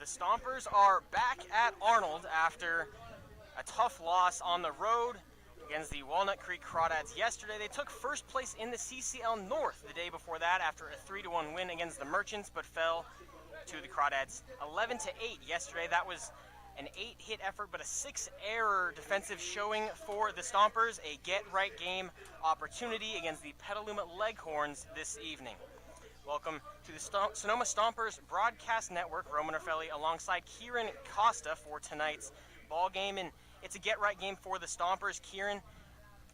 The Stompers are back at Arnold after a tough loss on the road against the Walnut Creek Crawdads yesterday. They took first place in the CCL North the day before that after a 3-1 win against the Merchants, but fell to the Crawdads 11-8 yesterday. That was an 8-hit effort, but a 6-error defensive showing for the Stompers. A get-right game opportunity against the Petaluma Leghorns this evening. Welcome to the Sonoma Stompers Broadcast Network. Roman Orfelli alongside Kieran Costa for tonight's ball game, and it's a get-right game for the Stompers. Kieran,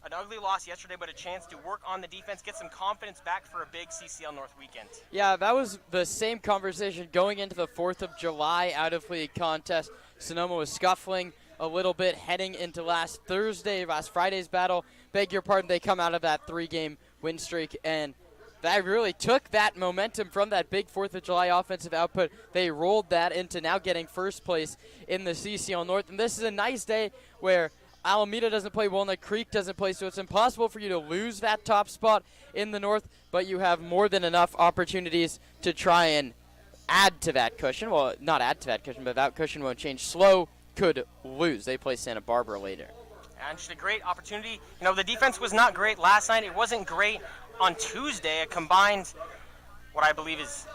an ugly loss yesterday, but a chance to work on the defense, get some confidence back for a big CCL North weekend. Yeah, that was the same conversation going into the 4th of July out-of-league contest. Sonoma was scuffling a little bit heading into last Friday's battle. Beg your pardon, they come out of that 3-game win streak, and that really took that momentum from that big 4th of July offensive output. They rolled that into now getting first place in the CCL North. And this is a nice day where Alameda doesn't play, Walnut Creek doesn't play, so it's impossible for you to lose that top spot in the North, but you have more than enough opportunities to try and add to that cushion. Well, not add to that cushion, but that cushion won't change. Slow could lose. They play Santa Barbara later. And just a great opportunity. You know, the defense was not great last night. It wasn't great on Tuesday. A combined, what I believe is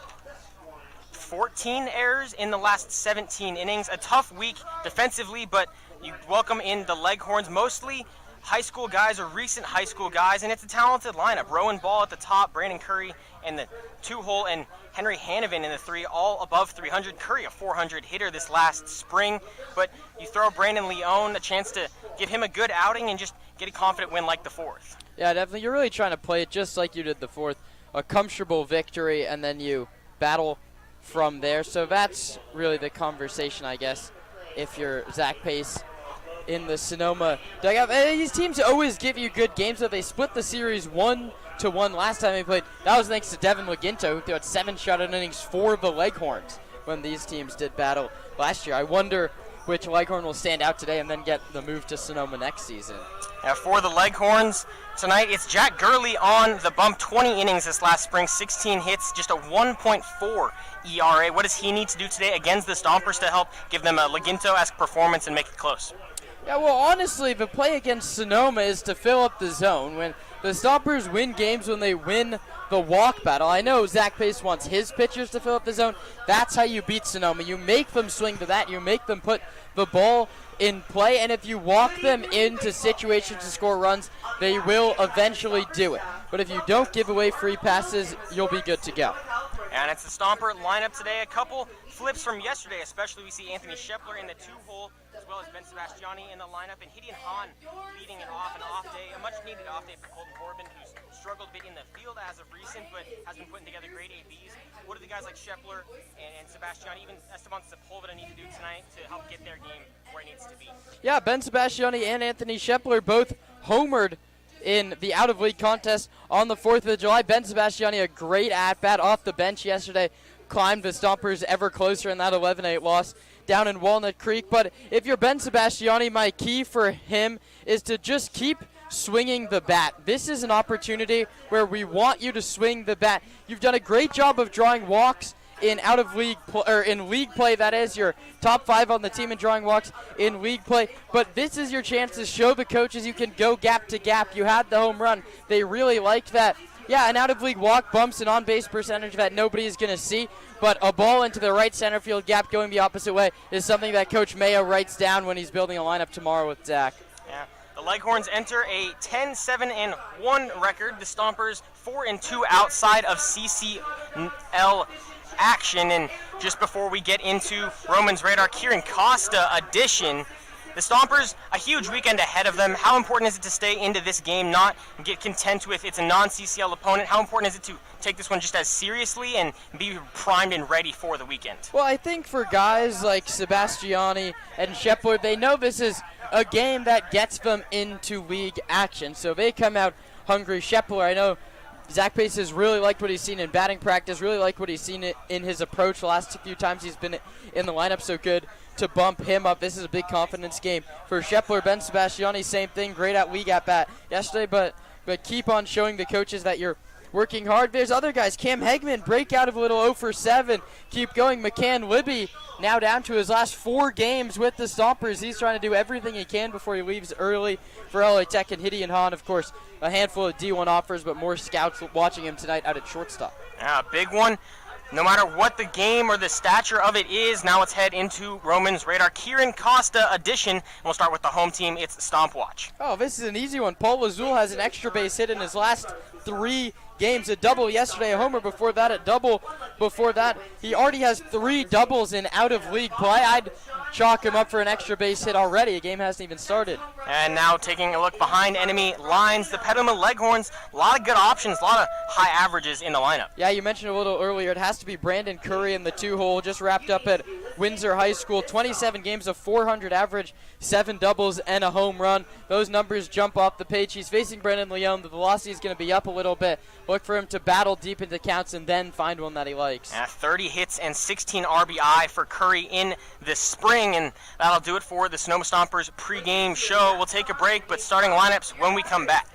14 errors in the last 17 innings. A tough week defensively, but you welcome in the Leghorns, mostly high school guys or recent high school guys, and it's a talented lineup. Rowan Ball at the top, Brandon Curry in the 2-hole, and Henry Hanovan in the 3, all above 300. Curry, a 400 hitter this last spring, but you throw Brandon Leone a chance to give him a good outing and just get a confident win like the 4th. Yeah, definitely. You're really trying to play it just like you did the 4th, a comfortable victory, and then you battle from there. So that's really the conversation, I guess, if you're Zach Pace in the Sonoma dugout. These teams always give you good games, so they split the series 1-1 last time they played. That was thanks to Devin McGinto, who threw out 7 shutout innings for the Leghorns when these teams did battle last year. I wonder which Leghorn will stand out today and then get the move to Sonoma next season. For the Leghorns tonight, it's Jack Gurley on the bump. 20 innings this last spring, 16 hits, just a 1.4 ERA. What does he need to do today against the Stompers to help give them a Leginto-esque performance and make it close? Yeah, well, honestly, the play against Sonoma is to fill up the zone. When the Stompers win games, when they win the walk battle, I know Zach Pace wants his pitchers to fill up the zone. That's how you beat Sonoma. You make them swing to that. You make them put the ball in play, and if you walk them into situations to score runs, they will eventually do it. But if you don't give away free passes, you'll be good to go. And it's the Stomper lineup today. A couple flips from yesterday, especially we see Anthony Shepler in the 2-hole, as well as Ben Sebastiani in the lineup, and Gideon Hahn leading it off, an off day, a much-needed off day for Colton Corbin, who's struggled a bit in the field as of recent, but has been putting together great ABs. What do the guys like Shepler and Sebastiani, even Esteban Sepulveda, need to do tonight to help get their game where it needs to be? Yeah, Ben Sebastiani and Anthony Shepler both homered in the out-of-league contest on the 4th of July. Ben Sebastiani, a great at-bat off the bench yesterday, climbed the Stompers ever closer in that 11-8 loss down in Walnut Creek. But if you're Ben Sebastiani, my key for him is to just keep swinging the bat. This is an opportunity where we want you to swing the bat. You've done a great job of drawing walks in in league play. That is, your top 5 on the team in drawing walks in league play. But this is your chance to show the coaches you can go gap to gap. You had the home run. They really liked that. Yeah, an out-of-league walk bumps an on-base percentage that nobody is going to see, but a ball into the right center field gap going the opposite way is something that Coach Mayo writes down when he's building a lineup tomorrow with Zach. Yeah, the Leghorns enter a 10-7-1 record. The Stompers 4-2 outside of CCL action. And just before we get into Roman's radar, Kieran Costa edition. The Stompers, a huge weekend ahead of them. How important is it to stay into this game, not get content with it's a non-CCL opponent? How important is it to take this one just as seriously and be primed and ready for the weekend? Well, I think for guys like Sebastiani and Shepler, they know this is a game that gets them into league action. So they come out hungry. Shepler, I know Zach Pace has really liked what he's seen in batting practice, really liked what he's seen in his approach the last few times he's been in the lineup. So good to bump him up. This is a big confidence game for Shepler. Ben Sebastiani, same thing, great at league at bat yesterday, but keep on showing the coaches that you're working hard. There's other guys. Cam Hegman, break out of a little 0 for 7. Keep going. McCann Libby now down to his last 4 games with the Stompers. He's trying to do everything he can before he leaves early for LA Tech. And Hideon Hahn, of course, a handful of D1 offers, but more scouts watching him tonight out at shortstop. Yeah, big one. No matter what the game or the stature of it is, now let's head into Roman's radar. Kieran Costa edition. We'll start with the home team. It's Stomp Watch. Oh, this is an easy one. Paul Lazul has an extra base hit in his last 3 games. A double yesterday, a homer before that, a double before that. He already has 3 doubles in out-of-league play. I'd chalk him up for an extra base hit already. A game hasn't even started. And now taking a look behind enemy lines, the Petaluma Leghorns. A lot of good options, a lot of high averages in the lineup. Yeah, you mentioned a little earlier, it has to be Brandon Curry in the 2-hole. Just wrapped up at Windsor High School. 27 games of 400 average, 7 doubles, and a home run. Those numbers jump off the page. He's facing Brendan Leone. The velocity is going to be up a little bit. Look for him to battle deep into counts and then find one that he likes. 30 hits and 16 RBI for Curry in the spring, and that'll do it for the Sonoma Stompers pregame show. We'll take a break, but starting lineups when we come back.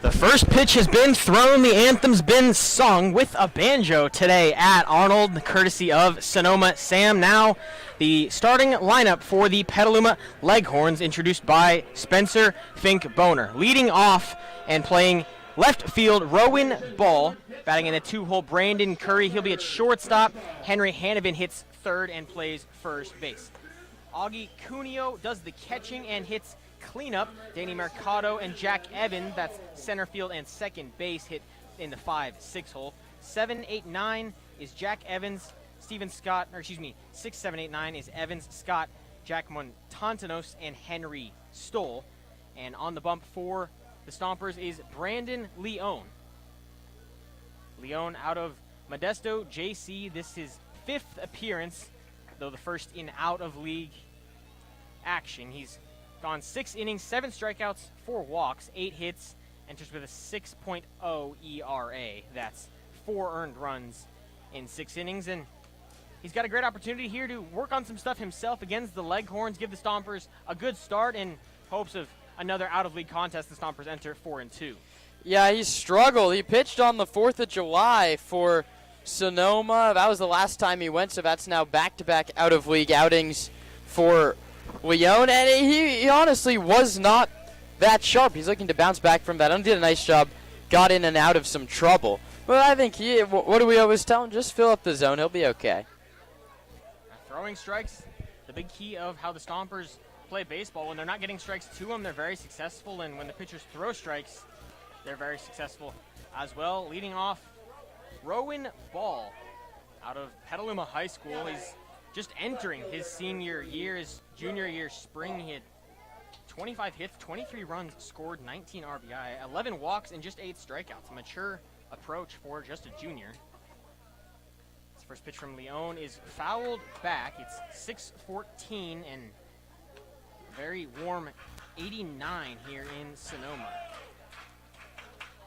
The first pitch has been thrown, the anthem's been sung with a banjo today at Arnold, courtesy of Sonoma Sam. Now, the starting lineup for the Petaluma Leghorns, introduced by Spencer Fink Boner. Leading off and playing left field, Rowan Ball. Batting in the two-hole, Brandon Curry. He'll be at shortstop. Henry Hanovan hits third and plays first base. Augie Cuneo does the catching and hits cleanup. Danny Mercado and Jack Evans, that's center field and second base, hit in the 5-6 hole. 7, 8, 9 is Jack Evans, 6, 7, 8, 9 is Evans, Scott, Jack Montantanos, and Henry Stoll. And on the bump for the Stompers is Brandon Leon. Leon out of Modesto JC. This is his 5th appearance, though the first in out-of-league action. He's gone 6 innings, 7 strikeouts, 4 walks, 8 hits, enters with a 6.0 ERA. That's 4 earned runs in 6 innings, and he's got a great opportunity here to work on some stuff himself against the Leghorns, give the Stompers a good start in hopes of another out-of-league contest. The Stompers enter 4-2. Yeah, he struggled. He pitched on the 4th of July for Sonoma. That was the last time he went, so that's now back-to-back out-of-league outings for Leon, and he honestly was not that sharp. He's looking to bounce back from that. Did a nice job, got in and out of some trouble. But I think what do we always tell him? Just fill up the zone. He'll be okay. Throwing strikes, the big key of how the Stompers play baseball. When they're not getting strikes to them, they're very successful, and when the pitchers throw strikes, they're very successful as well. Leading off, Rowan Ball out of Petaluma High School. He's just entering his senior year, his junior year spring. He had 25 hits, 23 runs, scored 19 RBI, 11 walks, and just 8 strikeouts. A mature approach for just a junior. His first pitch from Leon is fouled back. It's 6:14 and very warm 89 here in Sonoma.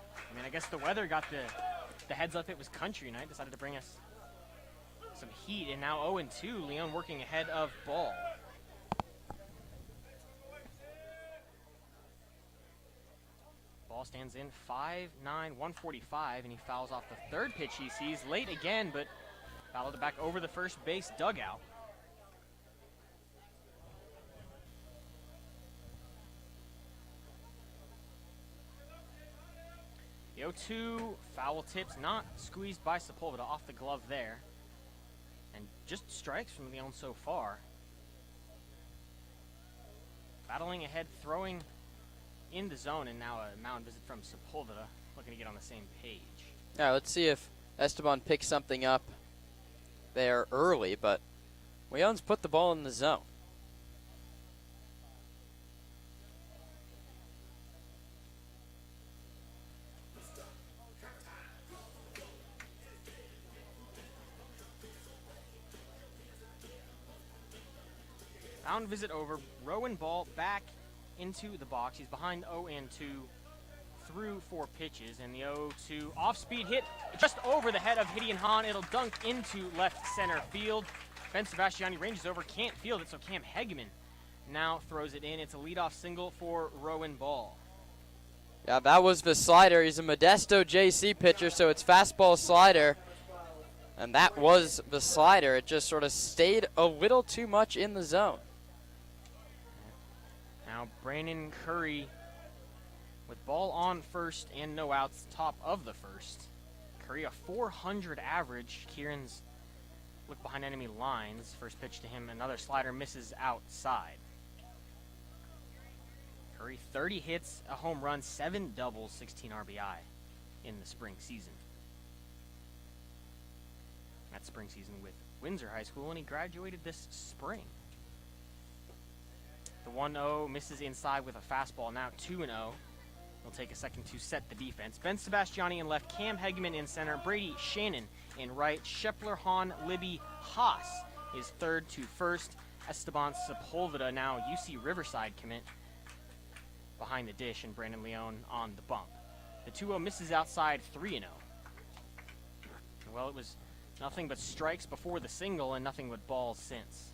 I mean, I guess the weather got the heads up. It was country night. Decided to bring us some heat, and now 0-2. Leon working ahead of Ball. Ball stands in 5'9", 145, and he fouls off the third pitch he sees. Late again, but fouled it back over the first base dugout. The 0-2 foul tips, not squeezed by Sepulveda, off the glove there. And just strikes from Leon so far. Battling ahead, throwing in the zone, and now a mound visit from Sepulveda, looking to get on the same page. Yeah, let's see if Esteban picks something up there early, but Leon's put the ball in the zone. Mound visit over. Rowan Ball back into the box. He's behind 0-2 through 4 pitches, and the 0-2 off-speed hit just over the head of Gideon Hahn. It'll dunk into left center field. Ben Sebastiani ranges over, can't field it, so Cam Hegeman now throws it in. It's a leadoff single for Rowan Ball. Yeah, that was the slider. He's a Modesto JC pitcher, so it's fastball slider. And that was the slider. It just sort of stayed a little too much in the zone. Now Brandon Curry with ball on first and no outs, top of the first. Curry a 400 average. Kieran's look behind enemy lines. First pitch to him, another slider, misses outside. Curry 30 hits, a home run, 7 doubles, 16 RBI in the spring season. That spring season with Windsor High School, and he graduated this spring. The 1-0 misses inside with a fastball. Now 2-0. He'll take a second to set the defense. Ben Sebastiani in left, Cam Hegeman in center, Brady Shannon in right, Shepler, Hahn, Libby, Haas is third to first. Esteban Sepulveda, now UC Riverside commit, behind the dish, and Brandon Leon on the bump. The 2-0 misses outside, 3-0. Well, it was nothing but strikes before the single and nothing but balls since.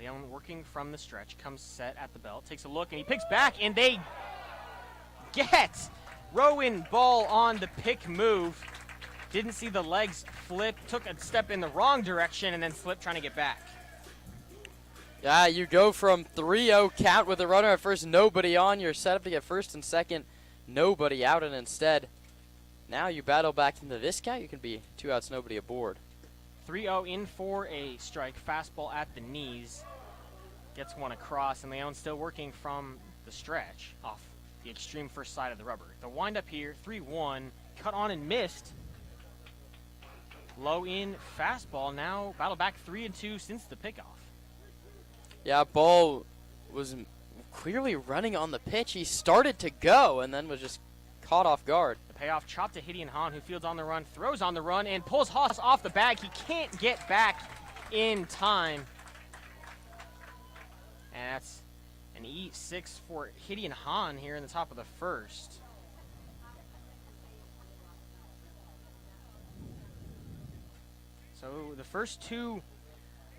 Leon working from the stretch, comes set at the belt, takes a look, and he picks back, and they get Rowan Ball on the pick move. Didn't see the legs flip, took a step in the wrong direction, and then slipped trying to get back. Yeah, you go from 3-0 count with a runner at first, nobody on. You're set up to get first and second, nobody out, and instead, now you battle back into this count. You can be 2 outs, nobody aboard. 3-0 in for a strike, fastball at the knees. Gets one across, and Leon still working from the stretch off the extreme first side of the rubber. The windup here, 3-1, cut on and missed. Low in fastball, now battle back 3-2 since the pickoff. Yeah, Ball was clearly running on the pitch. He started to go and then was just caught off guard. The payoff chopped to Gideon Hahn, who fields on the run, throws on the run, and pulls Haas off the bag. He can't get back in time. And that's an E6 for Gideon Hahn here in the top of the first. So the first two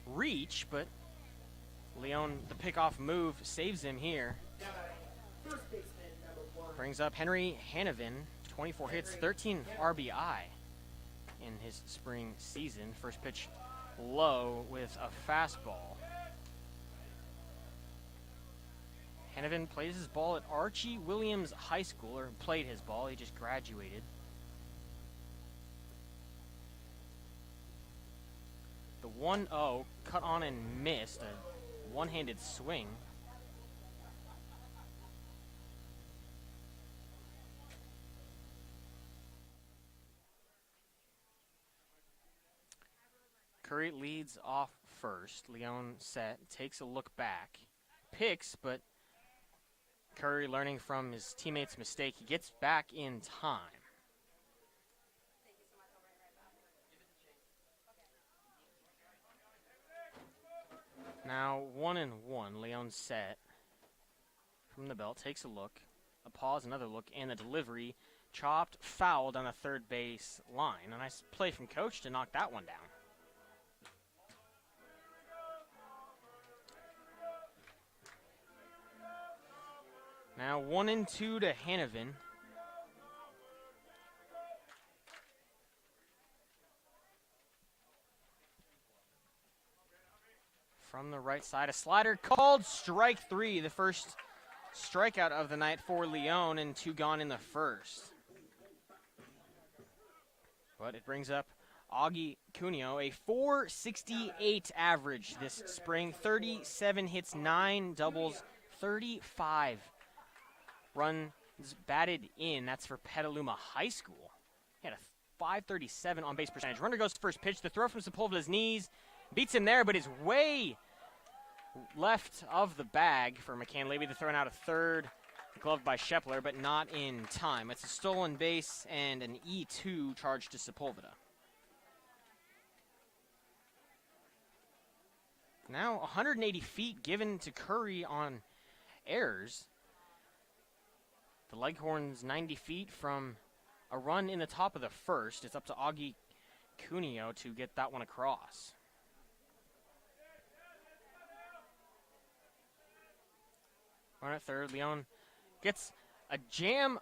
reach, but Leon, the pickoff move, saves him here. Brings up Henry Hanovan, 24 hits, 13 RBI in his spring season. First pitch low with a fastball. Hanovan plays his ball at Archie Williams High School, or played his ball, he just graduated. The 1-0 cut on and missed, a one-handed swing. Curry leads off first. Leon set, takes a look back, picks, but Curry, learning from his teammate's mistake, he gets back in time. Now 1-1. Leon set from the belt, takes a look, a pause, another look, and the delivery chopped, fouled on the third base line. A nice play from coach to knock that one down. Now 1-2 to Hanovan. From the right side, a slider called strike 3, the first strikeout of the night for Leon, and 2 gone in the first. But it brings up Augie Cuneo, a .468 average this spring, 37 hits, 9 doubles, 35 runs batted in. That's for Petaluma High School. He had a .537 on-base percentage. Runner goes to first pitch. The throw from Sepulveda's knees beats him there, but is way left of the bag for McCann Libby. The throw out of third, gloved by Shepler, but not in time. It's a stolen base and an E2 charge to Sepulveda. Now 180 feet given to Curry on errors. The Leghorns 90 feet from a run in the top of the first. It's up to Augie Cuneo to get that one across. Run at third. Leon gets a jam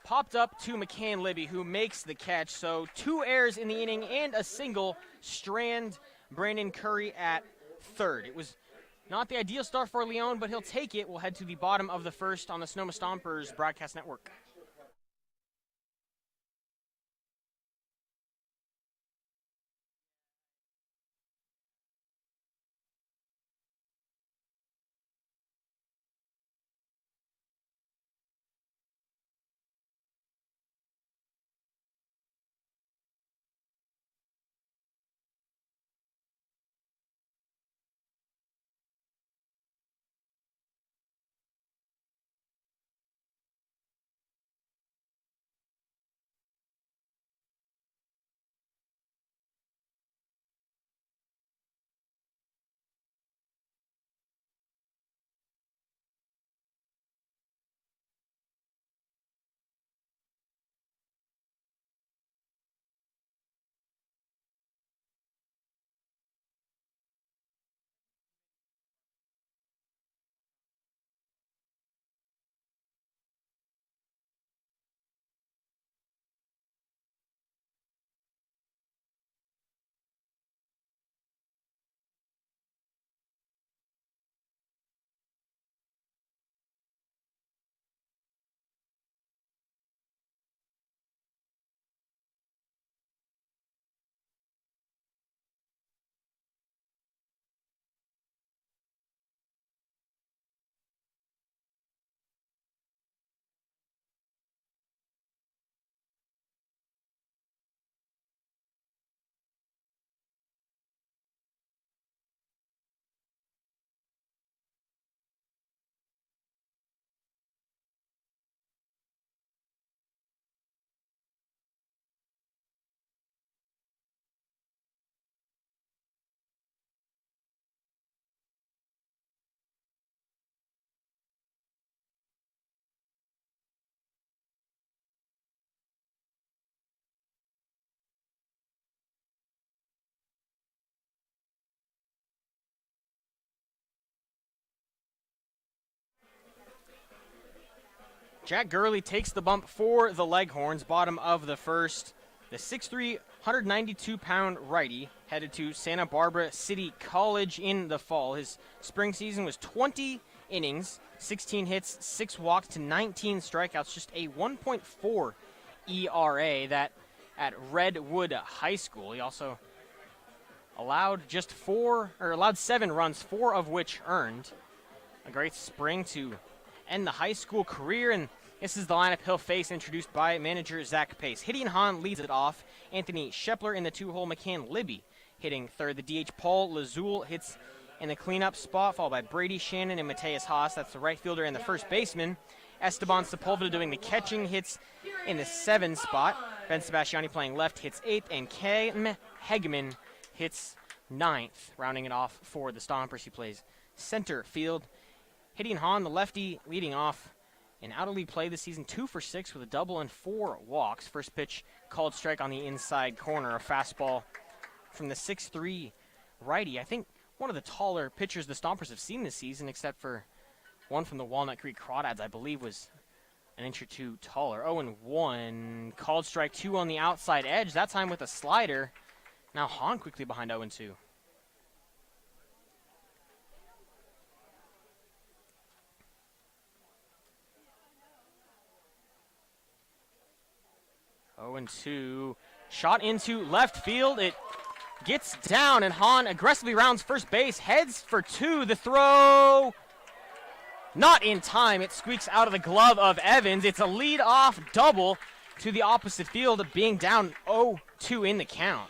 popped up to McCann Libby, who makes the catch. So 2 errors in the inning and a single. Strand Brandon Curry at third. It was not the ideal start for Leon, but he'll take it. We'll head to the bottom of the first on the Sonoma Stompers Broadcast Network. Jack Gurley takes the bump for the Leghorns, bottom of the first. The 6'3", 192-pound righty headed to Santa Barbara City College in the fall. His spring season was 20 innings, 16 hits, 6 walks to 19 strikeouts, just a 1.4 ERA. That at Redwood High School. He also allowed 7 runs, 4 of which earned. A great spring to end the high school career, and this is the lineup he'll face, introduced by manager Zach Pace. Hitting Hahn leads it off. Anthony Shepler in the 2-hole. McCann Libby hitting third. The DH Paul Lazul hits in the cleanup spot, followed by Brady Shannon and Mateus Haas. That's the right fielder and the first baseman. Esteban Sepulveda doing the catching, hits in the 7 spot. Ben Sebastiani playing left, hits 8th, and Cam Hegeman hits 9th. Rounding it off for the Stompers, he plays center field. Hitting Hahn, the lefty, leading off in out-of-league play this season, 2 for 6 with a double and 4 walks. First pitch called strike on the inside corner, a fastball from the 6'3" righty. I think one of the taller pitchers the Stompers have seen this season, except for one from the Walnut Creek Crawdads, I believe, was an inch or two taller. 0-1, called strike 2 on the outside edge, that time with a slider. Now Hahn quickly behind 0-2. Shot into left field. It gets down, and Hahn aggressively rounds first base, heads for 2. The throw, not in time. It squeaks out of the glove of Evans. It's a lead-off double to the opposite field, being down 0-2 in the count.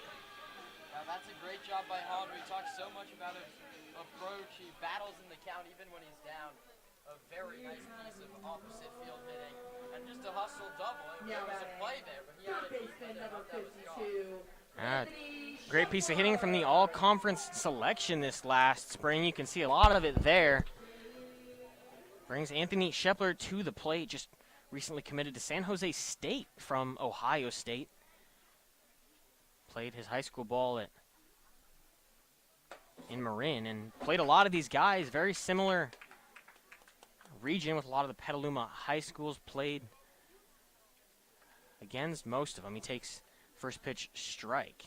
Now that's a great job by Hahn. We talked so much about his approach. He battles in the count even when he's down. A very nice piece of opposite field hitting. And just a hustle double. It was a play there, but he had a piece that was gone. Great piece of hitting from the all-conference selection this last spring. You can see a lot of it there. Brings Anthony Shepler to the plate, just recently committed to San Jose State from Ohio State. Played his high school ball in Marin and played a lot of these guys. Very similar region with a lot of the Petaluma high schools. Played against most of them. He takes first pitch strike.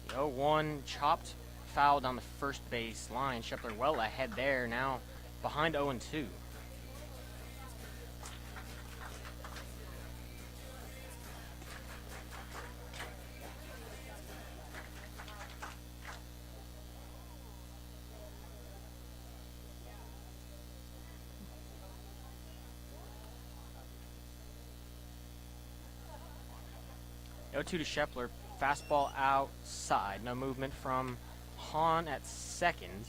The 0-1 chopped foul down the first base line. Shepler well ahead there, now behind 0-2. To Shepler, fastball outside. No movement from Hahn at second.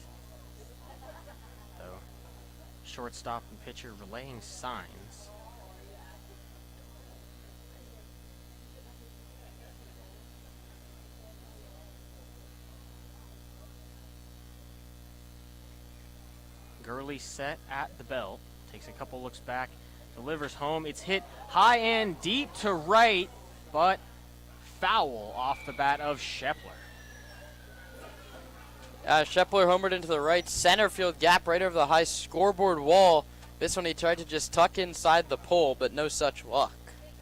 Though shortstop and pitcher relaying signs. Gurley set at the belt. Takes a couple looks back. Delivers home. It's hit high and deep to right, but foul off the bat of Shepler. Shepler homered into the right center field gap right over the high scoreboard wall. This one he tried to just tuck inside the pole, but no such luck.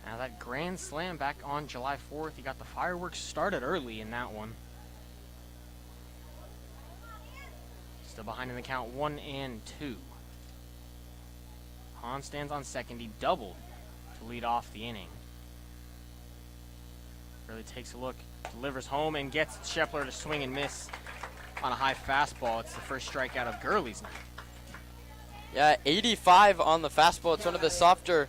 Now that grand slam back on July 4th, he got the fireworks started early in that one. Still behind in the count, 1-2. Hahn stands on second. He doubled to lead off the inning. Really takes a look, delivers home, and gets Shepler to swing and miss on a high fastball. It's the first strikeout of Gurley's night. Yeah, 85 on the fastball. It's one of the softer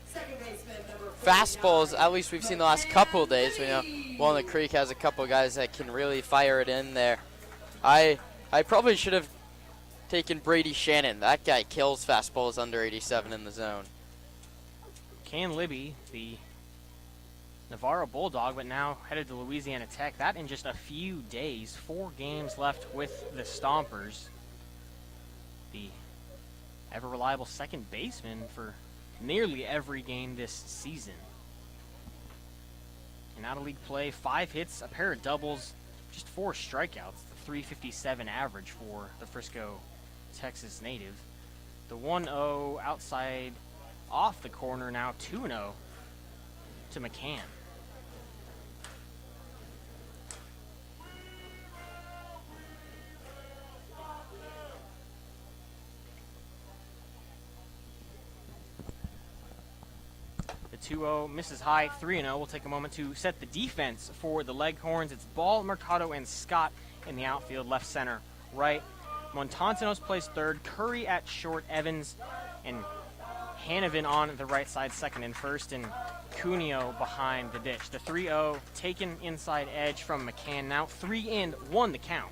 fastballs, at least we've seen the last couple of days. We know Walnut Creek has a couple of guys that can really fire it in there. I probably should have taken Brady Shannon. That guy kills fastballs under 87 in the zone. Can Libby, the Navarro Bulldog, but now headed to Louisiana Tech. That in just a few days. 4 games left with the Stompers. The ever-reliable second baseman for nearly every game this season. In out-of-league play, 5 hits, a pair of doubles, just 4 strikeouts. The .357 average for the Frisco, Texas native. The 1-0 outside off the corner, now 2-0 to McCann. The 2-0 misses high, 3-0. We'll take a moment to set the defense for the Leghorns. It's Ball, Mercado, and Scott in the outfield, left, center, right. Montantanos plays third, Curry at short, Evans and Hanovan on the right side, second and first, and Cuneo behind the dish. The 3-0 taken inside edge from McCann, now 3-1 the count.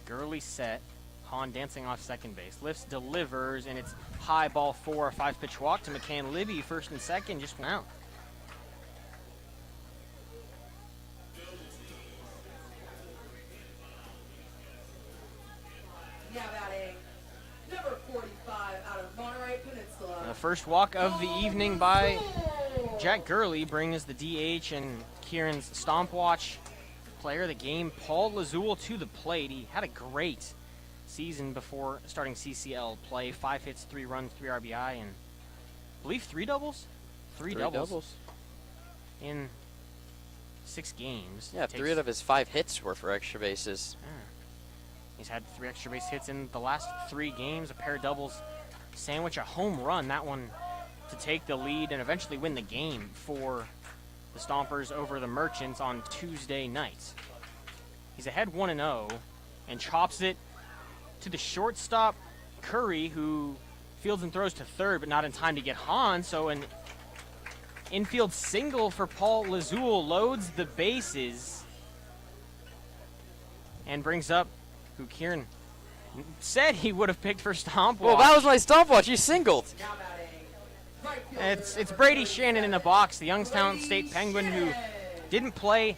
Gurley set. Hahn dancing off second base. Lifts, delivers, and it's high ball 4, a 5-pitch walk to McCann. Libby, first and second, just went out. Now batting, number 45 out of Monterey Peninsula. And the first walk of the evening by Jack Gurley brings the DH and Kieran's Stompwatch player of the game, Paul Lazul, to the plate. He had a great season before starting CCL play. 5 hits, 3 runs, 3 RBI, and I believe 3 doubles? 3 doubles in 6 games. Yeah, 3 out of his 5 hits were for extra bases. Yeah. He's had 3 extra base hits in the last 3 games, a pair of doubles, sandwich, a home run, that one to take the lead and eventually win the game for the Stompers over the Merchants on Tuesday night. He's ahead 1-0 and chops it to the shortstop, Curry, who fields and throws to third, but not in time to get Hahn. So an infield single for Paul Lazul loads the bases and brings up who Kieran said he would have picked for Stompwatch. Well, that was my Stompwatch. He singled. Now batting, right fielder. It's Brady Shannon in the box, the Youngstown State Penguin, who didn't play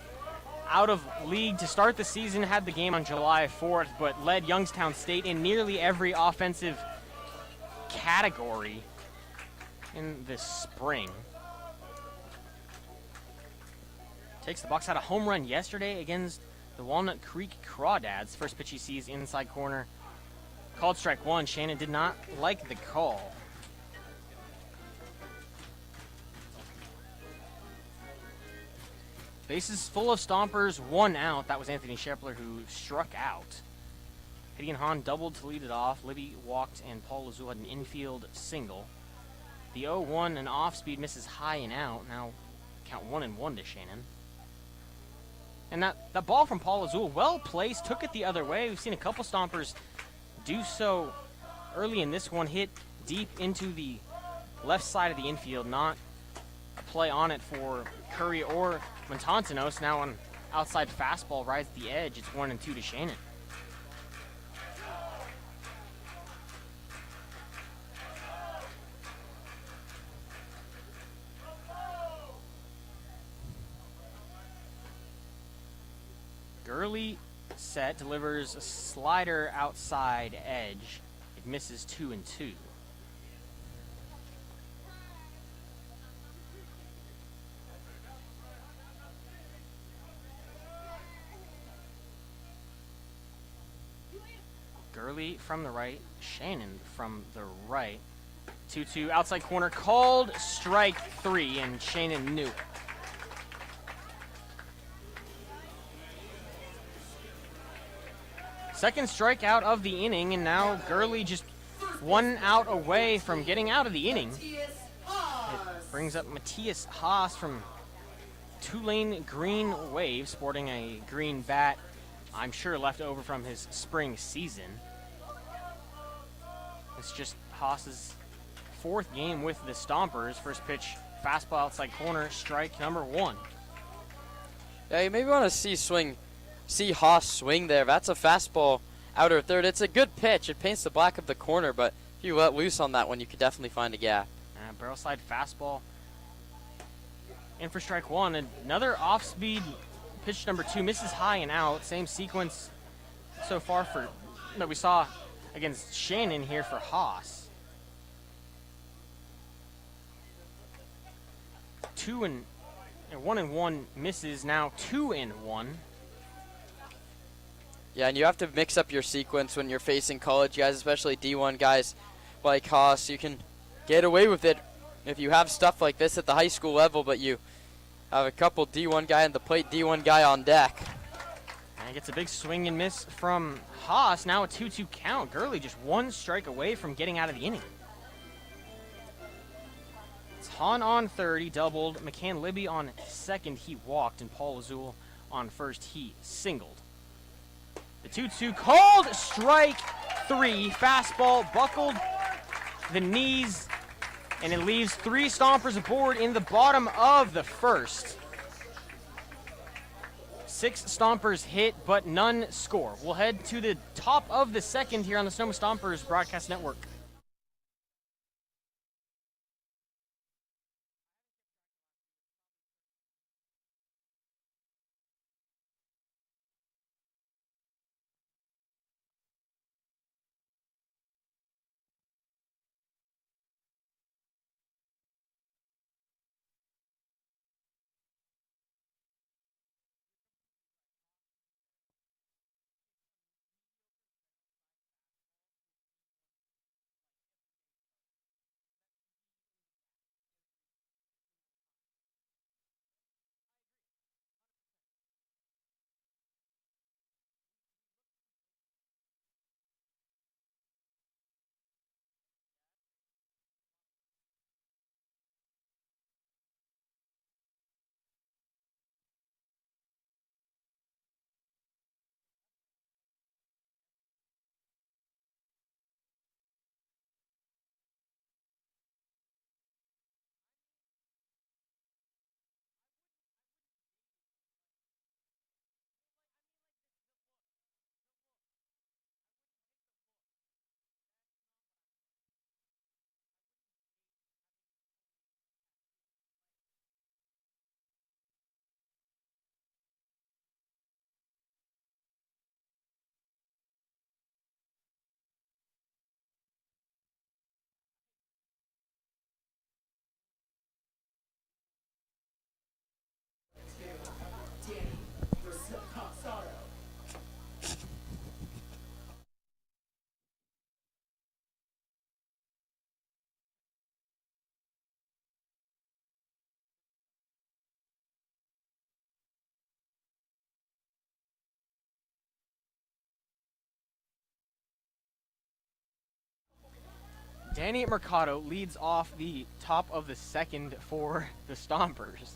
out of league to start the season, had the game on July 4th, but led Youngstown State in nearly every offensive category in the spring. Takes the box, had a home run yesterday against the Walnut Creek Crawdads. First pitch he sees inside corner. Called strike 1. Shannon did not like the call. Bases full of Stompers, 1 out. That was Anthony Shepler who struck out. Gideon Hahn doubled to lead it off. Libby walked and Paul Lazul had an infield single. The 0-1, an off-speed, misses high and out. Now count 1-1 to Shannon. And that ball from Paul Lazul, well placed, took it the other way. We've seen a couple Stompers do so early in this one. Hit deep into the left side of the infield, not a play on it for Curry or Montantanos. Now on outside fastball rides the edge. It's 1-2 to Shannon. Gurley set, delivers a slider outside edge. It misses 2-2. Gurley from the right, Shannon from the right. 2-2 outside corner, called strike 3, and Shannon knew it. Second strikeout of the inning, and now Gurley just 1 out away from getting out of the inning. It brings up Matthias Haas from Tulane Green Wave, sporting a green bat, I'm sure left over from his spring season. It's just Haas's 4th game with the Stompers. First pitch, fastball outside corner, strike number 1. Yeah, you maybe want to see Haas swing there. That's a fastball outer third. It's a good pitch. It paints the black of the corner, but if you let loose on that one, you could definitely find a gap. Barrel side fastball in for strike 1. Another off-speed pitch number 2, misses high and out. Same sequence so far that we saw against Shannon here for Haas. 1-1 misses, now 2-1. Yeah, and you have to mix up your sequence when you're facing college guys, especially D1 guys like Haas. You can get away with it if you have stuff like this at the high school level, but you have a couple D1 guy on the plate, D1 guy on deck. And gets a big swing and miss from Haas. Now a 2-2 count. Gurley just one strike away from getting out of the inning. It's Hahn on third, he doubled. McCann Libby on second, he walked. And Paul Azul on first, he singled. The 2-2 called, strike three. Fastball buckled the knees, and it leaves 3 Stompers aboard in the bottom of the first. 6 Stompers hit, but none score. We'll head to the top of the second here on the Sonoma Stompers Broadcast Network. Danny Mercado leads off the top of the second for the Stompers.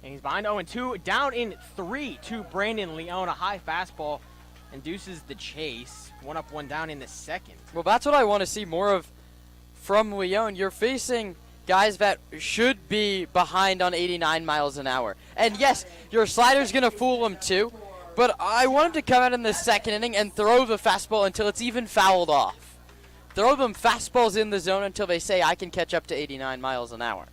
And he's behind 0-2, down in 3 to Brandon Leon. A high fastball induces the chase. 1 up, 1 down in the second. Well, that's what I want to see more of from Leon. You're facing guys that should be behind on 89 miles an hour. And yes, your slider's going to fool them too, but I want him to come out in the second inning and throw the fastball until it's even fouled off. Throw them fastballs in the zone until they say, I can catch up to 89 miles an hour.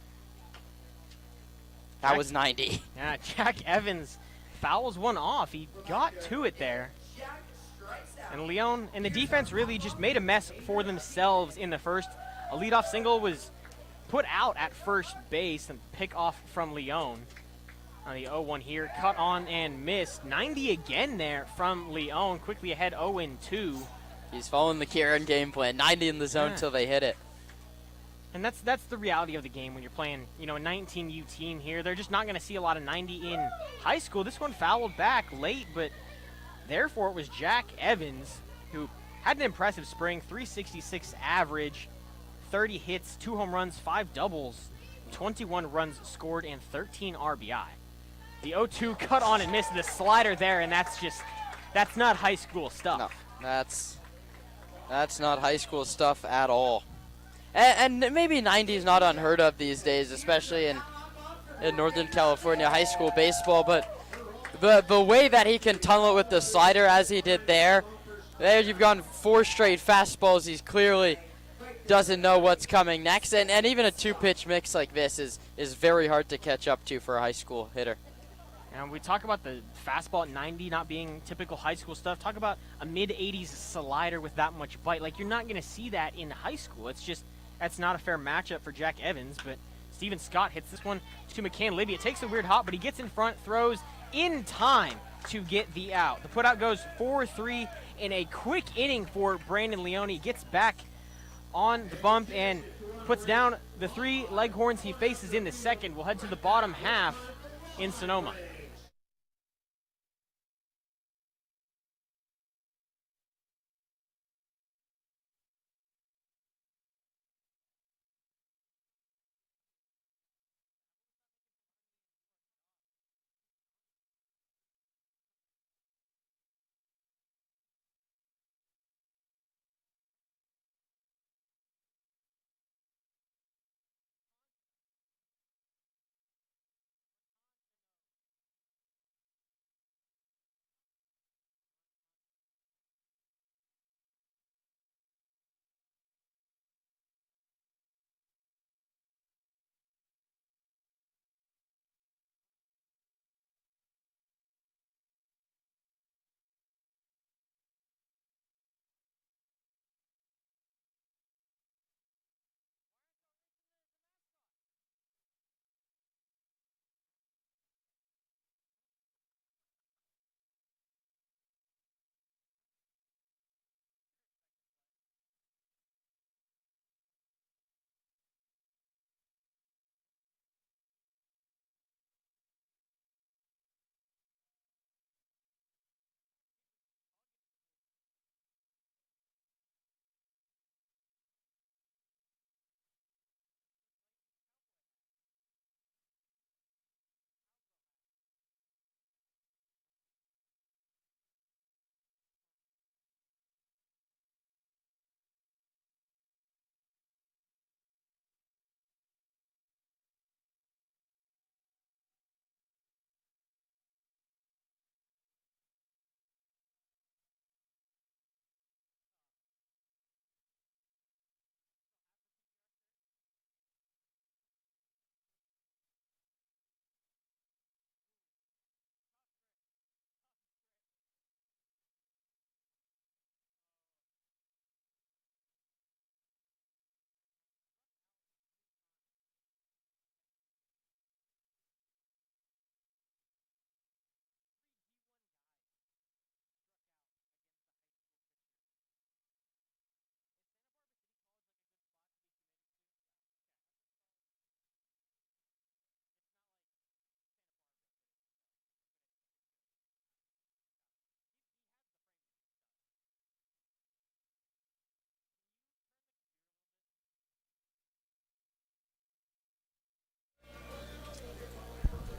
That was 90. Yeah, Jack Evans fouls one off. He got to it there. And Leon and the defense really just made a mess for themselves in the first. A leadoff single was put out at first base and pick off from Leon. On the 0-1 here, cut on and missed. 90 again there from Leon, quickly ahead 0-2. He's following the Kieran game plan. 90 in the zone until they hit it. And that's the reality of the game when you're playing, a 19U team here. They're just not going to see a lot of 90 in high school. This one fouled back late, but therefore it was Jack Evans who had an impressive spring, 366 average, 30 hits, 2 home runs, 5 doubles, 21 runs scored, and 13 RBI. The 0-2 cut on and missed the slider there, and that's not high school stuff. No, that's not high school stuff at all. And maybe 90 is not unheard of these days, especially in Northern California high school baseball, but the way that he can tunnel it with the slider as he did there you've gone 4 straight fastballs. He's clearly doesn't know what's coming next, and even a 2-pitch mix like this is very hard to catch up to for a high school hitter. And we talk about the fastball at 90 not being typical high school stuff. Talk about a mid-80s slider with that much bite. Like, you're not going to see that in high school. It's just, that's not a fair matchup for Jack Evans. But Steven Scott hits this one to McCann Libby. It takes a weird hop, but he gets in front, throws in time to get the out. The putout goes 4-3 in a quick inning for Brandon Leone. He gets back on the bump and puts down the 3 Leghorns he faces in the second. We'll head to the bottom half in Sonoma.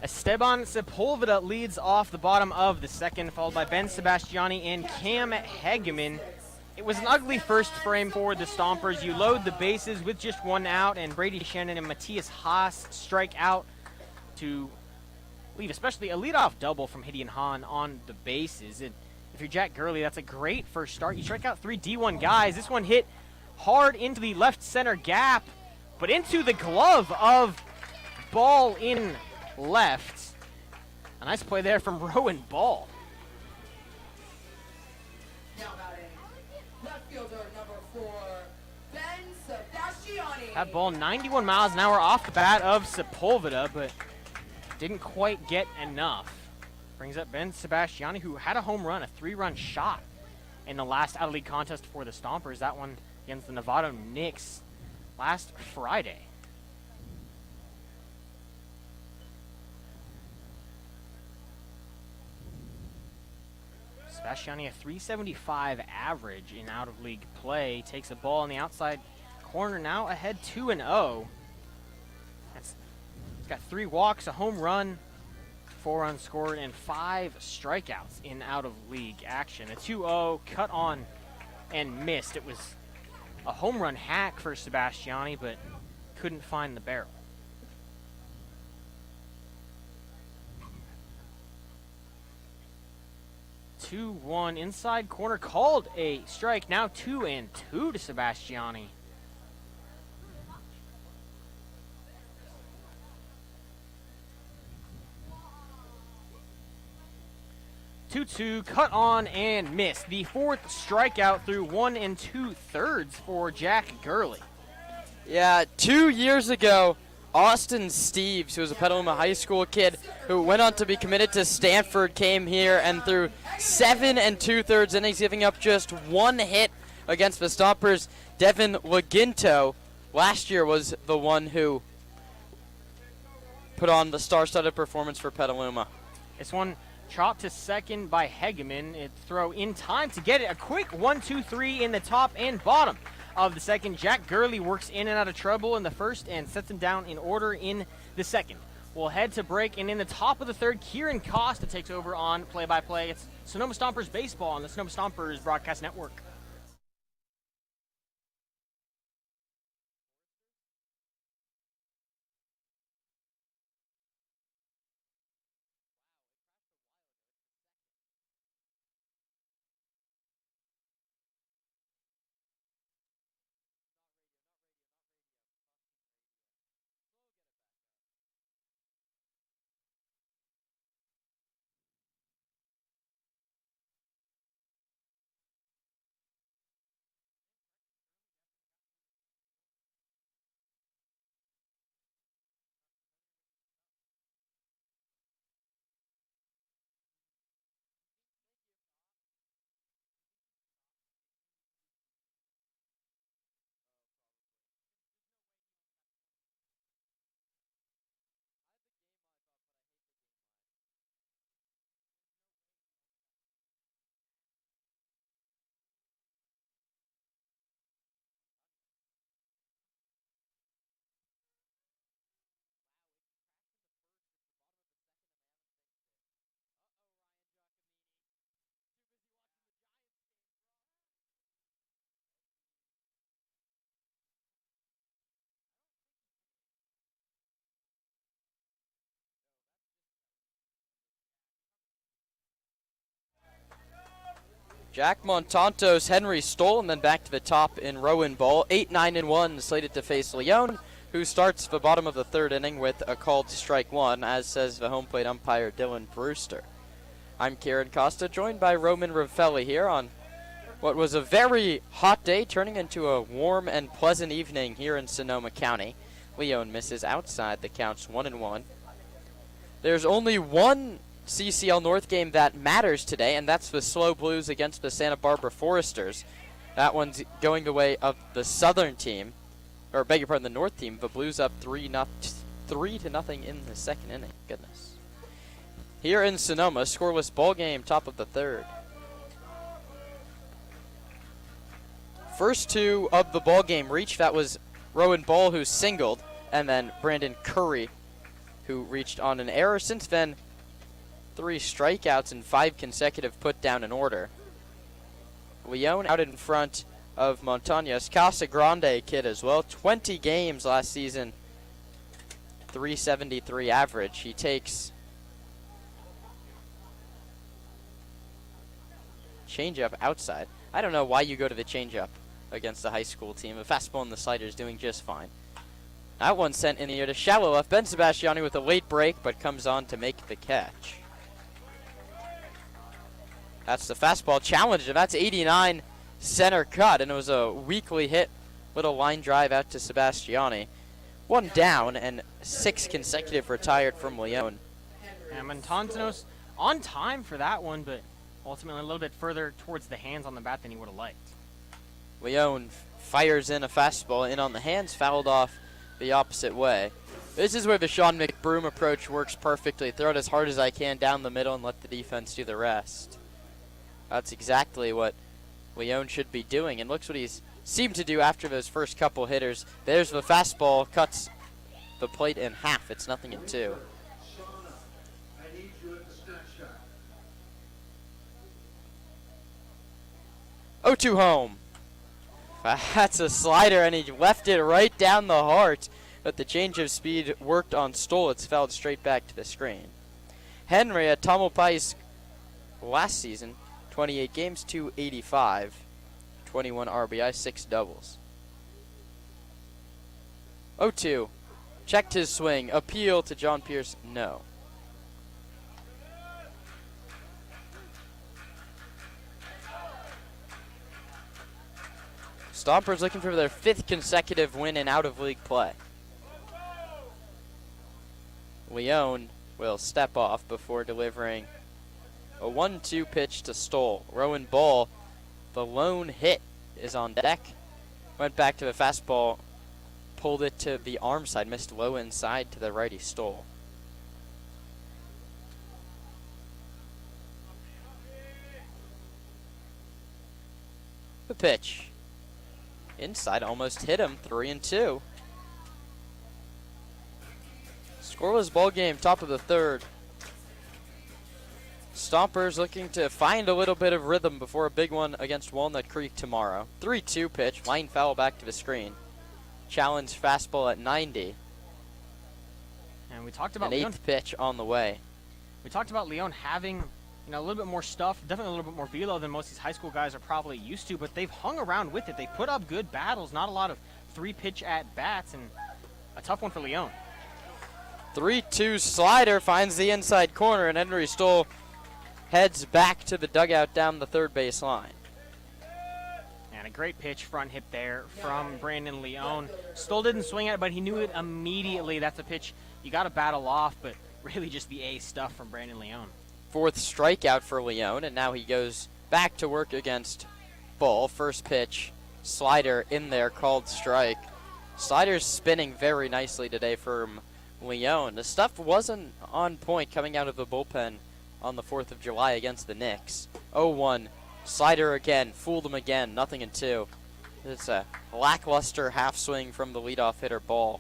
Esteban Sepulveda leads off the bottom of the second, followed by Ben Sebastiani and Cam Hegeman. It was an ugly first frame for the Stompers. You load the bases with just 1 out, and Brady Shannon and Matthias Haas strike out to leave, especially a leadoff double from Hideon Hahn on the bases. And if you're Jack Gurley, that's a great first start. You strike out 3 D1 guys. This one hit hard into the left center gap, but into the glove of Ball in left. A nice play there from Rowan Ball. Now batting, left fielder number 4, Ben Sebastiani. That ball 91 miles an hour off the bat of Sepulveda, but didn't quite get enough. Brings up Ben Sebastiani, who had a home run, a 3-run shot in the last out-of-league contest for the Stompers. That one against the Nevada Knicks last Friday. Sebastiani, a 375 average in out-of-league play, takes a ball on the outside corner, now ahead 2-0. It's got 3 walks, a home run, 4 runs scored, and 5 strikeouts in out-of-league action. A 2-0 cut on and missed. It was a home run hack for Sebastiani, but couldn't find the barrel. 2-1 inside corner, called a strike. Now 2-2 to Sebastiani. 2-2, cut on and missed. The fourth strikeout through 1 2/3 for Jack Gurley. Yeah, 2 years ago, Austin Steves, who was a Petaluma High School kid who went on to be committed to Stanford, came here and threw 7 2/3 innings, giving up just 1 hit against the Stompers. Devin Laginto last year was the one who put on the star-studded performance for Petaluma. This one chopped to second by Hegeman. It throw in time to get it. A quick 1-2-3 in the top and bottom of the second. Jack Gurley works in and out of trouble in the first and sets him down in order in the second. We'll head to break, and in the top of the third, Kieran Costa takes over on play-by-play. It's Sonoma Stompers baseball on the Sonoma Stompers Broadcast Network. Jack Montanto's Henry stole and then back to the top in Rowan Ball. 8-9-1 slated to face Leon, who starts the bottom of the third inning with a called strike one, as says the home plate umpire Dylan Brewster. I'm Kieran Costa, joined by Roman Ravelli here on what was a very hot day, turning into a warm and pleasant evening here in Sonoma County. Leon misses outside, the count's 1-1. There's only one CCL North game that matters today, and that's the Slow Blues against the Santa Barbara Foresters. That one's going the way of the Southern team, or beg your pardon, the North team. The Blues up 3-0 in the second inning. Goodness. Here in Sonoma, scoreless ball game, top of the third. First two of the ball game reached. That was Rowan Ball, who singled, and then Brandon Curry, who reached on an error. Since then, 3 strikeouts and 5 consecutive put down in order. Leon out in front of Montañez. Casa Grande kid as well. 20 games last season. 373 average. He takes changeup outside. I don't know why you go to the changeup against the high school team. The fastball and the slider is doing just fine. That one sent in the air to shallow left. Ben Sebastiani with a late break, but comes on to make the catch. That's the fastball challenge, and that's 89 center cut, and it was a weakly hit little line drive out to Sebastiani. 1 down and 6 consecutive retired from Leon. And Montantos on time for that one, but ultimately a little bit further towards the hands on the bat than he would have liked. Leon fires in a fastball in on the hands, fouled off the opposite way. This is where the Sean McBroom approach works perfectly. Throw it as hard as I can down the middle and let the defense do the rest. That's exactly what Leon should be doing, and looks what he's seemed to do after those first couple hitters. There's the fastball, cuts the plate in half. It's 0-2. Oh, 2 home. That's a slider, and he left it right down the heart. But the change of speed worked on Stoll. It's fouled straight back to the screen. Henry at Tamalpais last season, 28 games, 285, 21 RBI, 6 doubles. 0-2. Checked his swing. Appeal to John Pierce, no. Stompers looking for their 5th consecutive win in out-of-league play. Leon will step off before delivering a 1-2 pitch to Stoll. Rowan Ball, the lone hit, is on deck. Went back to the fastball, pulled it to the arm side, missed low inside to the righty Stoll. The pitch. Inside, almost hit him, 3-2. Scoreless ball game, top of the 3rd. Stompers looking to find a little bit of rhythm before a big one against Walnut Creek tomorrow. 3-2 pitch, line foul back to the screen. Challenge fastball at 90. And we talked about an 8th Leon. pitch on the way. We talked about Leon having, a little bit more stuff, definitely a little bit more velo than most of these high school guys are probably used to, but they've hung around with it. They put up good battles, not a lot of 3-pitch at-bats, and a tough one for Leon. 3-2 slider finds the inside corner, and Henry Stoll heads back to the dugout down the 3rd base line. And a great pitch front hit there from Brandon Leon. Stoll didn't swing at it, but he knew it immediately. That's a pitch you got to battle off, but really just the A stuff from Brandon Leon. 4th strikeout for Leon, and now he goes back to work against Ball. First pitch, slider in there, called strike. Slider's spinning very nicely today from Leon. The stuff wasn't on point coming out of the bullpen on the 4th of July against the Knicks. 0-1, slider again, fooled him again, 0-2. It's a lackluster half swing from the leadoff hitter Ball.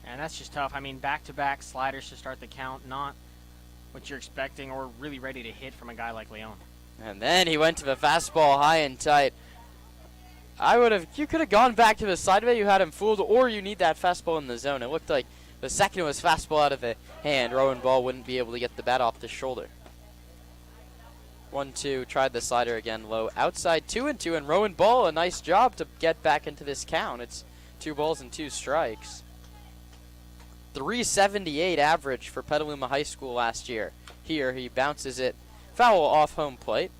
And that's just tough. I mean, back-to-back sliders to start the count, not what you're expecting or really ready to hit from a guy like Leon. And then he went to the fastball high and tight. You could have gone back to the side of it, you had him fooled, or you need that fastball in the zone. It looked like the second was fastball out of the hand. Rowan Ball wouldn't be able to get the bat off the shoulder. 1-2, tried the slider again low. Outside 2-2, and Rowan Ball, a nice job to get back into this count. It's 2 balls and 2 strikes. 378 average for Petaluma High School last year. Here he bounces it foul off home plate.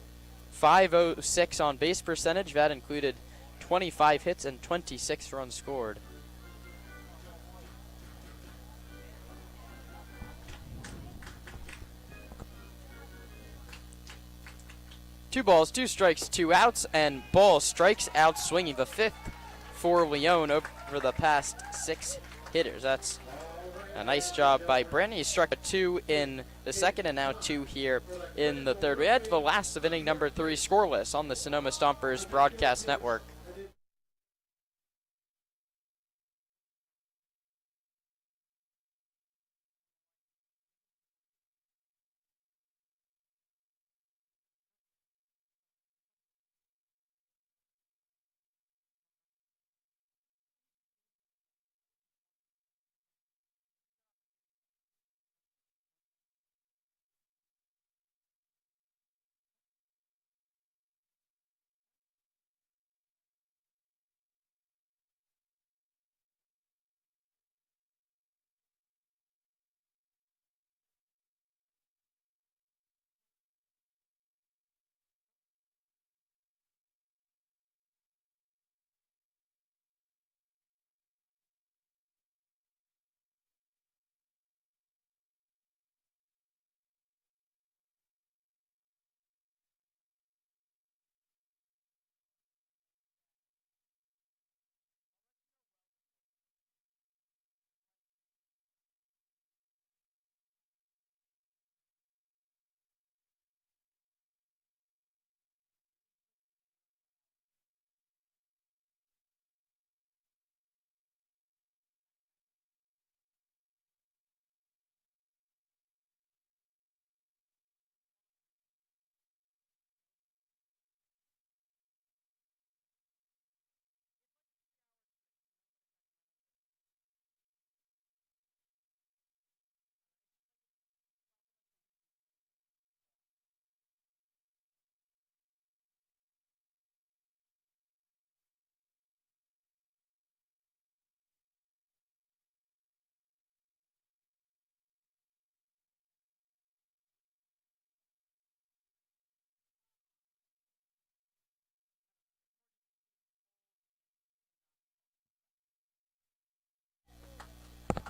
506 on base percentage. That included 25 hits and 26 runs scored. Two balls, 2 strikes, 2 outs, and Ball strikes out swinging, the 5th for Leon over the past 6 hitters. That's a nice job by Brandon. He struck a 2 in the 2nd and now 2 here in the 3rd. We head to the last of inning number 3, scoreless on the Sonoma Stompers Broadcast Network.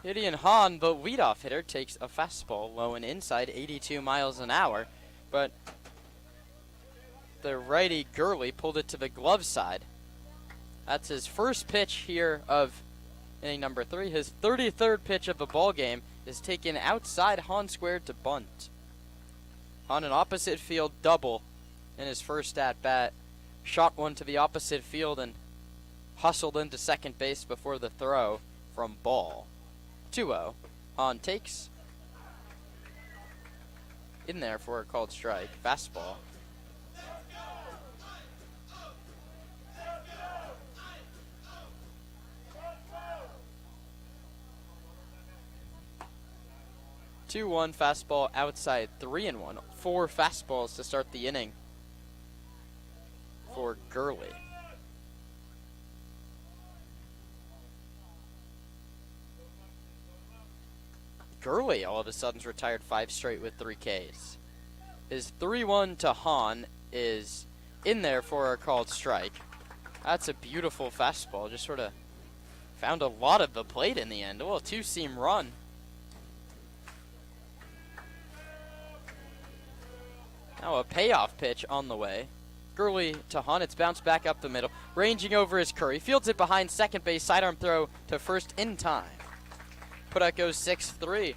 Gideon Hahn, the leadoff hitter, takes a fastball low and inside, 82 miles an hour. But the righty Gurley pulled it to the glove side. That's his first pitch here of inning number 3. His 33rd pitch of the ball game is taken outside Hahn square to bunt. On an opposite field double in his first at bat, shot one to the opposite field and hustled into second base before the throw from ball. 2-0. Hahn takes in there for a called strike. Fastball. Two-one fastball outside, 3-1. 4 fastballs to start the inning for Gurley. Gurley all of a sudden's retired 5 straight with 3 Ks. His 3-1 to Hahn is in there for a called strike. That's a beautiful fastball. Just sort of found a lot of the plate in the end. A little 2-seam run. Now a payoff pitch on the way. Gurley to Hahn. It's bounced back up the middle. Ranging over is Curry. Fields it behind second base. Sidearm throw to first in time. Putout goes 6-3.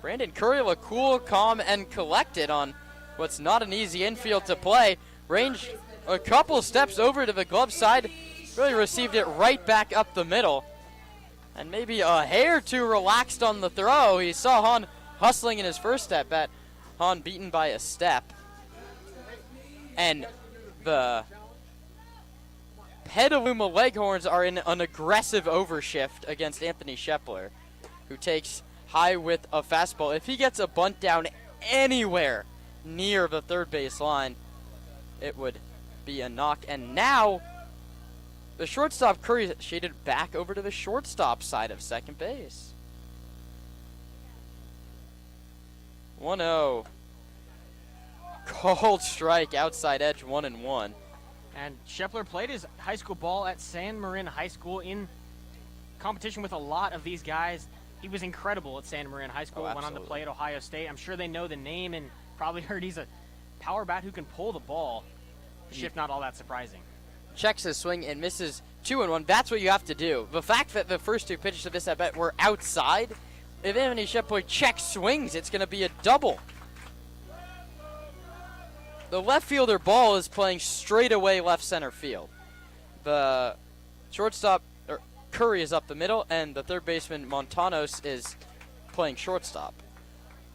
Brandon Curry looked cool, calm, and collected on what's not an easy infield to play. Ranged a couple steps over to the glove side. Really received it right back up the middle. And maybe a hair too relaxed on the throw. He saw Hahn hustling in his first at bat. Hahn beaten by a step. And the Petaluma Leghorns are in an aggressive overshift against Anthony Shepler, who takes high with a fastball. If he gets a bunt down anywhere near the third base line, it would be a knock. And now the shortstop Curry shaded back over to the shortstop side of second base. 1-0. Called strike outside edge, 1-1. And Shepler played his high school ball at San Marin High School in competition with a lot of these guys. He was incredible at San Marin High School. Went on to play at Ohio State. I'm sure they know the name and probably heard he's a power bat who can pull the ball. Shift not all that surprising. Checks his swing and misses 2-1. That's what you have to do. The fact that the first 2 pitches of this at bat were outside, if Anthony Shepler check swings, it's going to be a double. The left fielder ball is playing straight away left center field. The shortstop Curry is up the middle, and the third baseman Montanos is playing shortstop.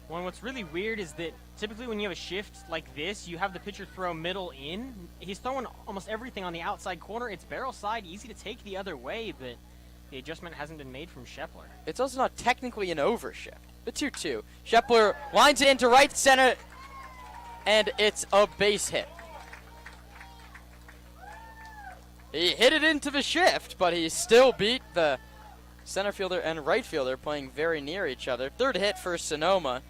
Well, and what's really weird is that typically when you have a shift like this, you have the pitcher throw middle in. He's throwing almost everything on the outside corner. It's barrel side, easy to take the other way, but the adjustment hasn't been made from Shepler. It's also not technically an overshift. The 2-2. Shepler lines it into right center, and it's a base hit. He hit it into the shift, but he still beat the center fielder and right fielder playing very near each other. 3rd hit for Sonoma.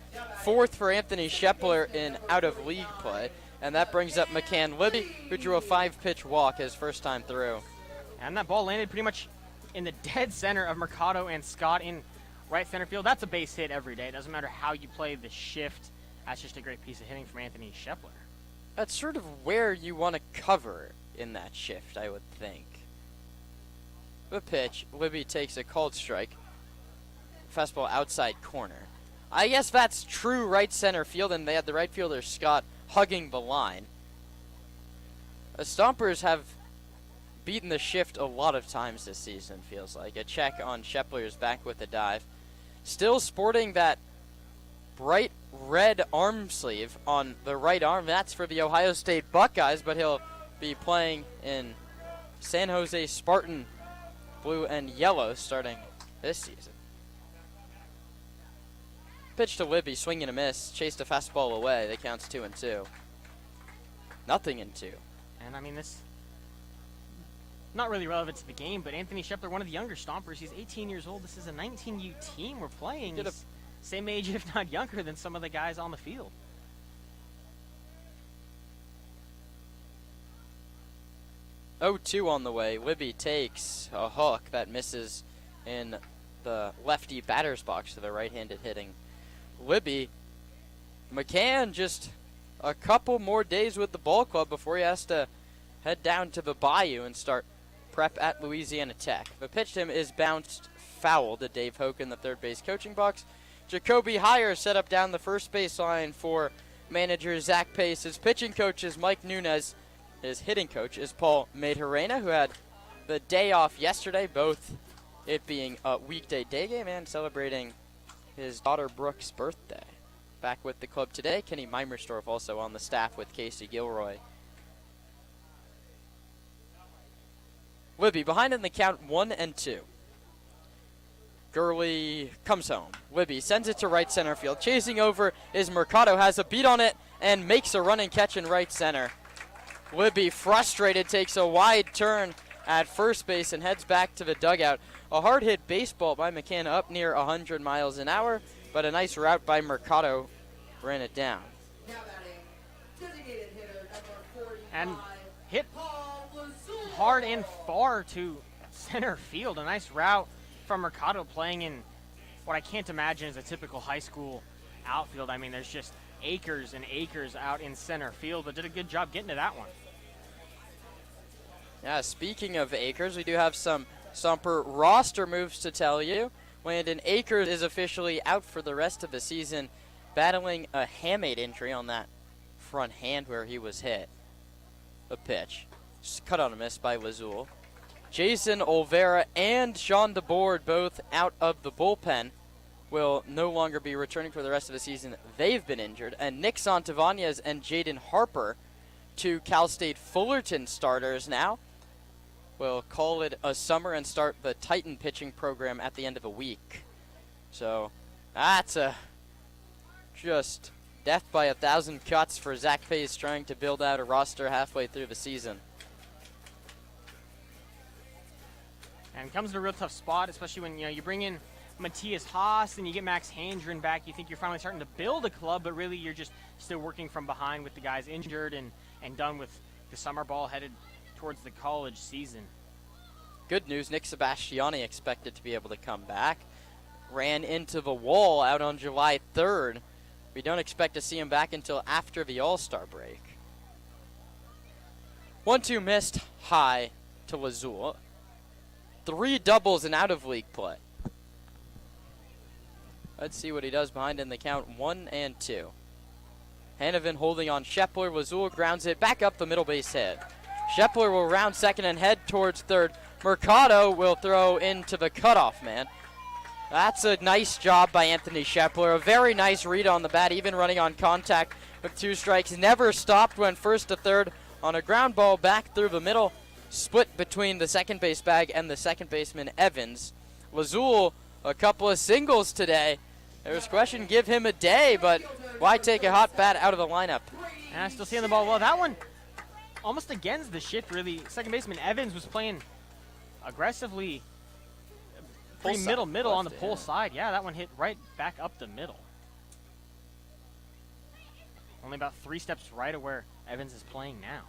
4th for Anthony Shepler in out-of-league play. And that brings up McCann Libby, who drew a 5-pitch walk his first time through. And that ball landed pretty much in the dead center of Mercado and Scott in right center field. That's a base hit every day. It doesn't matter how you play the shift. That's just a great piece of hitting from Anthony Shepler. That's sort of where you want to cover in that shift, I would think. The pitch, Libby takes a called strike. Fastball outside corner. I guess that's true right center field, and they had the right fielder, Scott, hugging the line. The Stompers have beaten the shift a lot of times this season, feels like. A check on Shepler's back with a dive. Still sporting that bright red arm sleeve on the right arm. That's for the Ohio State Buckeyes, but he'll be playing in San Jose Spartan blue and yellow starting this season. Pitch to Libby, swing and a miss. Chased a fastball away. That counts 2-2. Nothing in 2. And I mean, this not really relevant to the game, but Anthony Shepler, one of the younger Stompers, he's 18 years old. This is a 19U team we're playing. He's same age, if not younger, than some of the guys on the field. 0-2 on the way. Libby takes a hook that misses in the lefty batter's box to the right-handed hitting Libby. McCann just a couple more days with the ball club before he has to head down to the Bayou and start prep at Louisiana Tech. The pitch to him is bounced foul to Dave Hoke in the third base coaching box. Jacoby Heyer set up down the first base line for manager Zach Pace. His pitching coach is Mike Nunez. His hitting coach is Paul Maturena, who had the day off yesterday, both it being a weekday day game and celebrating his daughter Brooke's birthday. Back with the club today, Kenny Meimersdorf also on the staff with Casey Gilroy. Libby behind in the count 1-2. Gurley comes home. Libby sends it to right center field. Chasing over is Mercado, has a beat on it and makes a running catch in right center. Libby, frustrated, takes a wide turn at first base and heads back to the dugout. A hard hit baseball by McCann up near 100 miles an hour, but a nice route by Mercado ran it down. Now batting, designated hitter number 45. And hit hard and far to center field. A nice route from Mercado, playing in what I can't imagine is a typical high school outfield. I mean, there's just acres and acres out in center field, but did a good job getting to that one. Yeah, speaking of acres, we do have some Stomper roster moves to tell you. Landon Akers is officially out for the rest of the season, battling a hamate injury on that front hand where he was hit. A pitch. Just cut on a miss by Lazul. Jason Olvera and Sean DeBoard, both out of the bullpen, will no longer be returning for the rest of the season. They've been injured. And Nick Santavanez and Jaden Harper, two Cal State Fullerton starters now, will call it a summer and start the Titan pitching program at the end of a week. So that's just death by 1,000 cuts for Zach Pace trying to build out a roster halfway through the season. And comes to a real tough spot, especially when you bring in Matthias Haas and you get Max Handren back. You think you're finally starting to build a club, but really you're just still working from behind with the guys injured and done with the summer ball headed towards the college season. Good news, Nick Sebastiani expected to be able to come back. Ran into the wall out on July 3rd. We don't expect to see him back until after the All-Star break. 1-2 missed high to Lazul. 3 doubles and out of league play. Let's see what he does behind in the count 1-2. Hanovan holding on Shepler. Lazul grounds it back up the middle base hit. Shepler will round second and head towards third. Mercado will throw into the cutoff man. That's a nice job by Anthony Shepler. A very nice read on the bat, even running on contact with 2 strikes. Never stopped, went first to third on a ground ball back through the middle. Split between the second base bag and the second baseman Evans. Lazul, a couple of singles today. There's a question, give him a day, but why take a hot bat out of the lineup? And I still seeing the ball well. That one almost against the shift, really. Second baseman Evans was playing aggressively pretty middle on the pull side. Yeah, that one hit right back up the middle. Only about 3 steps right of where Evans is playing now.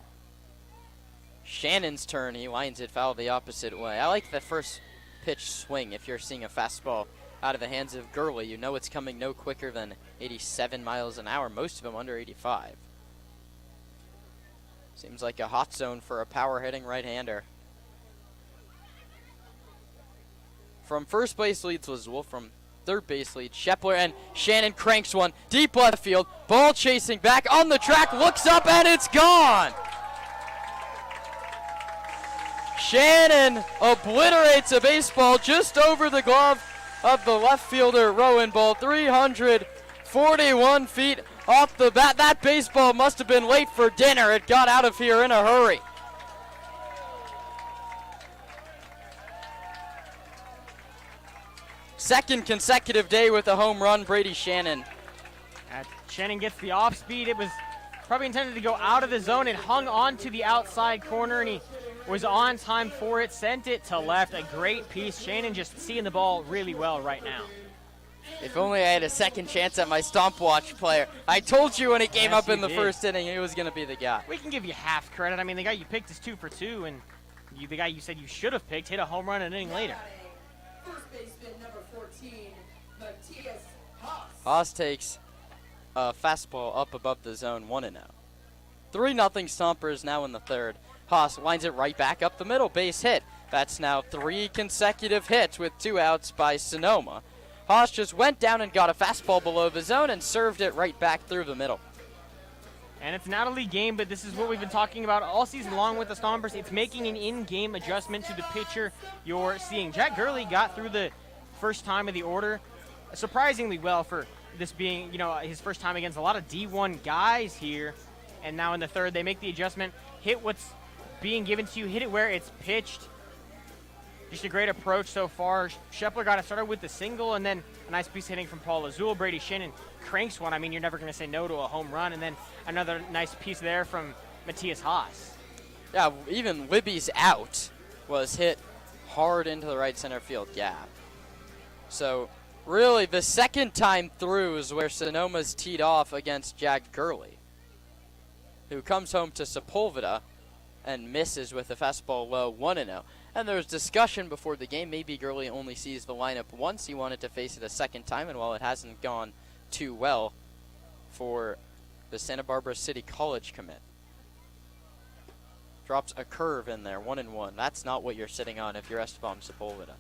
Shannon's turn. He lines it foul the opposite way. I like the first pitch swing. If you're seeing a fastball out of the hands of Gurley, you know it's coming no quicker than 87 miles an hour, most of them under 85. Seems like a hot zone for a power-hitting right-hander. From first base leads Lazul, from third base leads Shepler, and Shannon cranks one deep left field. Ball chasing back on the track, looks up, and it's gone! Shannon obliterates a baseball just over the glove of the left fielder Rowan Ball. 341 feet off the bat. That baseball must have been late for dinner. It got out of here in a hurry. Second consecutive day with a home run, Brady Shannon. Shannon gets the off speed. It was probably intended to go out of the zone. It hung on to the outside corner, and he was on time for it, sent it to left. A great piece. Shannon just seeing the ball really well right now. If only I had a second chance at my Stomp Watch player. I told you when he came up in the first inning he was going to be the guy. We can give you half credit. I mean, the guy you picked is 2 for 2, and the guy you said you should have picked hit a home run an inning later. First baseman number Matthias Haas. Haas takes a fastball up above the zone, 1-0. 3-0 Stompers now in the third. Haas lines it right back up the middle, base hit. That's now 3 consecutive hits with 2 outs by Sonoma. Haas just went down and got a fastball below the zone and served it right back through the middle. And it's not a league game, but this is what we've been talking about all season long with the Stompers. It's making an in-game adjustment to the pitcher you're seeing. Jack Gurley got through the first time of the order surprisingly well for this being, his first time against a lot of D1 guys here. And now in the third, they make the adjustment, hit what's being given to you, hit it where it's pitched. Just a great approach so far. Shepler got it started with the single, and then a nice piece of hitting from Paul Azul. Brady Shannon cranks one. I mean, you're never going to say no to a home run. And then another nice piece there from Matthias Haas. Yeah, even Libby's out was hit hard into the right center field gap. So really, the second time through is where Sonoma's teed off against Jack Gurley, who comes home to Sepulveda and misses with a fastball low, 1-0. And there was discussion before the game. Maybe Gurley only sees the lineup once. He wanted to face it a second time, and while it hasn't gone too well for the Santa Barbara City College commit. Drops a curve in there, 1-1. That's not what you're sitting on if you're Esteban Sepulveda.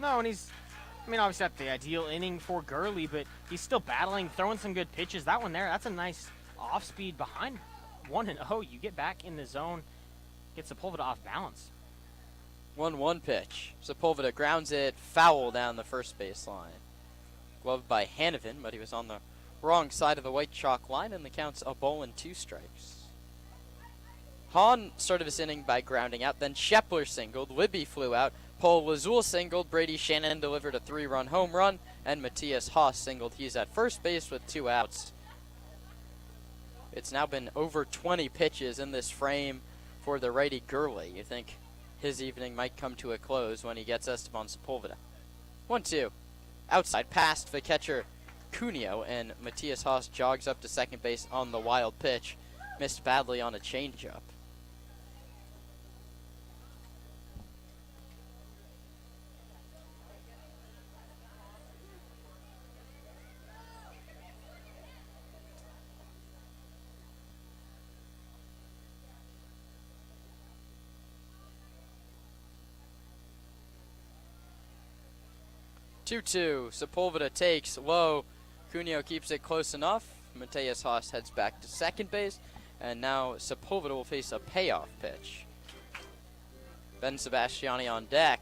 No, and obviously not the ideal inning for Gurley, but he's still battling, throwing some good pitches. That one there, that's a nice off-speed behind 1-0. You get back in the zone, get Sepulveda off balance. 1-1 pitch. Sepulveda grounds it foul down the first base line. Gloved by Hanovan, but he was on the wrong side of the white chalk line, and the count's a ball and 2 strikes. Hahn started this inning by grounding out, then Shepler singled, Libby flew out, Paul Lazul singled, Brady Shannon delivered a 3-run home run, and Matthias Haas singled. He's at first base with 2 outs. It's now been over 20 pitches in this frame for the righty Gurley. You think his evening might come to a close when he gets Esteban Sepulveda. 1-2. Outside past the catcher Cuneo, and Matthias Haas jogs up to second base on the wild pitch. Missed badly on a changeup. Two-two. Sepulveda takes low. Cuneo keeps it close enough. Matthias Haas heads back to second base, and now Sepulveda will face a payoff pitch. Ben Sebastiani on deck.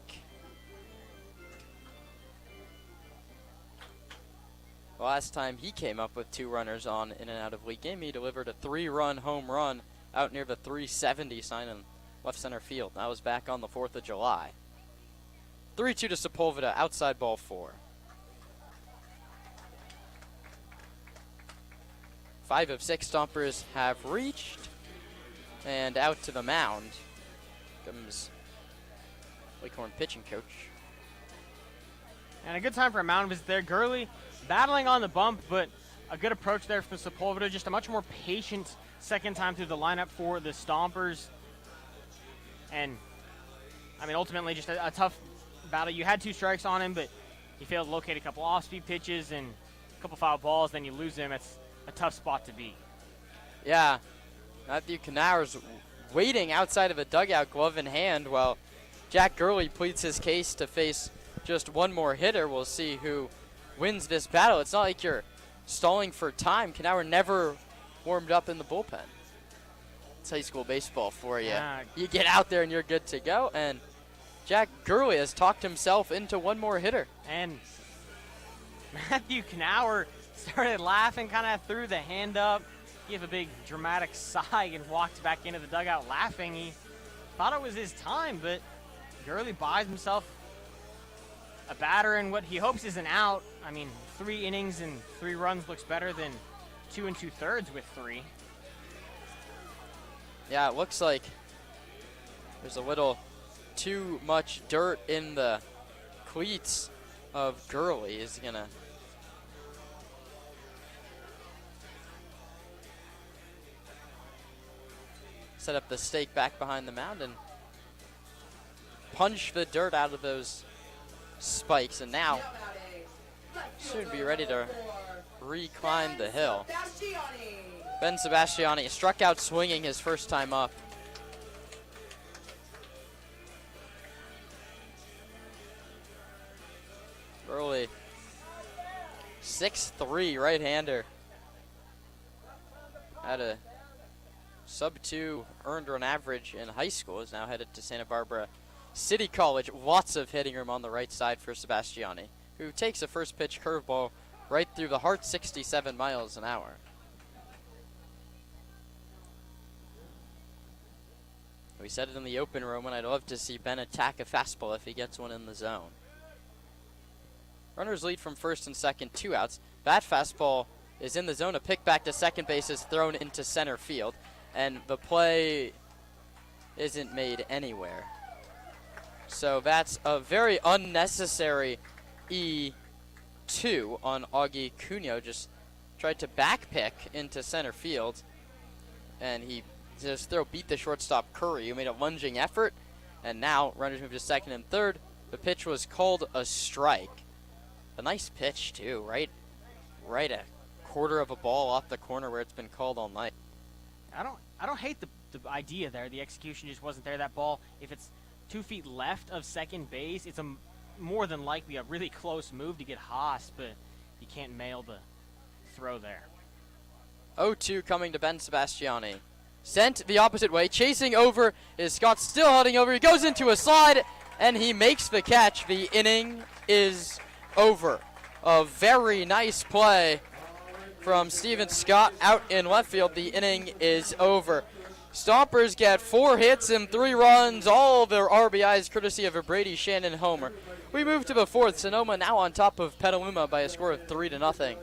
The last time he came up with 2 runners on in and out of league game, he delivered a 3-run home run out near the 370 sign in left center field. That was back on the 4th of July. 3-2 to Sepulveda, outside ball 4. 5 of 6 Stompers have reached, and out to the mound comes Leghorn pitching coach. And a good time for a mound visit there. Gurley battling on the bump, but a good approach there from Sepulveda. Just a much more patient second time through the lineup for the Stompers. And, ultimately just a tough battle. You had 2 strikes on him, but he failed to locate a couple off-speed pitches and a couple foul balls, then you lose him. It's a tough spot to be. Yeah, Matthew Canawer's waiting outside of a dugout, glove in hand, while Jack Gurley pleads his case to face just one more hitter. We'll see who wins this battle. It's not like you're stalling for time. Canawer never warmed up in the bullpen. It's high school baseball for you. Yeah. You get out there and you're good to go, and Jack Gurley has talked himself into one more hitter. And Matthew Canawer started laughing, kind of threw the hand up, gave a big dramatic sigh, and walked back into the dugout laughing. He thought it was his time, but Gurley buys himself a batter and what he hopes is an out. 3 innings and 3 runs looks better than 2 2/3 with 3. Yeah, it looks like there's a little too much dirt in the cleats of Gurley. Is gonna set up the stake back behind the mound and punch the dirt out of those spikes. And now soon be ready to reclimb the hill. Ben Sebastiani struck out swinging his first time up. Early 6'3" right-hander. Had a sub-2 earned run average in high school. Is now headed to Santa Barbara City College. Lots of hitting room on the right side for Sebastiani, who takes a first pitch curveball right through the heart, 67 miles an hour. We said it in the open room, and I'd love to see Ben attack a fastball if he gets one in the zone. Runners lead from first and second, 2 outs. That fastball is in the zone. A pick back to second base is thrown into center field, and the play isn't made anywhere. So that's a very unnecessary E2 on Augie Cunha. Just tried to back pick into center field, and he just beat the shortstop Curry, who made a lunging effort, and now runners move to second and third. The pitch was called a strike. A nice pitch too, right a quarter of a ball off the corner where it's been called all night. I don't hate the idea there. The execution just wasn't there. That ball, if it's 2 feet left of second base, it's more than likely a really close move to get Haas, but you can't mail the throw there. 0-2 coming to Ben Sebastiani. Sent the opposite way, chasing over is Scott, still heading over. He goes into a slide, and he makes the catch. The inning is over. A very nice play from Steven Scott out in left field. The inning is over. Stompers get 4 hits and 3 runs, all their RBIs courtesy of a Brady Shannon homer. We move to the 4th. Sonoma now on top of Petaluma by a score of 3-0.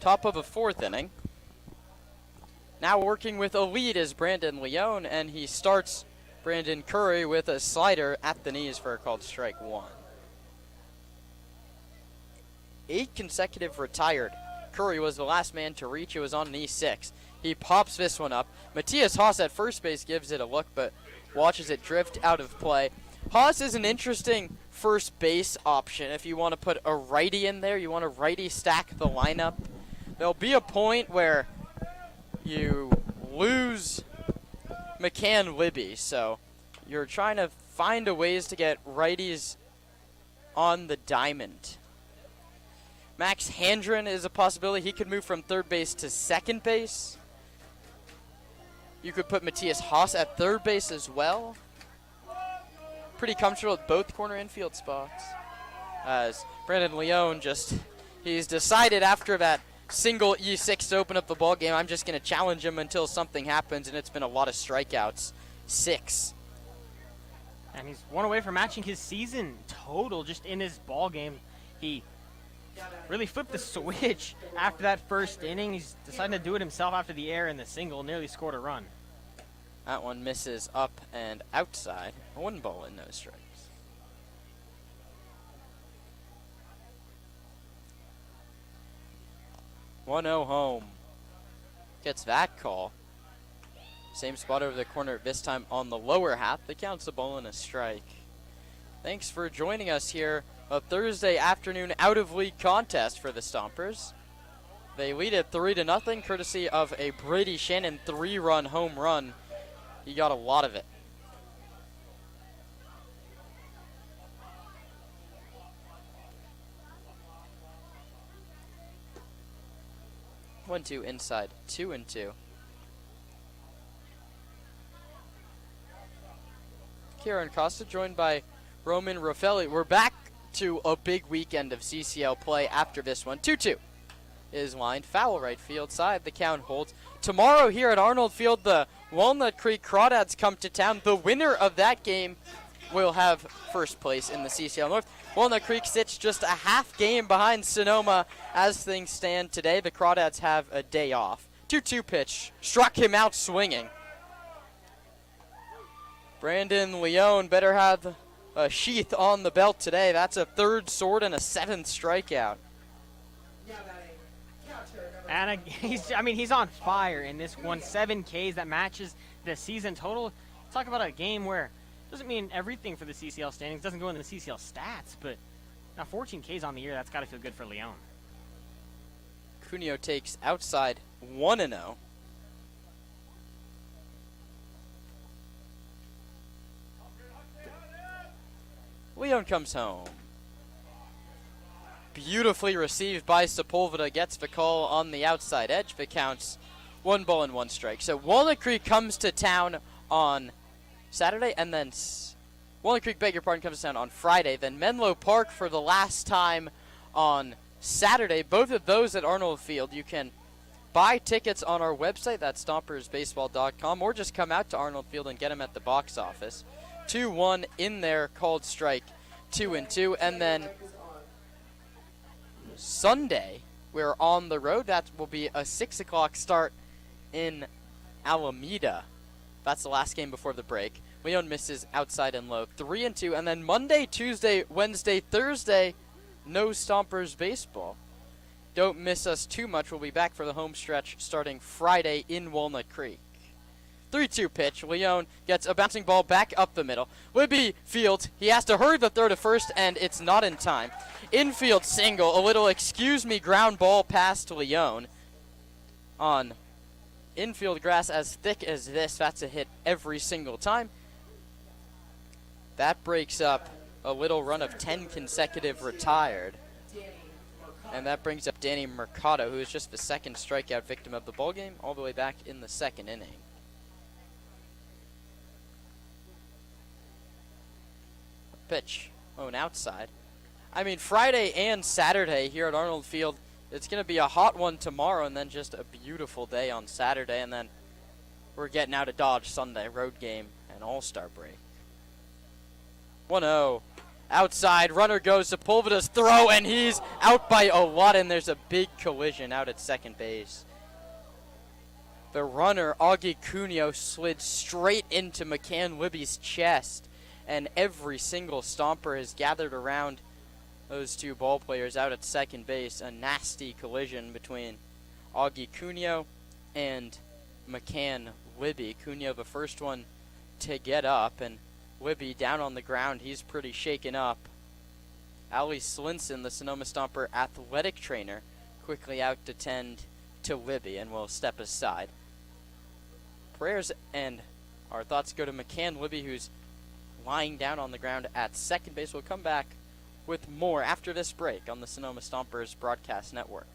Top of a 4th inning. Now working with a lead is Brandon Leone, and he starts Brandon Curry with a slider at the knees for a called strike 1. 8 consecutive retired. Curry was the last man to reach. It was on knee 6. He pops this one up. Matthias Haas at first base gives it a look, but watches it drift out of play. Haas is an interesting first base option. If you want to put a righty in there, you want to righty stack the lineup. There'll be a point where you lose McCann Libby, so you're trying to find a ways to get righties on the diamond. Max Handren is a possibility. He could move from third base to second base. You could put Matthias Haas at third base as well. Pretty comfortable with both corner infield spots. As Brandon Leone he's decided after that single E6 to open up the ball game, I'm just going to challenge him until something happens, and it's been a lot of strikeouts. 6. And he's one away from matching his season total just in his ball game. He really flipped the switch after that first inning. He's deciding to do it himself after the error in the single, nearly scored a run. That one misses up and outside. 1 ball and no strikes. One-0 home. Gets that call. Same spot over the corner, this time on the lower half. The count's a ball and a strike. Thanks for joining us here. A Thursday afternoon out-of-league contest for the Stompers. They lead it 3-0, courtesy of a Brady Shannon 3-run home run. He got a lot of it. One, two inside, 2-2. Kieran Costa joined by Roman Raffelli. We're back to a big weekend of CCL play after this one. 2-2 is lined. Foul right field side. The count holds. Tomorrow here at Arnold Field, the Walnut Creek Crawdads come to town. The winner of that game will have first place in the CCL North. Walnut Creek sits just a half game behind Sonoma as things stand today. The Crawdads have a day off. 2-2 pitch. Struck him out swinging. Brandon Leone better have a sheath on the belt today. That's a 3rd sword and a 7th strikeout. And he's on fire in this one. 7 Ks that matches the season total. Talk about a game where it doesn't mean everything for the CCL standings, doesn't go into the CCL stats, but now 14 Ks on the year, that's got to feel good for Leone. Cuneo takes outside 1-0. Leone comes home. Beautifully received by Sepulveda. Gets the call on the outside edge. The counts 1 ball and 1 strike. So Walnut Creek comes to town on Saturday, and then Walnut Creek, beg your pardon, comes to town on Friday. Then Menlo Park for the last time on Saturday. Both of those at Arnold Field. You can buy tickets on our website. That's stompersbaseball.com, or just come out to Arnold Field and get them at the box office. 2-1 in there, called strike, 2-2. And then Sunday, we're on the road. That will be a 6 o'clock start in Alameda. That's the last game before the break. Leone misses outside and low, 3-2. And then Monday, Tuesday, Wednesday, Thursday, no Stompers baseball. Don't miss us too much. We'll be back for the home stretch starting Friday in Walnut Creek. 3-2 pitch. Leone gets a bouncing ball back up the middle. Libby fields. He has to hurry the throw to first, and it's not in time. Infield single. A little excuse me ground ball past Leone. On infield grass as thick as this. That's a hit every single time. That breaks up a little run of 10 consecutive retired. And that brings up Danny Mercado, who is just the 2nd strikeout victim of the ballgame, all the way back in the 2nd inning. Pitch. Oh, an outside. I mean, Friday and Saturday here at Arnold Field, it's going to be a hot one tomorrow, and then just a beautiful day on Saturday, and then we're getting out of Dodge Sunday, road game, and all-star break. 1-0. Outside, runner goes to Sepulveda's throw, and he's out by a lot, and there's a big collision out at second base. The runner, Augie Cuneo, slid straight into McCann Libby's chest, and every single Stomper has gathered around those two ball players out at second base. A nasty collision between Augie Cuneo and McCann Libby. Cuneo the first one to get up, and Libby down on the ground. He's pretty shaken up. Ali Slinson, the Sonoma Stomper athletic trainer, quickly out to tend to Libby and will step aside. Prayers and our thoughts go to McCann Libby, who's lying down on the ground at second base. We'll come back with more after this break on the Sonoma Stompers Broadcast Network.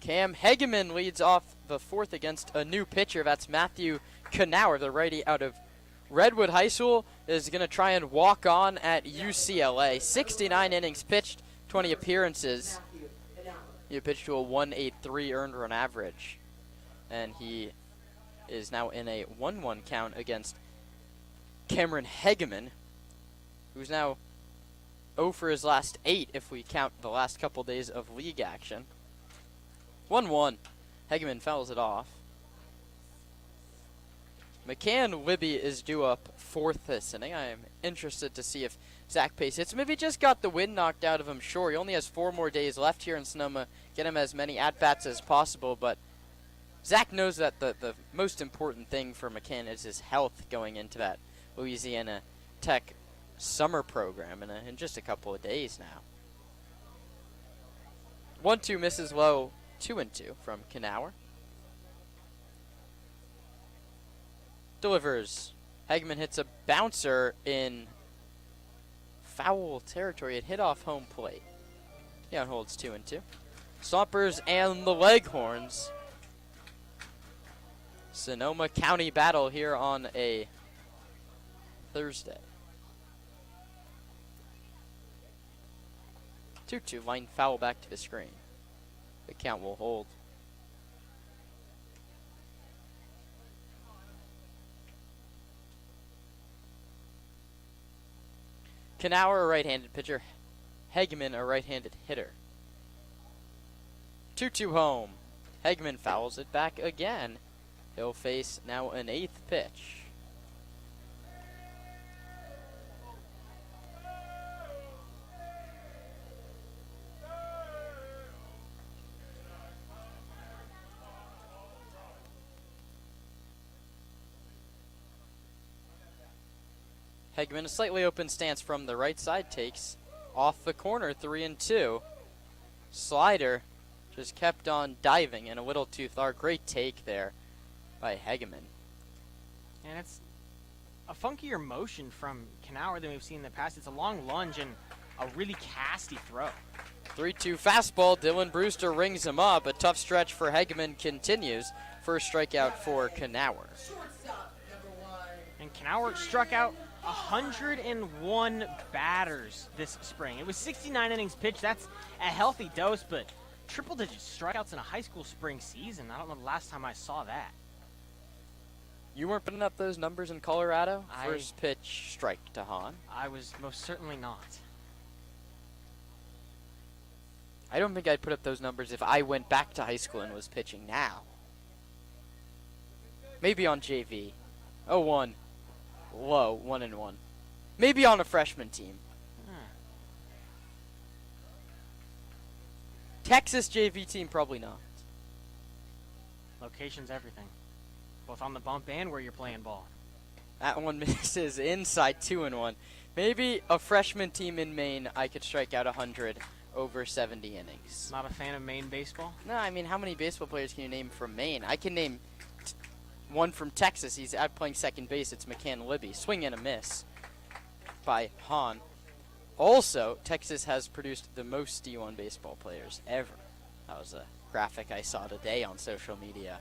Cam Hegeman leads off the fourth against a new pitcher. That's Matthew Knauer, the righty out of Redwood High School, is going to try and walk on at UCLA. 69 innings pitched, 20 appearances. He pitched to a 1.83 earned run average. And he is now in a 1-1 count against Cameron Hegeman, who's now 0 for his last 8 if we count the last couple days of league action. 1-1. Hegeman fouls it off. McCann Libby is due up fourth this inning. I am interested to see if Zach Pace hits him. If he just got the wind knocked out of him, sure. He only has 4 more days left here in Sonoma. Get him as many at-bats as possible, but Zach knows that the most important thing for McCann is his health going into that Louisiana Tech summer program in just a couple of days now. 1-2 misses low, 2-2 from Knauer. Delivers. Hegeman hits a bouncer in foul territory. It hit off home plate. Yeah, it holds 2-2. Stompers and the Leghorns. Sonoma County battle here on a Thursday. 2-2, line foul back to the screen. The count will hold. Knauer, a right-handed pitcher. Hegeman, a right-handed hitter. 2-2 home. Hegeman fouls it back again. He'll face now an 8th pitch. Hegeman, a slightly open stance from the right side, takes off the corner, 3-2. Slider just kept on diving and a little too far. Great take there by Hegeman. And it's a funkier motion from Knauer than we've seen in the past. It's a long lunge and a really casty throw. 3-2 fastball. Dylan Brewster rings him up. A tough stretch for Hegeman continues. First strikeout for Knauer. And Knauer struck out 101 batters this spring. It was 69 innings pitched. That's a healthy dose, but triple-digit strikeouts in a high school spring season. I don't know the last time I saw that. You weren't putting up those numbers in Colorado? First pitch strike to Hahn. I was most certainly not. I don't think I'd put up those numbers if I went back to high school and was pitching now. Maybe on JV. 0-1. Low, 1-1. Maybe on a freshman team. Texas JV team, probably not. Location's everything. Both on the bump and where you're playing ball. That one misses inside, 2-1. Maybe a freshman team in Maine, I could strike out 100 over 70 innings. Not a fan of Maine baseball? No, I mean, how many baseball players can you name from Maine? I can name one from Texas. He's out playing second base. It's McCann Libby. Swing and a miss by Hahn. Also, Texas has produced the most D1 baseball players ever. That was a graphic I saw today on social media.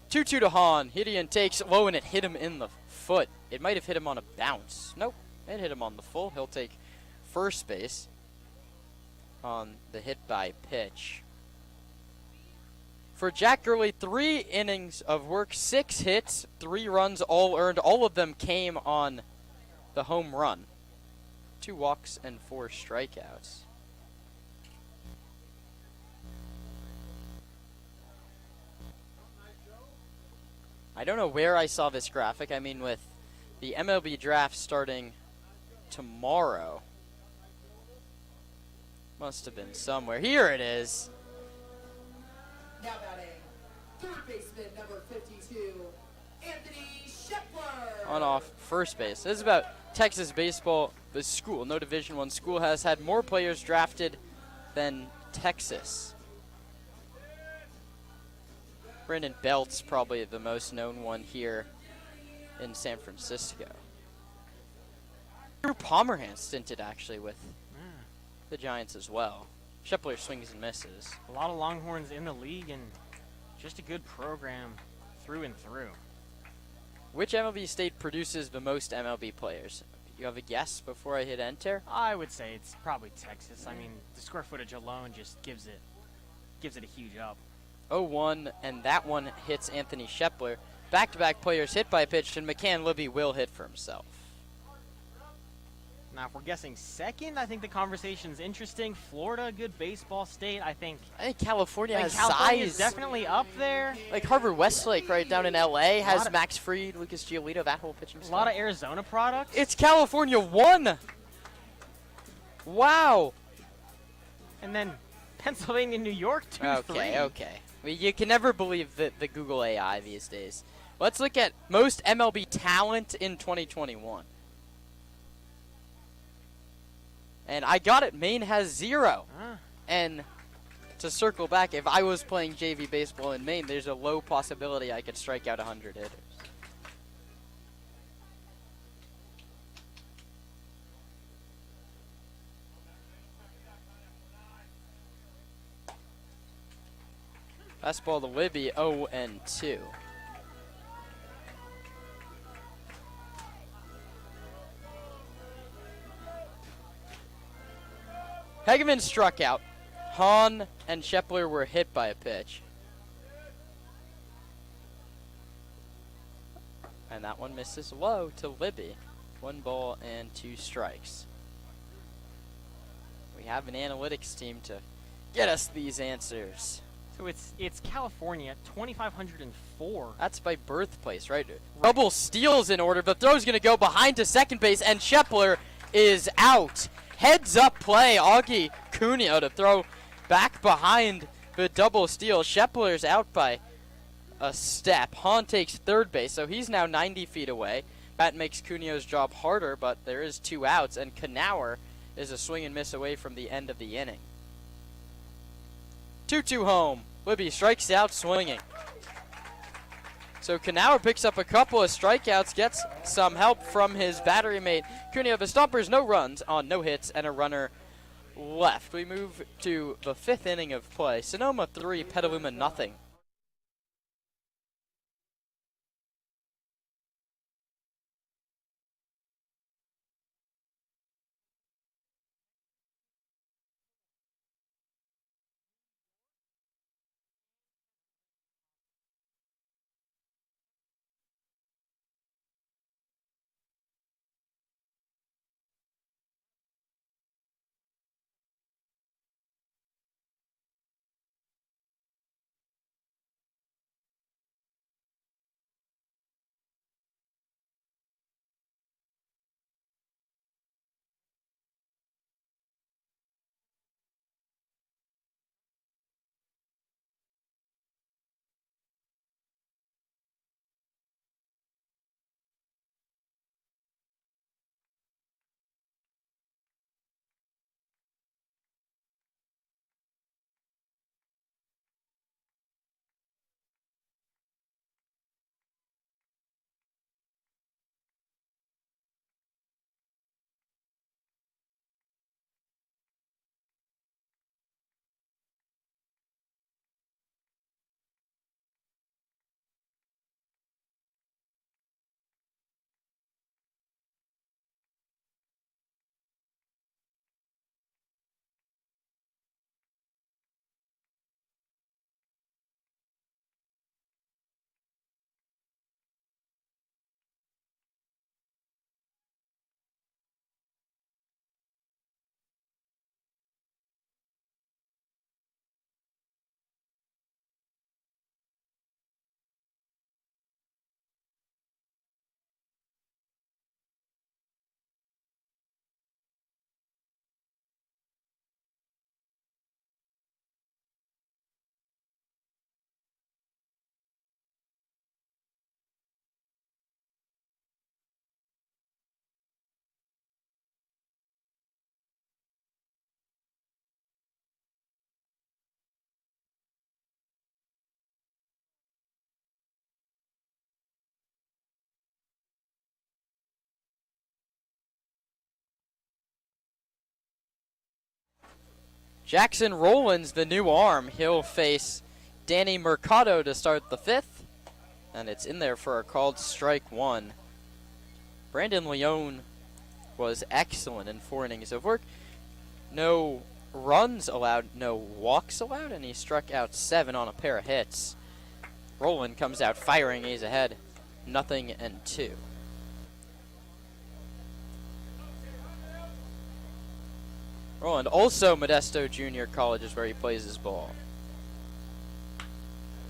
Two-two to Hahn. Hidian takes low and it hit him in the foot. It might have hit him on a bounce. Nope, it hit him on the full. He'll take first base on the hit by pitch. For Jack Gurley, 3 innings of work, 6 hits, 3 runs, all earned. All of them came on the home run. 2 walks and 4 strikeouts. I don't know where I saw this graphic. I mean, with the MLB draft starting tomorrow. Must have been somewhere. Here it is. Now batting, third baseman number 52, Anthony Shepler. On off first base. This is about Texas baseball. The school, no Division I school, has had more players drafted than Texas. Brandon Belt's probably the most known one here in San Francisco. Drew Pomerantz stinted actually with the Giants as well. Shepler swings and misses. A lot of Longhorns in the league and just a good program through and through. Which MLB state produces the most MLB players? You have a guess before I hit enter? I would say it's probably Texas. I mean, the square footage alone just gives it a huge up. 0-1, and that one hits Anthony Shepler. Back-to-back players hit by a pitch, and McCann Libby will hit for himself. Now, if we're guessing second, I think the conversation's interesting. Florida, good baseball state. I think California has California size. is definitely up there. Like Harvard Westlake right down in L.A. has Max Fried, Lucas Giolito, that whole pitching staff. A lot of Arizona products. It's California 1! Wow! And then Pennsylvania, New York 2-3. Okay. I mean, you can never believe the Google AI these days. Let's look at most MLB talent in 2021. And I got it. Maine has 0. And to circle back, if I was playing JV baseball in Maine, there's a low possibility I could strike out 100 hitters. Fastball to Libby, 0-2. Hegeman struck out. Hahn and Shepler were hit by a pitch. And that one misses low to Libby. 1 ball and 2 strikes. We have an analytics team to get us these answers. So it's California, 2,504. That's by birthplace, right? Double steals in order. The throw's going to go behind to second base, and Shepler is out. Heads up play, Augie Cuneo to throw back behind the double steal. Shepler's out by a step. Hahn takes third base, so he's now 90 feet away. That makes Cuneo's job harder, but there is 2 outs, and Knauer is a swing and miss away from the end of the inning. 2-2 home. Libby strikes out swinging. So Knauer picks up a couple of strikeouts, gets some help from his battery mate. Cuneo, the Stompers, no runs on no hits and a runner left. We move to the 5th inning of play. Sonoma 3, Petaluma nothing. Jackson Rowlands, the new arm. He'll face Danny Mercado to start the 5th. And it's in there for a called strike 1. Brandon Leone was excellent in 4 innings of work. No runs allowed, no walks allowed, and he struck out 7 on a pair of hits. Rowland comes out firing. He's ahead 0-2. Rowland, also Modesto Junior College is where he plays his ball.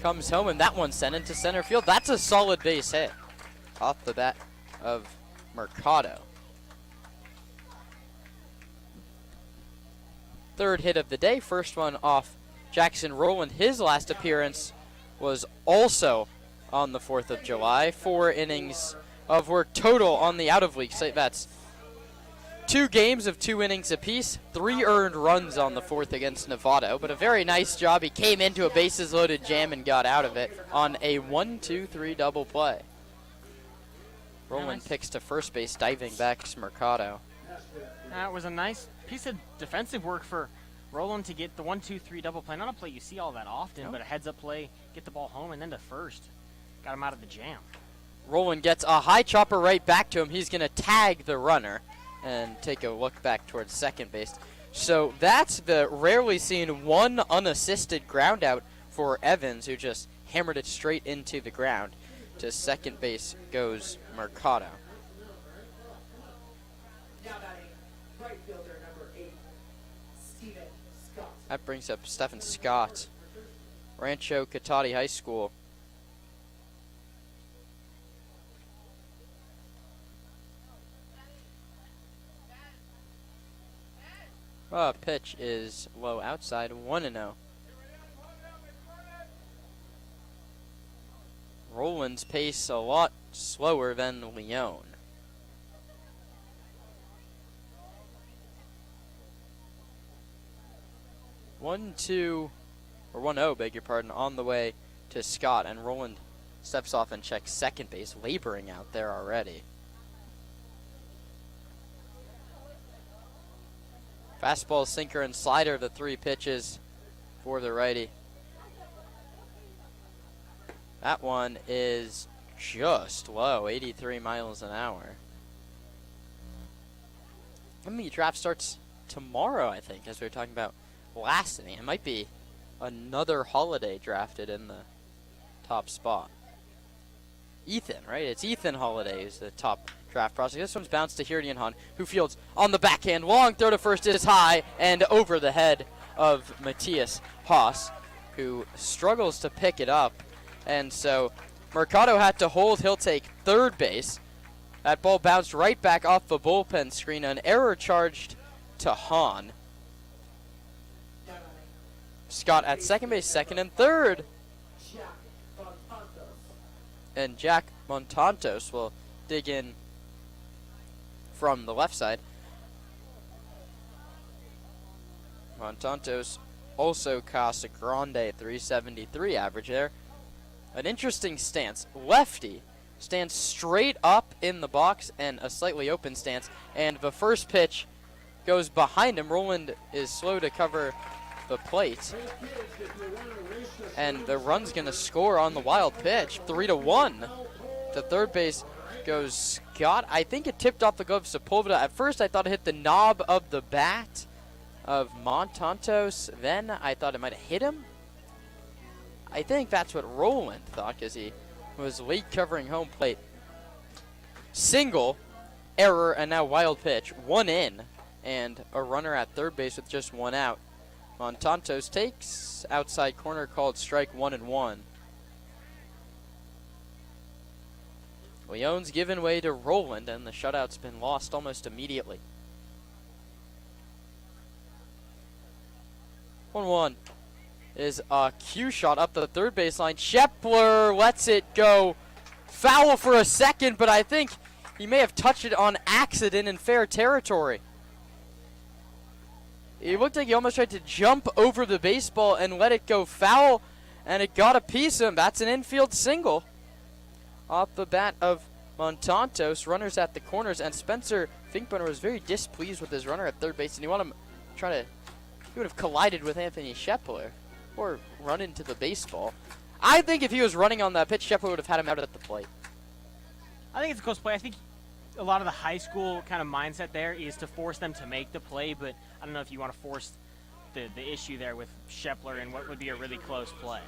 Comes home, and that one's sent into center field. That's a solid base hit off the bat of Mercado. 3rd hit of the day, first one off Jackson Rowland. His last appearance was also on the 4th of July. 4 innings of work total on the out-of-league slate. That's 2 games of 2 innings apiece, 3 earned runs on the 4th against Novato, but a very nice job. He came into a bases-loaded jam and got out of it on a 1-2-3 double play. Rowland picks to first base, diving back to Mercado. That was a nice piece of defensive work for Rowland to get the 1-2-3 double play. Not a play you see all that often, but a heads-up play, get the ball home, and then to first. Got him out of the jam. Rowland gets a high chopper right back to him. He's going to tag the runner and take a look back towards second base. So that's the rarely seen 1 unassisted ground out for Evans, who just hammered it straight into the ground. To second base goes Mercado. Now batting, right fielder number 8, Stephen Scott. That brings up Stephen Scott, Rancho Cotati High School. Pitch is low outside, 1-0. Rowland's pace a lot slower than Leone. One, 2, or 1-0, beg your pardon, on the way to Scott, and Rowland steps off and checks second base, laboring out there already. Fastball, sinker, and slider, the 3 pitches for the righty. That one is just low, 83 miles an hour. The draft starts tomorrow, I think, as we were talking about last inning. It might be another Holiday drafted in the top spot. Ethan, right? It's Ethan Holiday who's the top draft prospect. This one's bounced to Hirdian Han, who fields on the backhand. Long throw to first is high and over the head of Matthias Haas, who struggles to pick it up. And so Mercado had to hold. He'll take third base. That ball bounced right back off the bullpen screen. An error charged to Hahn. Scott at second base, second and third. And Jack Montantos will dig in from the left side. Montantos also Casa Grande, 373 average there. An interesting stance. Lefty stands straight up in the box and a slightly open stance. And the first pitch goes behind him. Rowland is slow to cover the plate. And the run's going to score on the wild pitch. 3-1. To third base goes Scott. I think it tipped off the glove of Sepulveda. At first I thought it hit the knob of the bat of Montantos. Then I thought it might have hit him. I think that's what Rowland thought because he was late covering home plate. Single, error, and now wild pitch. 1 in, and a runner at third base with just 1 out. Montantos takes outside corner, called strike 1-1. Leone's given way to Rowland, and the shutout's been lost almost immediately. 1-1 is a cue shot up the third baseline. Shepler lets it go foul for a second, but I think he may have touched it on accident in fair territory. It looked like he almost tried to jump over the baseball and let it go foul, and it got a piece of him. That's an infield single off the bat of Montantos. Runners at the corners, and Spencer Finkbrenner was very displeased with his runner at third base, and he wanted him to try to he would have collided with Anthony Shepler or run into the baseball. I think if he was running on that pitch, Shepler would have had him out at the plate. I think it's a close play. I think a lot of the high school kind of mindset there is to force them to make the play, but I don't know if you want to force the issue there with Shepler and what would be a really close play.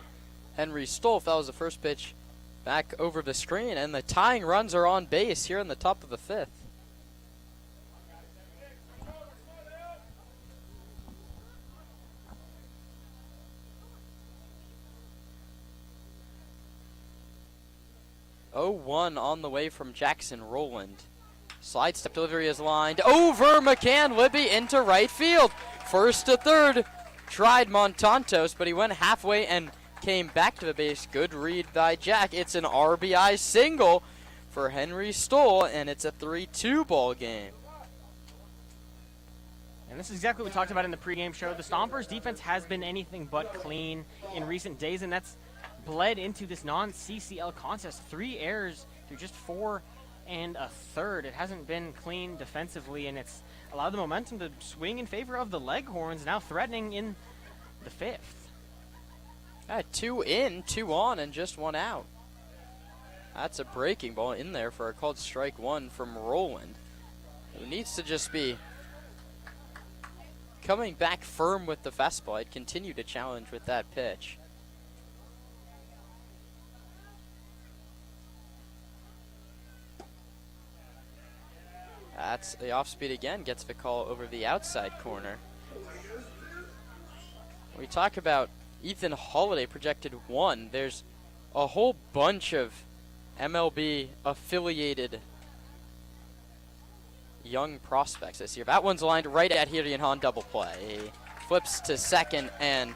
Henry Stoll, that was the first pitch back over the screen, and the tying runs are on base here in the top of the 5th. Oh, 1 on the way from Jackson Rowland. Slide step delivery is lined over McCann Libby into right field. First to third, tried Montantos, but he went halfway and came back to the base. Good read by Jack. It's an RBI single for Henry Stoll, and it's a 3-2 ball game. And this is exactly what we talked about in the pregame show. The Stompers' defense has been anything but clean in recent days, and that's bled into this non-CCL contest. 3 errors through just 4 1/3. It hasn't been clean defensively, and it's allowed the momentum to swing in favor of the Leghorns, now threatening in the 5th. 2 in, 2 on, and just 1 out. That's a breaking ball in there for a called strike 1 from Rowland, who needs to just be coming back firm with the fastball. I'd continue to challenge with that pitch. That's the off speed again, gets the call over the outside corner. We talk about Ethan Holiday projected 1. There's a whole bunch of MLB affiliated young prospects this year. That one's lined right at Hirian Han, double play. He flips to second, and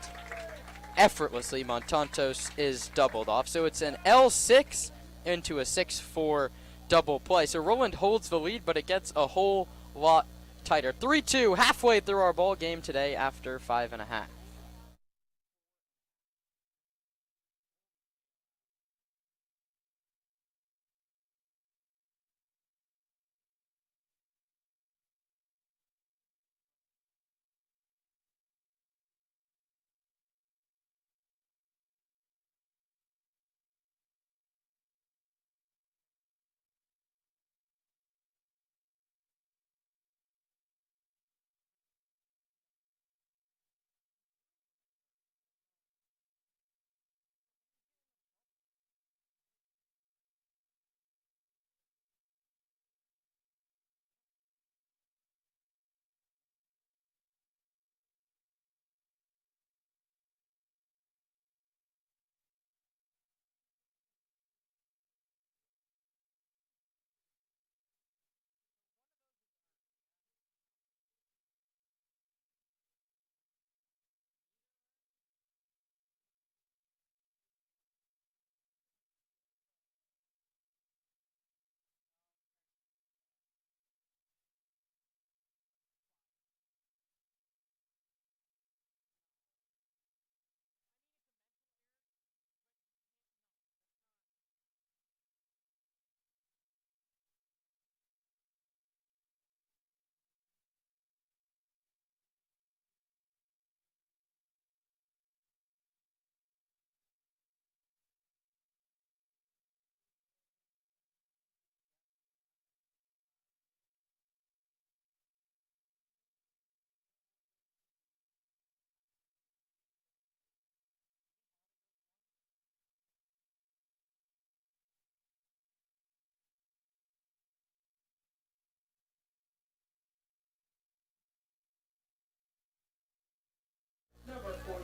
effortlessly Montantos is doubled off. So it's an L6 into a 6-4 double play. So Rowland holds the lead, but it gets a whole lot tighter. 3-2, halfway through our ball game today after 5.5.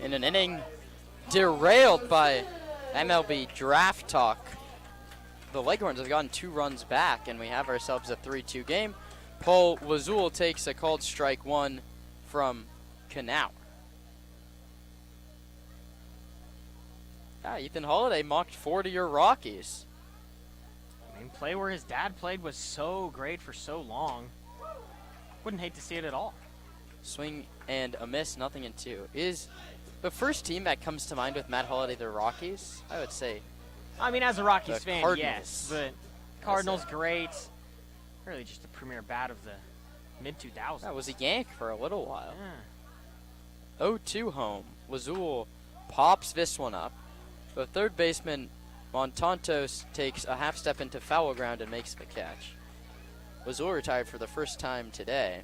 In an inning derailed by MLB draft talk, the Leghorns have gotten 2 runs back, and we have ourselves a 3-2 game. Paul Wazul takes a called strike 1 from Knauer. Ethan Holiday mocked 4 to your Rockies. I mean, play where his dad played was so great for so long. Wouldn't hate to see it at all. Swing and a miss, nothing in 2. Is the first team that comes to mind with Matt Holiday the Rockies? I would say. I mean, as a Rockies fan, Cardinals. yes. But Cardinals, great. Really just the premier bat of the mid-2000s. That was a Yank for a little while. Yeah. 0-2 home. Lazul pops this one up. The third baseman, Montantos, takes a half step into foul ground and makes the catch. Lazul retired for the first time today.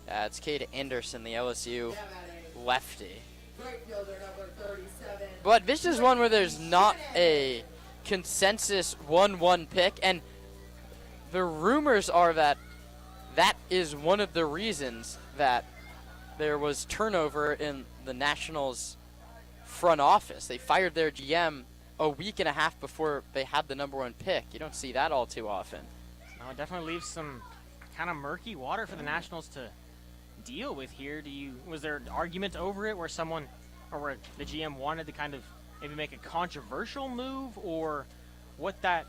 It's Cade Anderson, the LSU lefty. Right fielder number 37. But this is one where there's not a consensus 1-1 pick, and the rumors are that that is one of the reasons that there was turnover in the Nationals front office. They fired their GM a week and a half before they had the number 1 pick. You don't see that all too often. No, it definitely leaves some kind of murky water for the Nationals to deal with here. Was there an argument over it where someone or where the GM wanted to kind of maybe make a controversial move, or what that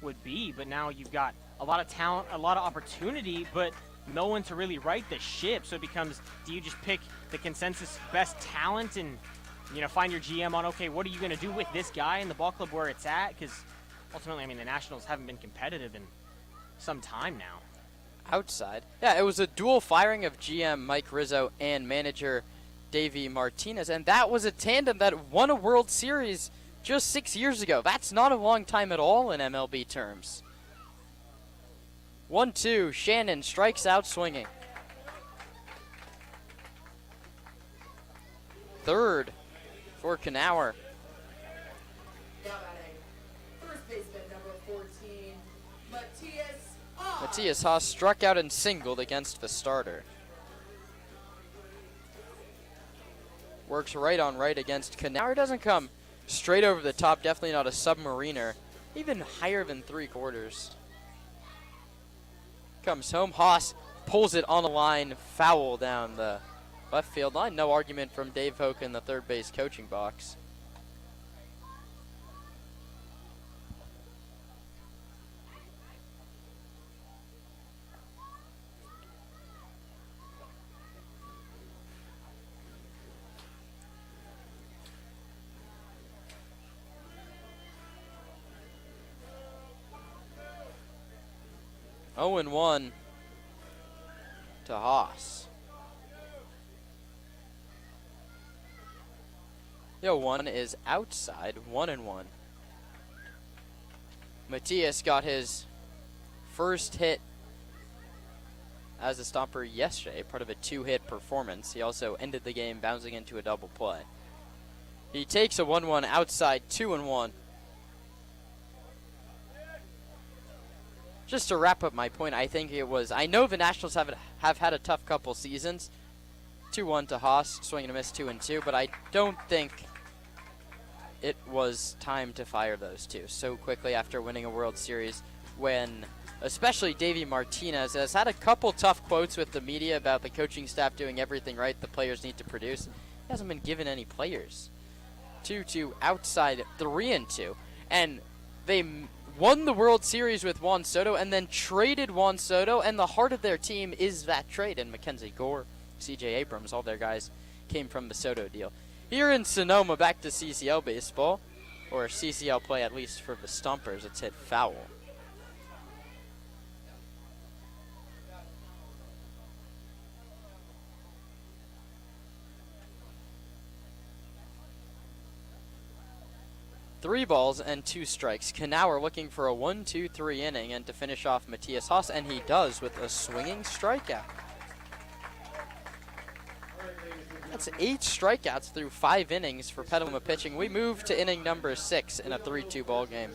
would be? But now you've got a lot of talent, a lot of opportunity, but no one to really right the ship. So it becomes, do you just pick the consensus best talent and, you know, find your GM on, okay, what are you going to do with this guy in the ball club where it's at? Because ultimately, I mean, the Nationals haven't been competitive in some time now. Outside. Yeah, it was a dual firing of GM Mike Rizzo and manager Davey Martinez, and that was a tandem that won a World Series just 6 years ago. That's not a long time at all in MLB terms. 1-2, Shannon strikes out swinging. Third for Knauer. Now batting. First baseman number 14, Matthias Haas. Matthias Haas struck out and singled against the starter. Works right on right against Knauer. Doesn't come straight over the top. Definitely not a submariner. Even higher than 3/4. Comes home. Haas pulls it on the line. Foul down the left field line. No argument from Dave Hoke in the third base coaching box. Oh, 0-1 to Haas. The 0-1 is outside, 1-1. Matthias got his first hit as a Stomper yesterday, part of a 2-hit performance. He also ended the game bouncing into a double play. He takes a 1-1 outside, 2-1. Just to wrap up my point, I think it was, I know the Nationals have had a tough couple seasons. 2-1 to Haas, swing and a miss, 2-2, but I don't think it was time to fire those two so quickly after winning a World Series, when especially Davey Martinez has had a couple tough quotes with the media about the coaching staff doing everything right, the players need to produce. He hasn't been given any players. 2-2 outside, 3-2, and they won the World Series with Juan Soto and then traded Juan Soto, and the heart of their team is that trade. And Mackenzie Gore, C.J. Abrams, all their guys came from the Soto deal. Here in Sonoma, back to CCL baseball, or CCL play at least for the Stompers. It's hit foul. Three balls and 2 strikes. Knauer looking for a 1-2-3 inning and to finish off Matthias Haas, and he does with a swinging strikeout. That's 8 strikeouts through 5 innings for Petaluma pitching. We move to inning number 6 in a 3-2 ball game.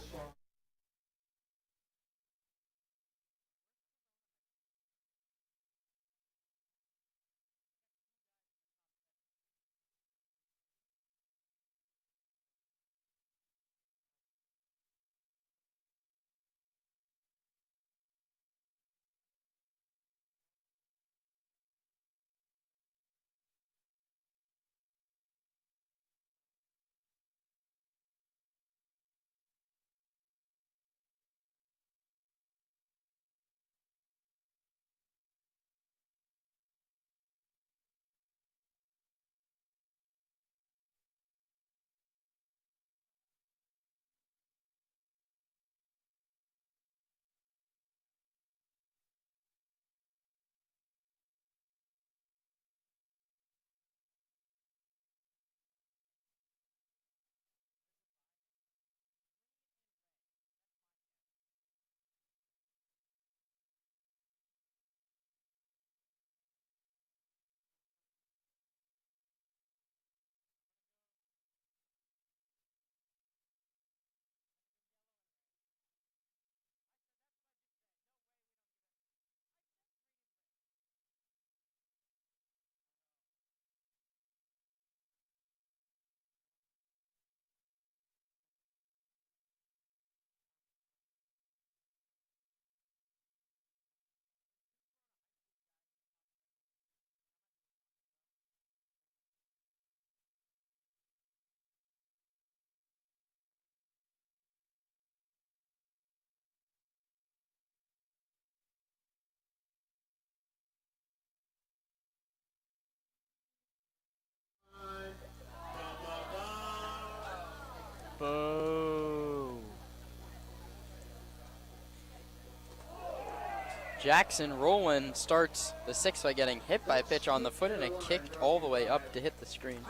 Jackson Rowland starts the sixth by getting hit by a pitch on the foot and it kicked all the way up to hit the screen.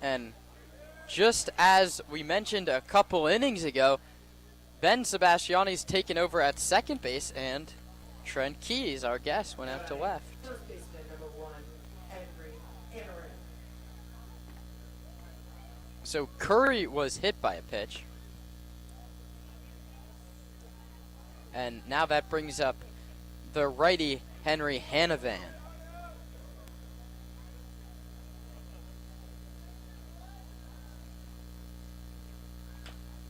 And just as we mentioned a couple innings ago, Ben Sebastiani's taken over at second base, and Trent Keys, our guest, went out to left. First baseman number 1, Henry Aaron. So Curry was hit by a pitch. And now that brings up the righty Henry Hanavan.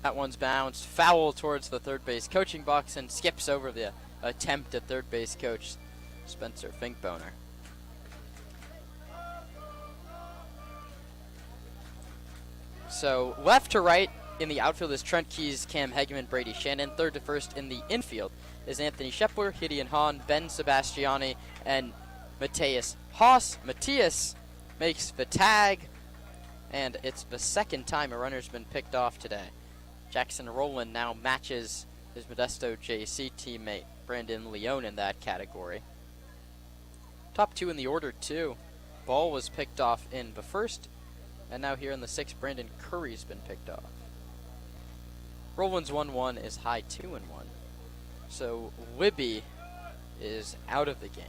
That one's bounced foul towards the third base coaching box and skips over the attempt at third base coach Spencer Finkboner. So left to right in the outfield is Trent Keys, Cam Hegeman, Brady Shannon. Third to first in the infield is Anthony Shepler, Gideon Hahn, Ben Sebastiani, and Matthias Haas. Matthias makes the tag, and it's the second time a runner's been picked off today. Jackson Rowland now matches his Modesto JC teammate Brandon Leone in that category. Top two in the order, too. Ball was picked off in the first, and now here in the sixth, Brandon Curry's been picked off. Rowland's 1-1 is high 2-1. So Libby is out of the game.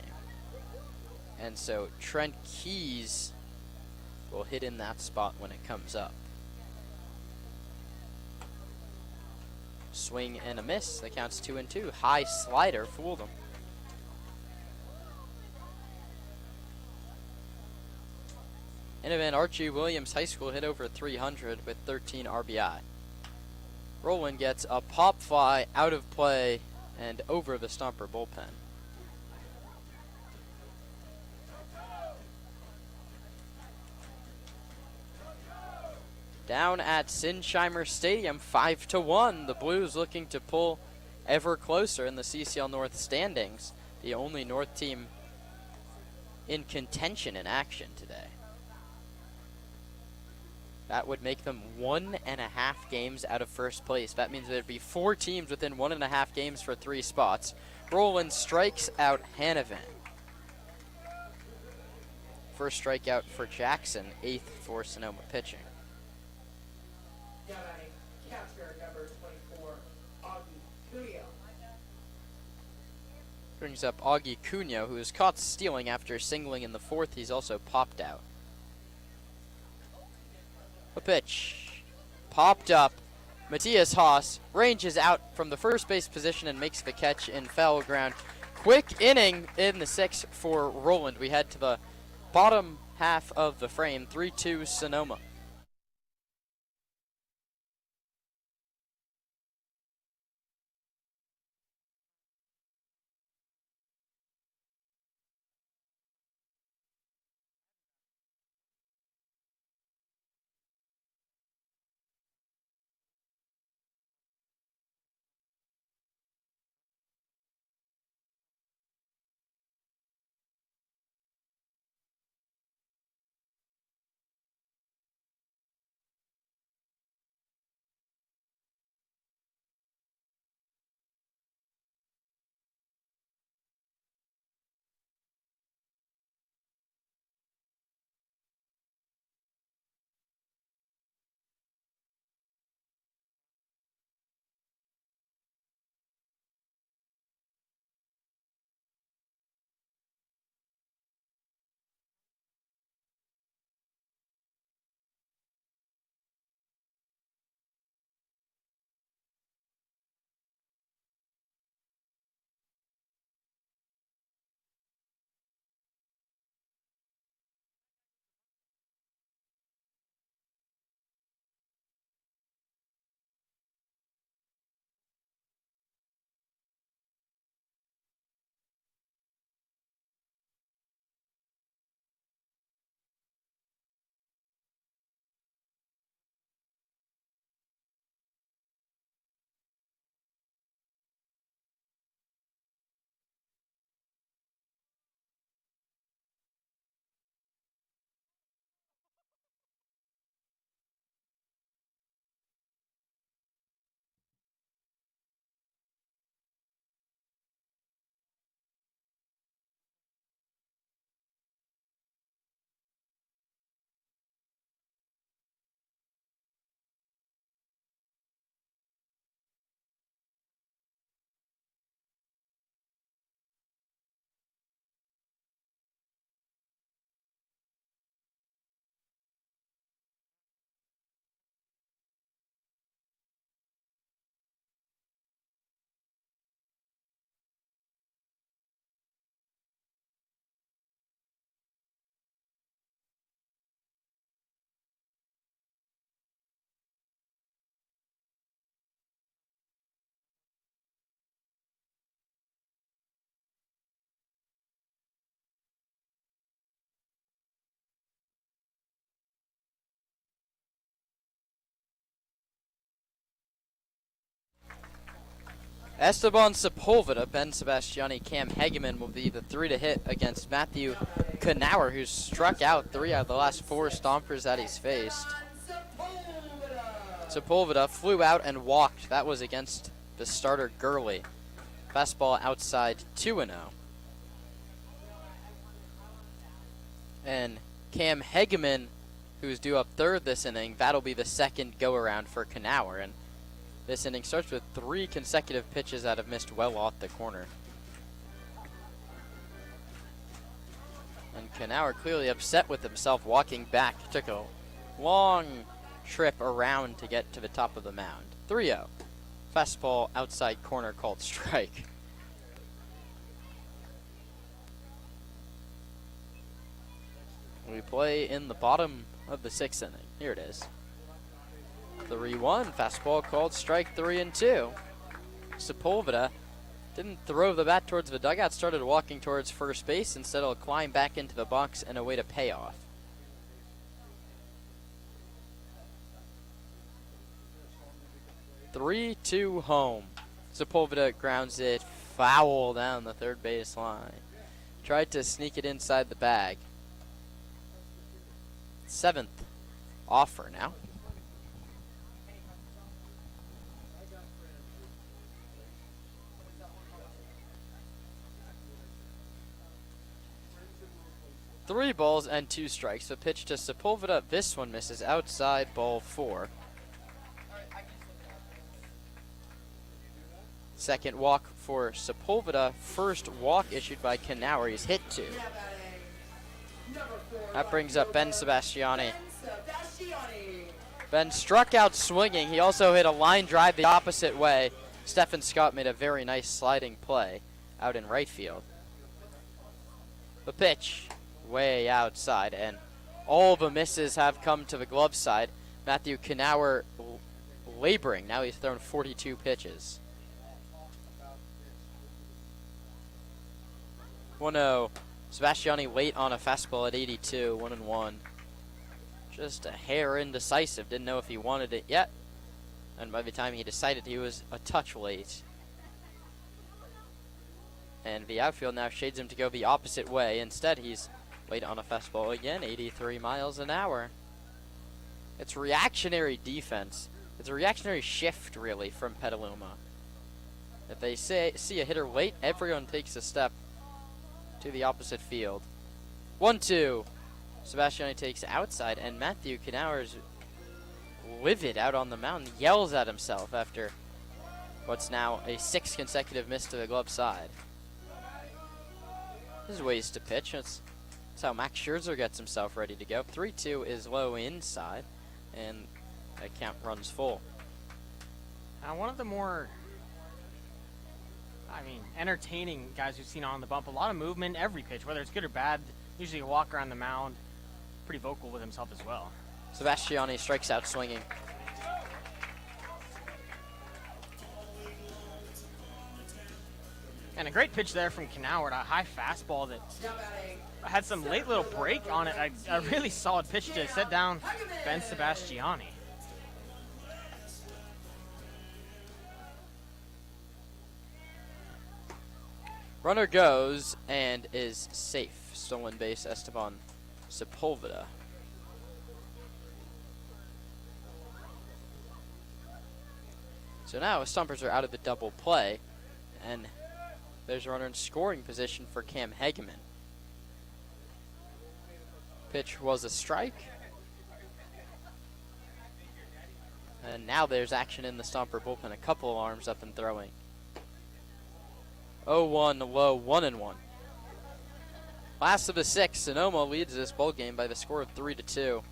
And so Trent Keys will hit in that spot when it comes up. Swing and a miss. That counts 2-2. High slider fooled him. Innovan Archie Williams High School hit over 300 with 13 RBI. Rowland gets a pop fly out of play and over the Stomper bullpen. Down at Sinsheimer Stadium, 5-1. The Blues looking to pull ever closer in the CCL North standings. The only North team in contention in action today. That would make them 1.5 games out of first place. That means there'd be 4 teams within 1.5 games for 3 spots. Rowland strikes out Hanavan. First strikeout for Jackson, 8th for Sonoma pitching. Down batting, catcher number 24, Augie Cuneo. Brings up Augie Cuneo, who is caught stealing after singling in the 4th. He's also popped out. A pitch. Popped up. Matthias Haas ranges out from the first base position and makes the catch in foul ground. Quick inning in the 6th for Rowland. We head to the bottom half of the frame. 3-2 Sonoma. Esteban Sepulveda, Ben Sebastiani, Cam Hageman will be the 3 to hit against Matthew Knauer, who's struck out 3 out of the last 4 Stompers that he's faced. Sepulveda flew out and walked. That was against the starter Gurley. Fastball outside 2-0. And Cam Hageman, who's due up third this inning, that'll be the second go-around for Knauer. And this inning starts with 3 consecutive pitches that have missed well off the corner. And Knauer clearly upset with himself walking back. Took a long trip around to get to the top of the mound. 3-0. Fastball outside corner called strike. We play in the bottom of the 6th inning. Here it is. 3-1, fastball called strike 3-2. Sepulveda didn't throw the bat towards the dugout, started walking towards first base. Instead, he'll climb back into the box and await a payoff. Three-two home. Sepulveda grounds it foul down the third base line. Tried to sneak it inside the bag. 7th offer now. Three balls and 2 strikes. The pitch to Sepulveda. This one misses outside, ball 4. Second walk for Sepulveda. First walk issued by Knauer. He's hit 2. That brings up Ben Sebastiani. Ben struck out swinging. He also hit a line drive the opposite way. Stephen Scott made a very nice sliding play out in right field. The pitch way outside, and all the misses have come to the glove side. Matthew Knauer laboring. Now he's thrown 42 pitches. 1-0. Sebastiani late on a fastball at 82, 1-1. Just a hair indecisive. Didn't know if he wanted it yet. And by the time he decided, he was a touch late. And the outfield now shades him to go the opposite way. Instead, he's late on a fastball again, 83 miles an hour. It's reactionary defense. It's a reactionary shift, really, from Petaluma. If they see a hitter late, everyone takes a step to the opposite field. 1-2. Sebastiani takes outside, and Matthew Knauer's livid out on the mound, yells at himself after what's now a 6th consecutive miss to the glove side. There's ways to pitch. That's how Max Scherzer gets himself ready to go. 3-2 is low inside, and that count runs full. One of the more, entertaining guys we've seen on the bump. A lot of movement, every pitch, whether it's good or bad. Usually a walk around the mound. Pretty vocal with himself as well. Sebastiani strikes out swinging. And a great pitch there from Knauer, a high fastball that had some late little break on it. A really solid pitch to set down Ben Sebastiani. Runner goes and is safe. Stolen base, Esteban Sepulveda. So now Stompers are out of the double play, and there's a runner in scoring position for Cam Hageman. Pitch was a strike. And now there's action in the Stomper bullpen. A couple of arms up and throwing. 0-1 low, 1-1. Last of the 6, Sonoma leads this ball game by the score of 3-2.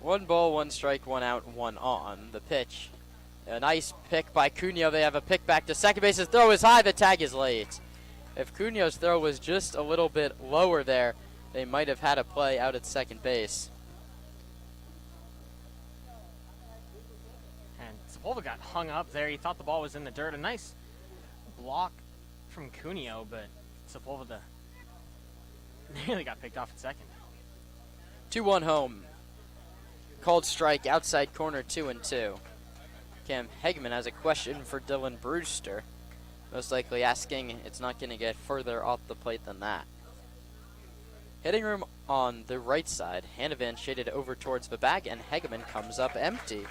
One ball, 1 strike, 1 out, 1 on. The pitch. A nice pick by Cunha. They have a pick back to second base. His throw is high. The tag is late. If Cunha's throw was just a little bit lower there, they might have had a play out at second base. And Sepulveda got hung up there. He thought the ball was in the dirt. A nice block from Cunha, but Sepulveda nearly got picked off at second. 2-1 home. called strike outside corner 2-2. Cam Hegman has a question for Dylan Brewster. Most likely asking, it's not going to get further off the plate than that. Hitting room on the right side. Hanavan shaded over towards the bag, and Hegman comes up empty.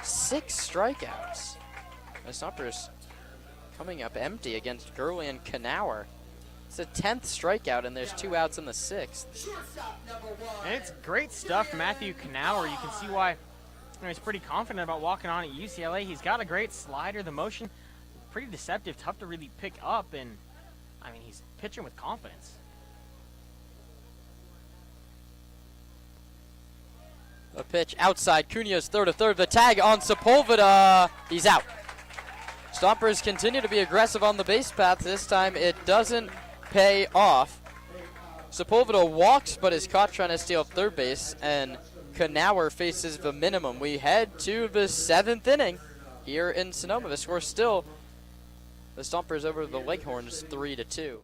6 strikeouts. The Stompers coming up empty against Gurley and Knauer. It's a 10th strikeout, and there's 2 outs in the 6th. And it's great stuff, Matthew Knauer. You can see why he's pretty confident about walking on at UCLA. He's got a great slider. The motion, pretty deceptive, tough to really pick up, and I mean, he's pitching with confidence. A pitch outside. Cunha's throw to third. The tag on Sepulveda. He's out. Stompers continue to be aggressive on the base path. This time it doesn't pay off. Sepulveda walks but is caught trying to steal third base, and Knauer faces the minimum. We head to the 7th inning here in Sonoma. The score still the Stompers over the Leghorns 3-2.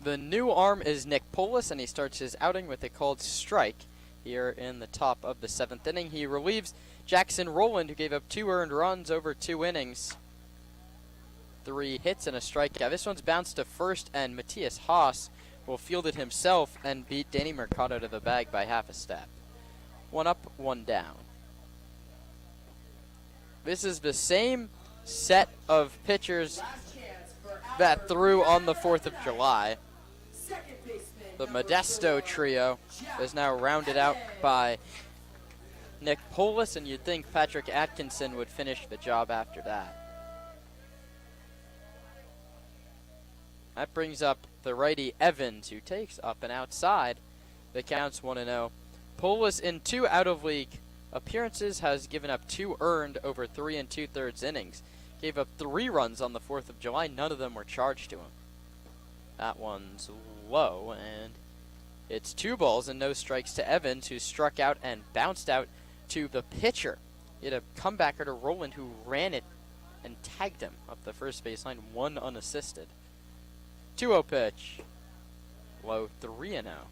The new arm is Nick Polis, and he starts his outing with a called strike here in the top of the 7th inning. He relieves Jackson Rowland, who gave up 2 earned runs over 2 innings. 3 hits and a strikeout. This one's bounced to first, and Matthias Haas will field it himself and beat Danny Mercado to the bag by half a step. 1 up, 1 down. This is the same set of pitchers that threw on the 4th of July. The Modesto trio is now rounded out by Nick Polis, and you'd think Patrick Atkinson would finish the job after that. That brings up the righty Evans, who takes up and outside. The count's 1-0. Polis in 2 out of league appearances, has given up 2 earned over 3 2/3 innings. Gave up 3 runs on the 4th of July. None of them were charged to him. That one's low, and it's 2 balls and no strikes to Evans, who struck out and bounced out to the pitcher. He had a comebacker to Roland, who ran it and tagged him up the first baseline, 1 unassisted. 2-0 pitch. Low, 3-0.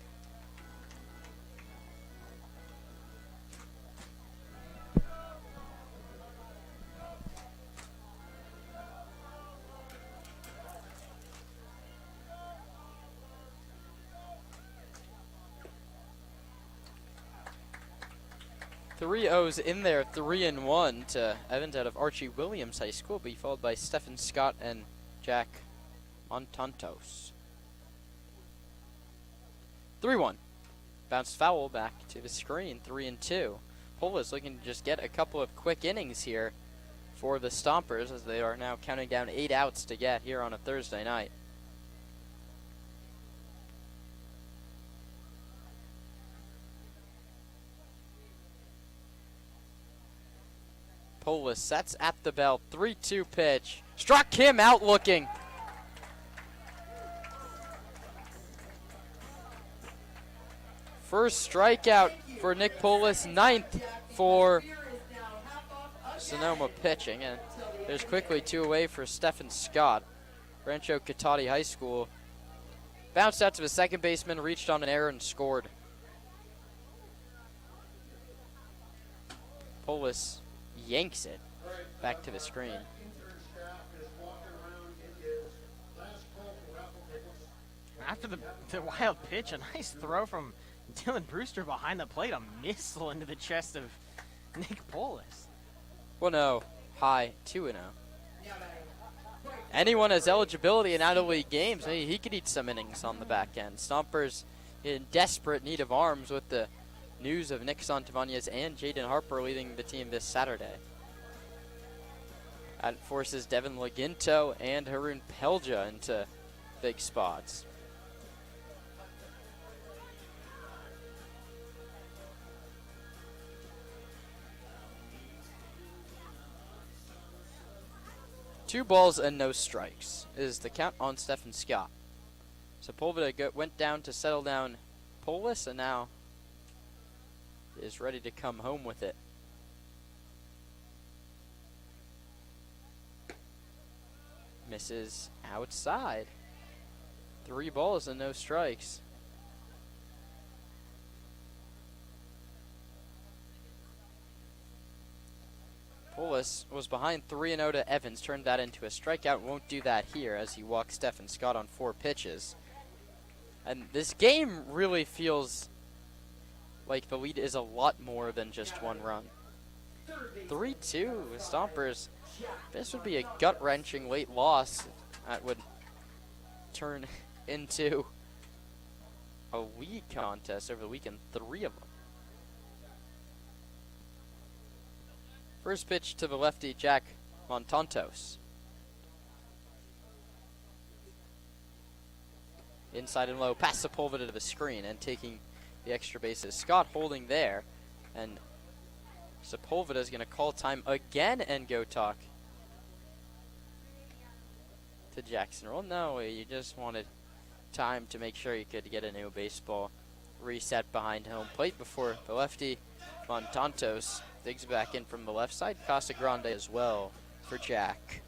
Three O's in there, 3-1 to Evans out of Archie Williams High School, be followed by Stephen Scott and Jack Montantos. 3-1. Bounced foul back to the screen, 3-2. Polis looking to just get a couple of quick innings here for the Stompers, as they are now counting down 8 outs to get here on a Thursday night. Polis sets at the belt, 3-2 pitch. Struck him out looking. First strikeout for Nick Polis, 9th for Sonoma pitching, and there's quickly 2 away for Stephen Scott. Rancho Cotati High School bounced out to the second baseman, reached on an error and scored. Polis yanks it back to the screen. After the wild pitch, a nice throw from Dylan Brewster behind the plate, a missile into the chest of Nick Polis. 1-0, high, 2-0. Anyone has eligibility in out-of-league games, he could eat some innings on the back end. Stompers in desperate need of arms with the news of Nick Santavanez and Jaden Harper leading the team this Saturday. That forces Devin Laginto and Haroon Pelja into big spots. Two balls and no strikes is the count on Stephen Scott. Sepulveda went down to settle down Polis, and now is ready to come home with it. Misses outside. 3 balls and no strikes. Polis was behind 3-0 to Evans, turned that into a strikeout. Won't do that here as he walks Stephen Scott on 4 pitches. And this game really feels like the lead is a lot more than just 1 run. 3-2 Stompers. This would be a gut-wrenching late loss that would turn into a league contest over the weekend, 3 of them. First pitch to the lefty, Jack Montantos. Inside and low, past Sepulveda to the screen and taking the extra bases. Scott holding there, and Sepulveda is going to call time again and go talk to Jackson. Well, no, you just wanted time to make sure you could get a new baseball reset behind home plate before the lefty Montantos digs back in from the left side. Casa Grande as well for Jack.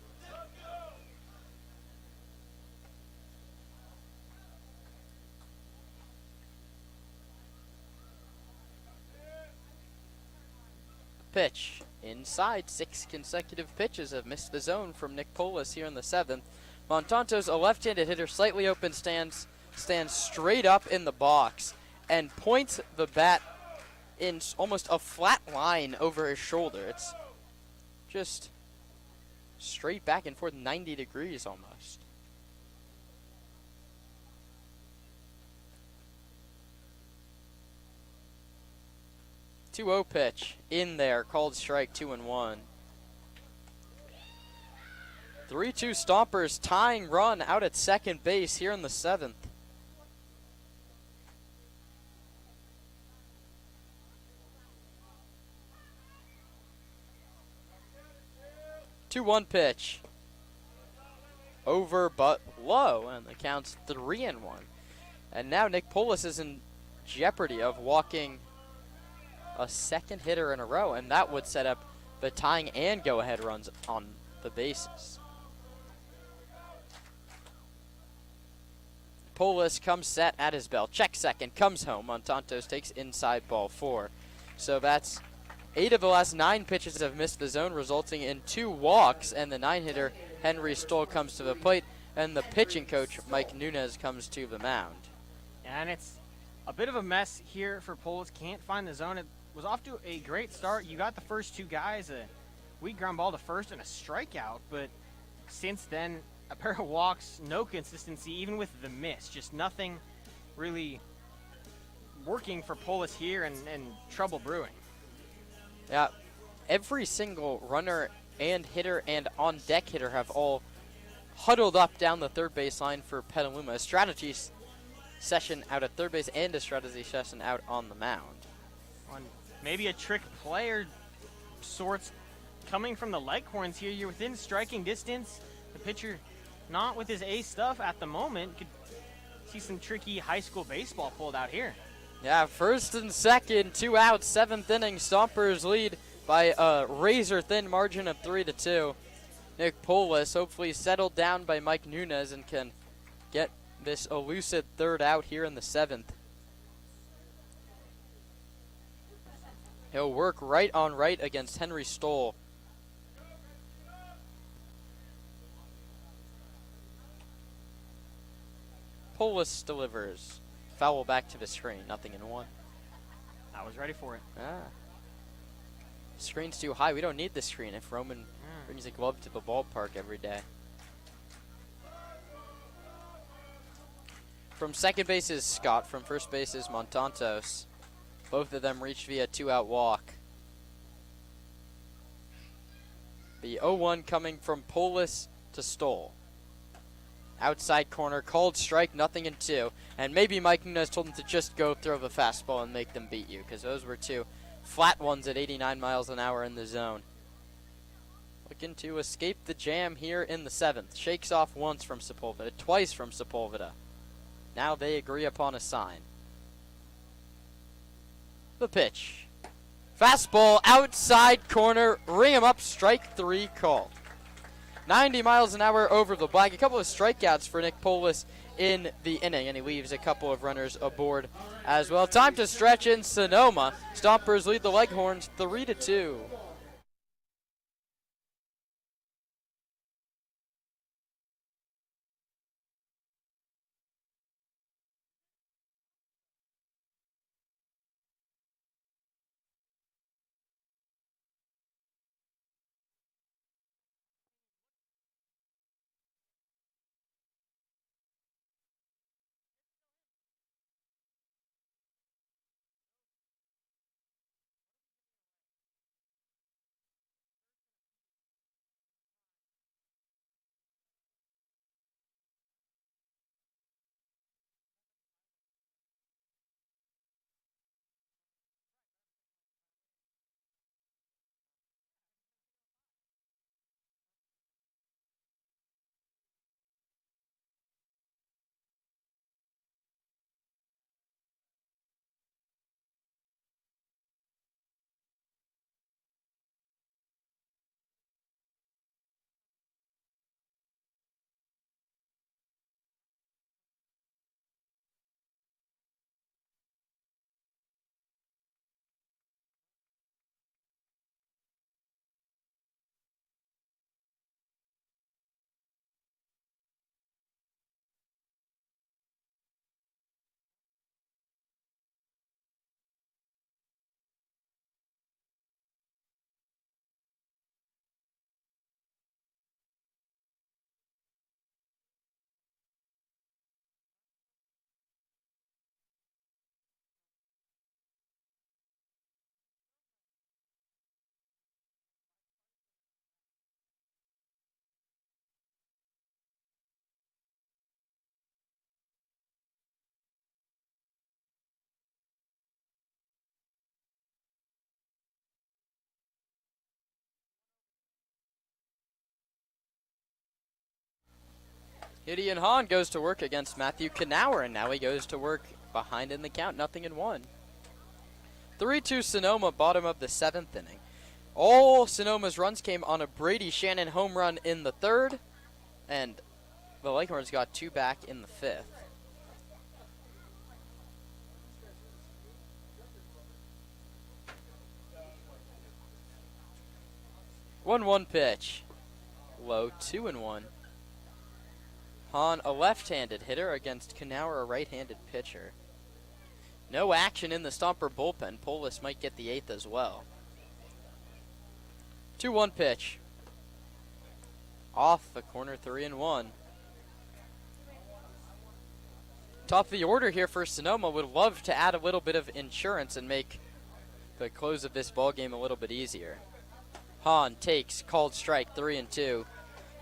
Pitch inside. 6 consecutive pitches have missed the zone from Nick Polis here in the 7th. Montantos, a left-handed hitter, slightly open, stands straight up in the box and points the bat in almost a flat line over his shoulder. It's just straight back and forth, 90 degrees almost. (2-0) pitch in there, called strike, 2-1. 3-2 Stompers, tying run out at second base here in the 7th. 2-1 pitch. Over but low, and the count's 3-1. And now Nick Polis is in jeopardy of walking a second hitter in a row, and that would set up the tying and go-ahead runs on the bases. Polis comes set at his bell. Check second, comes home. Montantos takes inside ball 4. So that's 8 of the last 9 pitches have missed the zone, resulting in 2 walks, and the 9-hitter Henry Stoll comes to the plate, and the pitching coach Mike Nunez comes to the mound. And it's a bit of a mess here for Polis. Can't find the zone. It was off to a great start. You got the first 2 guys, a weak ground ball to first and a strikeout, but since then, a pair of walks, no consistency, even with the miss. Just nothing really working for Polis here, and trouble brewing. Yeah, every single runner and hitter and on-deck hitter have all huddled up down the third base line for Petaluma. A strategy session out at third base and a strategy session out on the mound. On maybe a trick play or sorts coming from the Leghorns here. You're within striking distance. The pitcher not with his A stuff at the moment. Could see some tricky high school baseball pulled out here. Yeah, first and second, 2 outs, 7th inning. Stompers lead by a razor-thin margin of 3-2. Nick Polis hopefully settled down by Mike Nunez and can get this elusive third out here in the 7th. He'll work right on right against Henry Stoll. Polis delivers. Foul back to the screen. 0-1. I was ready for it. Screen's too high. We don't need the screen if Roman brings a glove to the ballpark every day. From second base is Scott. From first base is Montantos. Both of them reached via 2-out walk. The 0-1 coming from Polis to Stoll. Outside corner, called strike, 0-2. And maybe Mike Nunez told him to just go throw the fastball and make them beat you, because those were 2 flat ones at 89 miles an hour in the zone. Looking to escape the jam here in the 7th. Shakes off once from Sepulveda, twice from Sepulveda. Now they agree upon a sign. The pitch. Fastball, outside corner, ring him up, strike 3 called. 90 miles an hour over the black. A couple of strikeouts for Nick Polis in the inning, and he leaves a couple of runners aboard as well. Time to stretch in Sonoma. Stompers lead the Leghorns 3-2. Gideon Hahn goes to work against Matthew Knauer, and now he goes to work behind in the count, 0-1. 3-2 Sonoma, bottom of the 7th inning. All Sonoma's runs came on a Brady Shannon home run in the 3rd, and the Leghorns got 2 back in the 5th. One pitch. Low, 2-1. Hahn, a left-handed hitter against Knauer, a right-handed pitcher. No action in the Stomper bullpen. Polis might get the 8th as well. 2-1 pitch. Off the corner, 3-1. Top of the order here for Sonoma. Would love to add a little bit of insurance and make the close of this ball game a little bit easier. Hahn takes, called strike, 3-2.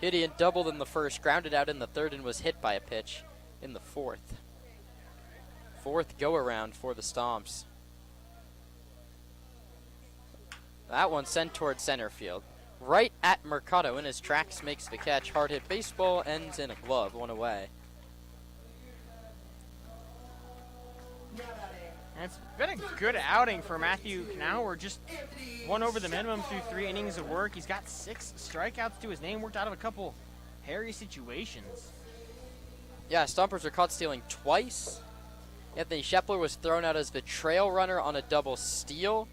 Gideon doubled in the 1st, grounded out in the 3rd, and was hit by a pitch in the 4th. 4th go-around for the Stomps. That one sent towards center field. Right at Mercado, in his tracks, makes the catch. Hard hit baseball, ends in a glove, 1 away. And it's been a good outing for Matthew Knauer. Just 1 over the minimum through 3 innings of work. He's got 6 strikeouts to his name, worked out of a couple hairy situations. Yeah, Stompers are caught stealing twice. Anthony Shepler was thrown out as the trail runner on a double steal.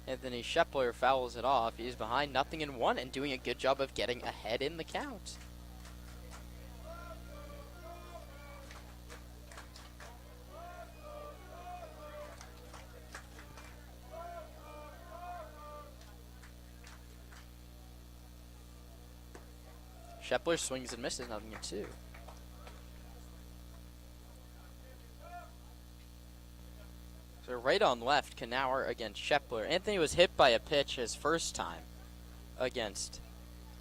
Anthony Shepler fouls it off. He's behind 0-1 and doing a good job of getting ahead in the count. Shepler swings and misses, 0-2. So right on left, Knauer against Shepler. Anthony was hit by a pitch his first time against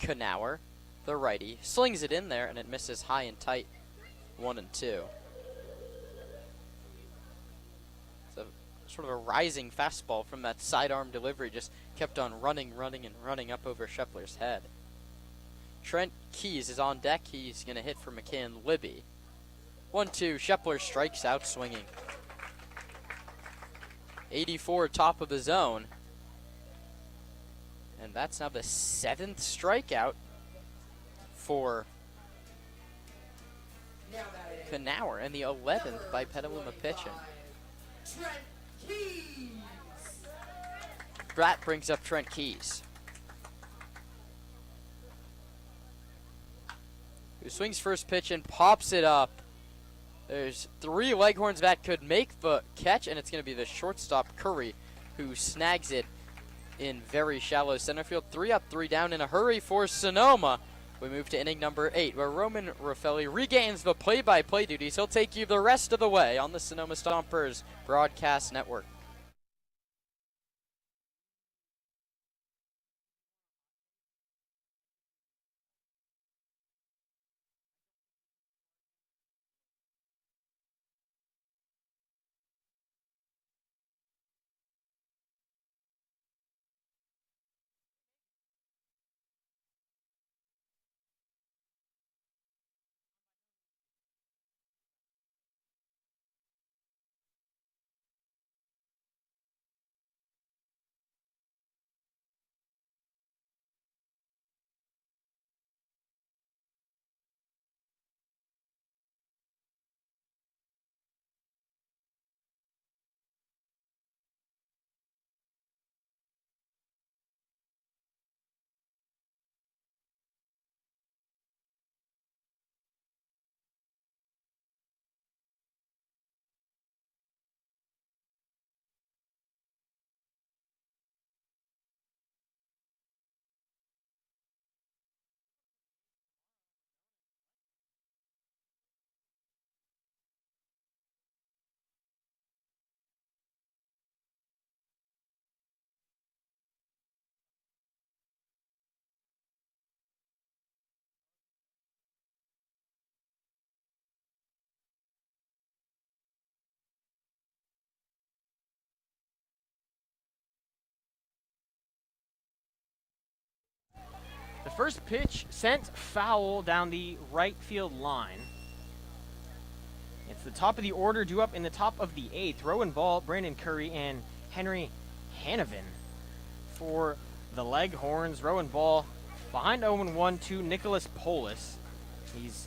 Knauer, the righty. Slings it in there, and it misses high and tight, 1-2. It's a sort of a rising fastball from that sidearm delivery. Just kept on running up over Shepler's head. Trent Keys is on deck. He's going to hit for McKinnon Libby. 1-2. Shepler strikes out swinging. 84 top of the zone. And that's now the 7th strikeout for Knauer and the 11th by Petaluma pitching. Trent Keys. Bratt brings up Trent Keys, who swings first pitch and pops it up. There's 3 Leghorns that could make the catch, and it's going to be the shortstop, Curry, who snags it in very shallow center field. 3 up, 3 down in a hurry for Sonoma. We move to inning number 8, where Roman Raffelli regains the play-by-play duties. He'll take you the rest of the way on the Sonoma Stompers Broadcast Network. First pitch sent foul down the right field line. It's the top of the order, due up in the top of the 8th. Rowan Ball, Brandon Curry, and Henry Hanovan for the Leghorns. Rowan Ball behind 0-1 to Nicholas Polis. He's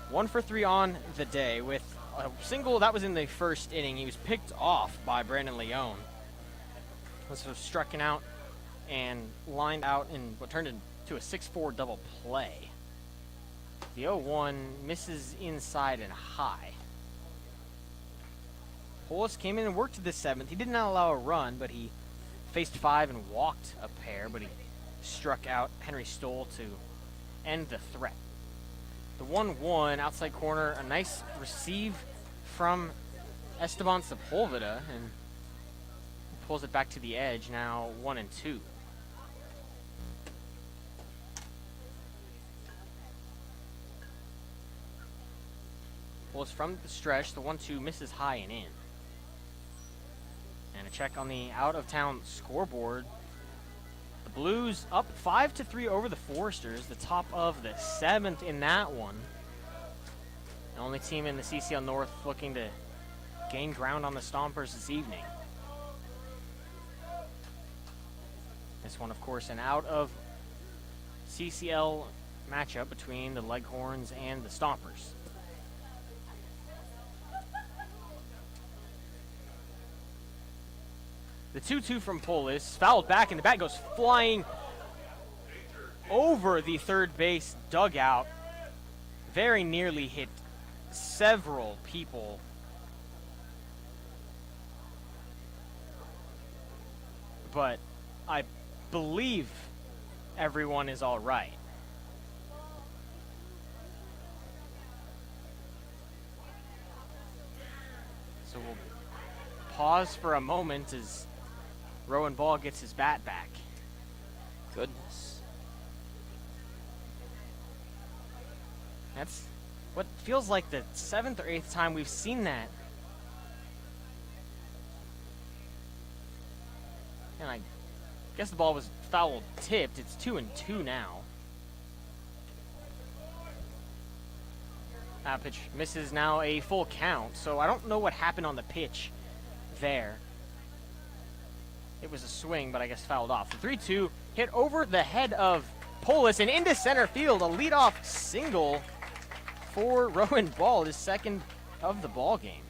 1 for 3 on the day with a single that was in the first inning. He was picked off by Brandon Leone. Was struck out and lined out in what turned into a 6-4 double play. The 0-1 misses inside and high. Polis came in and worked to the 7th. He did not allow a run, but he faced 5 and walked a pair, but he struck out Henry Stoll to end the threat. The 1-1 outside corner, a nice receive from Esteban Sepulveda, and pulls it back to the edge, now 1-2. Pulls from the stretch, the 1-2 misses high and in. And a check on the out-of-town scoreboard. The Blues up 5-3 over the Foresters, the top of the 7th in that one. The only team in the CCL North looking to gain ground on the Stompers this evening. This one, of course, an out of CCL matchup between the Leghorns and the Stompers. The 2-2 from Polis, fouled back, and the bat goes flying over the third base dugout. Very nearly hit several people. But I believe everyone is all right. So we'll pause for a moment as Rowan Ball gets his bat back. Goodness. That's what feels like the 7th or 8th time we've seen that. And I guess the ball was foul tipped. It's 2-2 now. That pitch misses now a full count, so I don't know what happened on the pitch there. It was a swing, but I guess fouled off. The 3-2 hit over the head of Polis and into center field. A leadoff single for Rowan Ball, his 2nd of the ball game.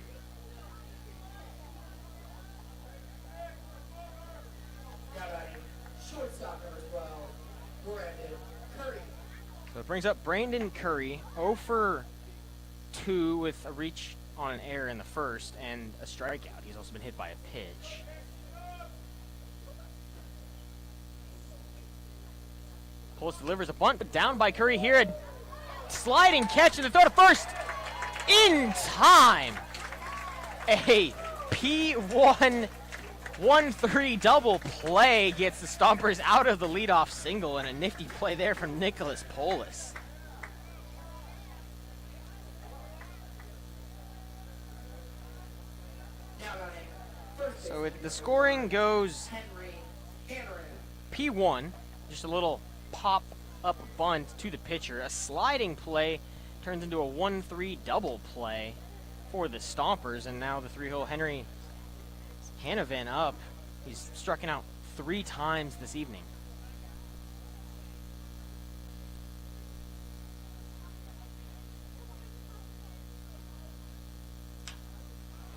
Now batting, shortstop number 12, Brandon Curry. So it brings up Brandon Curry, 0 for 2 with a reach on an error in the first and a strikeout. He's also been hit by a pitch. Polis delivers a bunt, but down by Curry here. A sliding catch and the throw to first in time. A P1 1-3 double play gets the Stompers out of the leadoff single, and a nifty play there from Nicholas Polis. Now batting, first So baseman the scoring goes Henry Hanovan. P1, just a little pop-up bunt to the pitcher. A sliding play turns into a 1-3 double play for the Stompers, and now the 3-hole Henry Hanovan up. He's struck out 3 times this evening.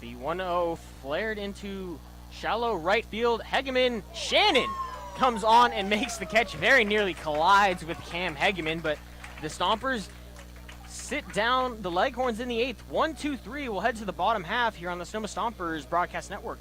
The 1-0 flared into shallow right field. Hegeman Shannon comes on and makes the catch, very nearly collides with Cam Hegeman, but the Stompers sit down the Leghorns in the 8th. 1-2-3. We'll head to the bottom half here on the Sonoma Stompers Broadcast Network.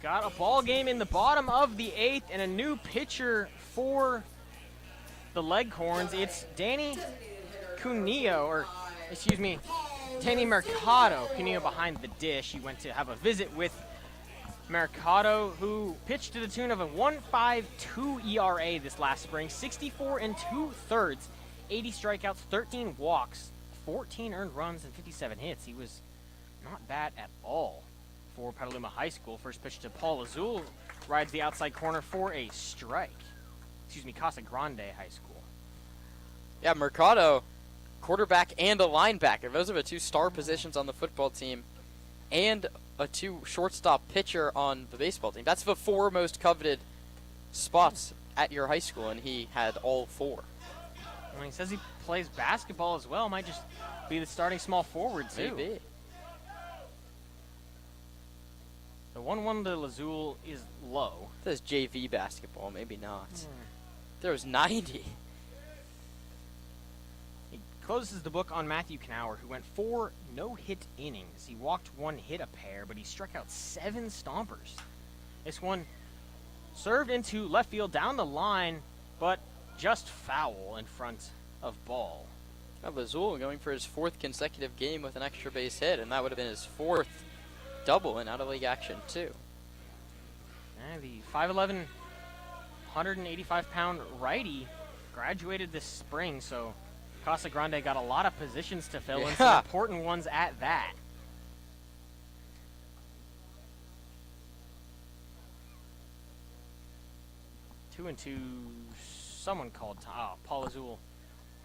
got a ball game in the bottom of the 8th and a new pitcher for the Leghorns. It's Danny Cuneo, Danny Mercado. Cuneo behind the dish. He went to have a visit with Mercado, who pitched to the tune of a 1.52 ERA this last spring, 64 2/3, 80 strikeouts, 13 walks, 14 earned runs, and 57 hits. He was not bad at all for Petaluma High School. First pitch to Paul Azul, rides the outside corner for a strike. Casa Grande High School. Yeah, Mercado, quarterback and a linebacker. Those are the 2 star positions on the football team, and a 2 shortstop pitcher on the baseball team. That's the 4 most coveted spots at your high school, and he had all 4. Well, he says he plays basketball as well. Might just be the starting small forward, too. Maybe. The 1-1 to Lazul is low. This is JV basketball, maybe not. There was 90. He closes the book on Matthew Knauer, who went 4 no-hit innings. He walked 1, hit a pair, but he struck out 7 Stompers. This one served into left field down the line, but just foul in front of ball. Lazul going for his 4th consecutive game with an extra base hit, and that would have been his 4th double in out-of-league action, too. And the 5'11", 185-pound righty graduated this spring, so Casa Grande got a lot of positions to fill in, some important ones at that. Two and two, someone called, Paul Azul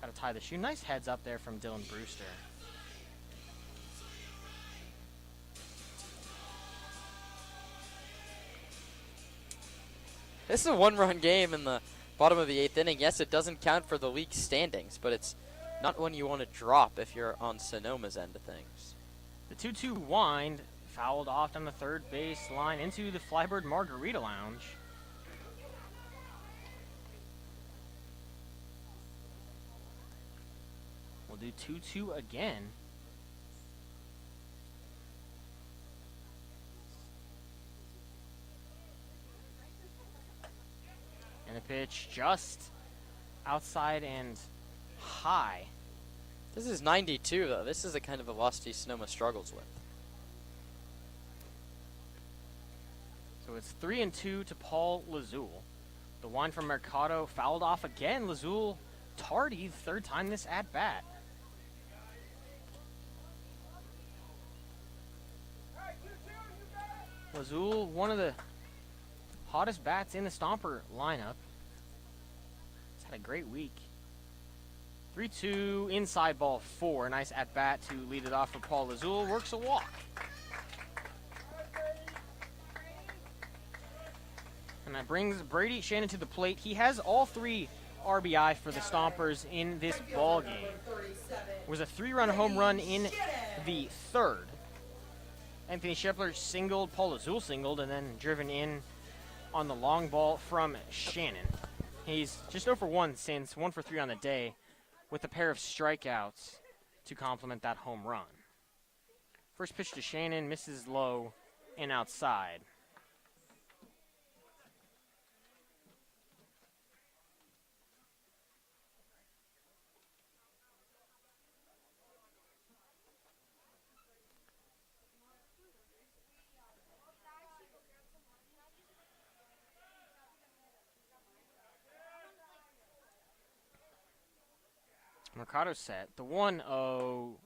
got to tie the shoe. Nice heads up there from Dylan Brewster. This is a 1-run game in the bottom of the 8th inning. Yes, it doesn't count for the league standings, but it's not one you want to drop if you're on Sonoma's end of things. The 2-2 wind fouled off on the third base line into the Flybird Margarita Lounge. We'll do 2-2 again. And a pitch just outside and high. This is 92, though. This is a kind of velocity Sonoma struggles with. So it's 3-2 to Paul Lazul. The wind from Mercado fouled off again. Lazul tardy, 3rd time this at-bat. Lazul, one of the hottest bats in the Stomper lineup. He's had a great week. 3-2, inside ball 4. Nice at-bat to lead it off for Paul Lazul. Works a walk. And that brings Brady Shannon to the plate. He has all 3 RBI for the Stompers in this ball game. It was a 3-run home run in the 3rd. Anthony Shepler singled, Paul Azul singled, and then driven in on the long ball from Shannon. He's just 0 for 1 since 1 for 3 on the day, with a pair of strikeouts to complement that home run. First pitch to Shannon, misses low and outside. Mercado set. The 1-0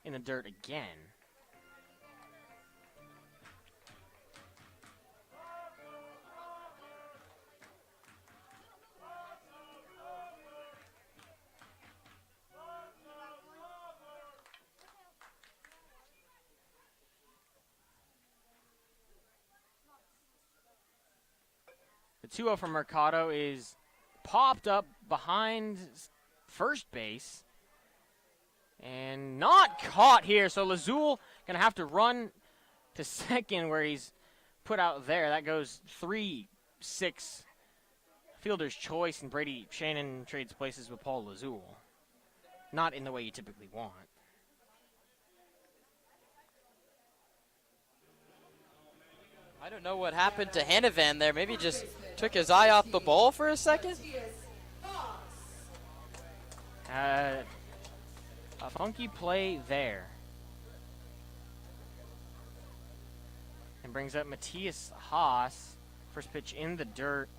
in the dirt again. The 2-0 from Mercado is popped up behind first base and not caught here. So Lazul going to have to run to second where he's put out there. That goes 3-6 fielder's choice, and Brady Shannon trades places with Paul Lazul. Not in the way you typically want. don't know what happened to Hanavan there. Maybe just took his eye off the ball for a second. A funky play there. And brings up Matthias Haas. First pitch in the dirt.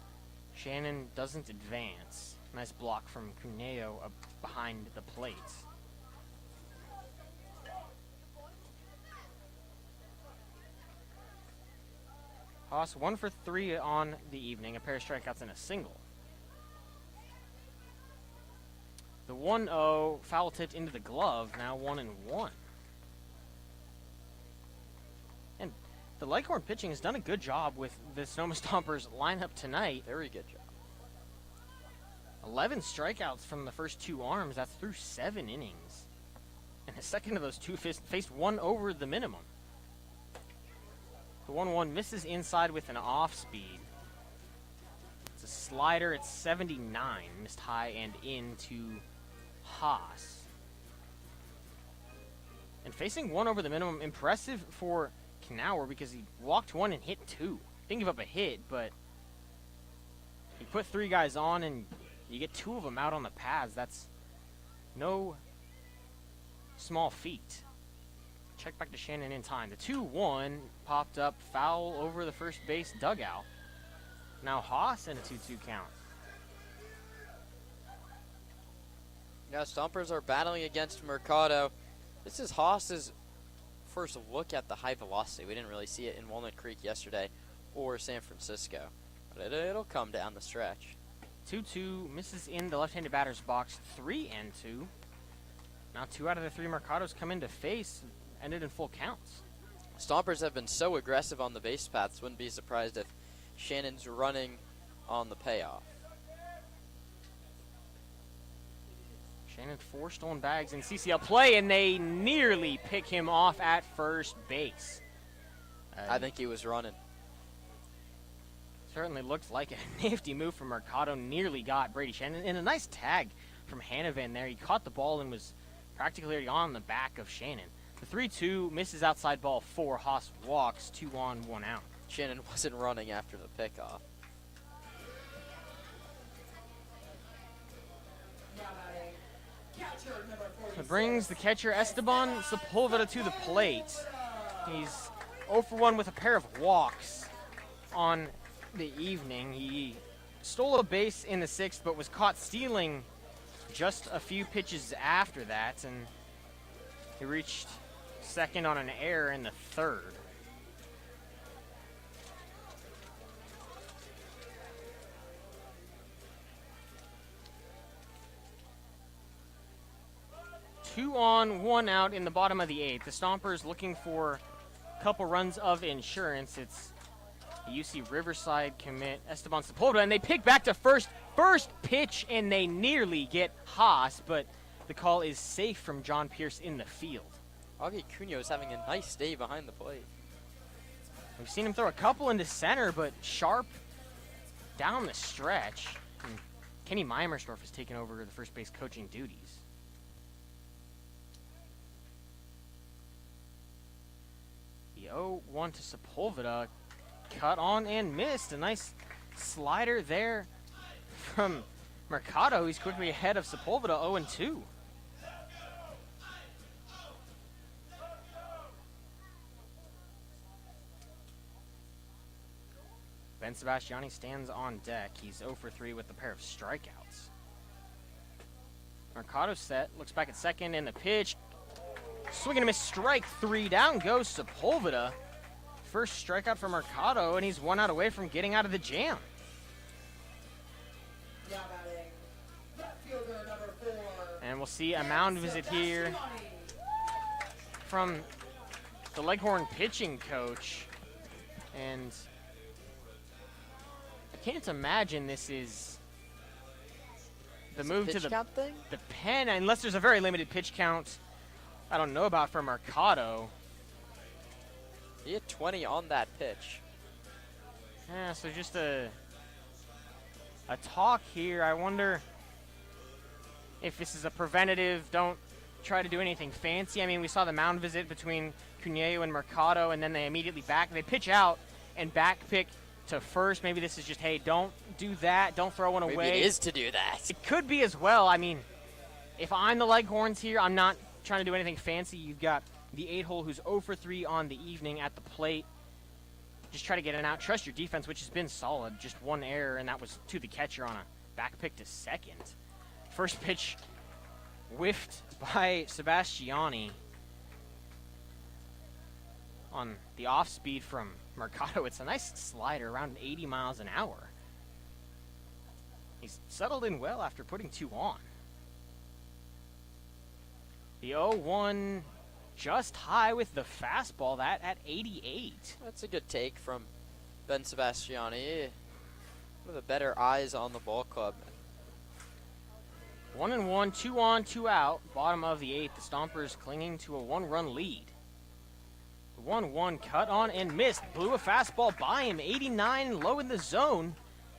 Shannon doesn't advance. Nice block from Cuneo up behind the plate. Haas 1 for 3 on the evening, a pair of strikeouts and a single. The 1-0 foul tipped into the glove, now 1-1. And the Leghorn pitching has done a good job with the Sonoma Stompers lineup tonight. Very good job. 11 strikeouts from the first 2 arms, that's through 7 innings. And the second of those 2 faced 1 over the minimum. The 1-1 misses inside with an off speed. It's a slider at 79, missed high and into Haas. And facing 1 over the minimum, impressive for Knauer because he walked 1 and hit 2. Didn't give up a hit, but he put 3 guys on and you get 2 of them out on the pads. That's no small feat. Check back to Shannon in time. The 2-1 popped up foul over the first base dugout. Now Haas in a 2-2 count. Yeah, Stompers are battling against Mercado. This is Haas's first look at the high velocity. We didn't really see it in Walnut Creek yesterday or San Francisco. But it'll come down the stretch. 2-2 misses in the left-handed batter's box. 3-2. Now 2 out of the 3 Mercados come into face. Ended in full counts. Stompers have been so aggressive on the base paths. Wouldn't be surprised if Shannon's running on the payoff. Shannon 4 stolen bags in CCL play, and they nearly pick him off at first base. I think he was running. Certainly looked like a nifty move from Mercado. Nearly got Brady Shannon. And a nice tag from Hanavan there. He caught the ball and was practically on the back of Shannon. The 3-2 misses outside ball 4. Haas walks 2 on, 1 out. Shannon wasn't running after the pickoff. It brings the catcher Esteban Sepulveda to the plate. He's 0 for 1 with a pair of walks on the evening. He stole a base in the 6th, but was caught stealing just a few pitches after that, and he reached second on an error in the 3rd. Two on, 1 out in the bottom of the 8th. The Stompers looking for a couple runs of insurance. It's the UC Riverside commit Esteban Sepulveda, and they pick back to first pitch, and they nearly get Haas, but the call is safe from John Pierce in the field. Augie Cuneo is having a nice day behind the plate. We've seen him throw a couple into center, but sharp down the stretch. And Kenny Meimersdorf has taken over the first base coaching duties. The 0-1 to Sepulveda, cut on and missed. A nice slider there from Mercado. He's quickly ahead of Sepulveda, 0-2. Ben Sebastiani stands on deck. He's 0 for 3 with a pair of strikeouts. Mercado set, looks back at second, and the pitch. Swing and a miss, strike 3. Down goes Sepulveda. First strikeout for Mercado, and he's 1 out away from getting out of the jam. And we'll see a mound visit here from the Leghorn pitching coach. And I can't imagine this is the move to the pen, unless there's a very limited pitch count I don't know about for Mercado. He hit 20 on that pitch. Yeah, so just a talk here. I wonder if this is a preventative, don't try to do anything fancy. I mean, we saw the mound visit between Cuneo and Mercado, and then they immediately they pitch out, and back pick to first. Maybe this is just, hey, don't do that. Don't throw one away. Maybe it is to do that. It could be as well. I mean, if I'm the Leghorns here, I'm not trying to do anything fancy. You've got the 8-hole who's 0 for 3 on the evening at the plate. Just try to get it out. Trust your defense, which has been solid. Just one error, and that was to the catcher on a back pick to second. First pitch whiffed by Sebastiani on the off speed from Mercado. It's a nice slider, around 80 miles an hour. He's settled in well after putting 2 on. The 0-1 just high with the fastball, that at 88. That's a good take from Ben Sebastiani. One of the better eyes on the ball club. 1-1, 2 on, 2 out. Bottom of the 8th. The Stompers clinging to a 1-run lead. The 1-1 cut on and missed. Blew a fastball by him. 89 low in the zone.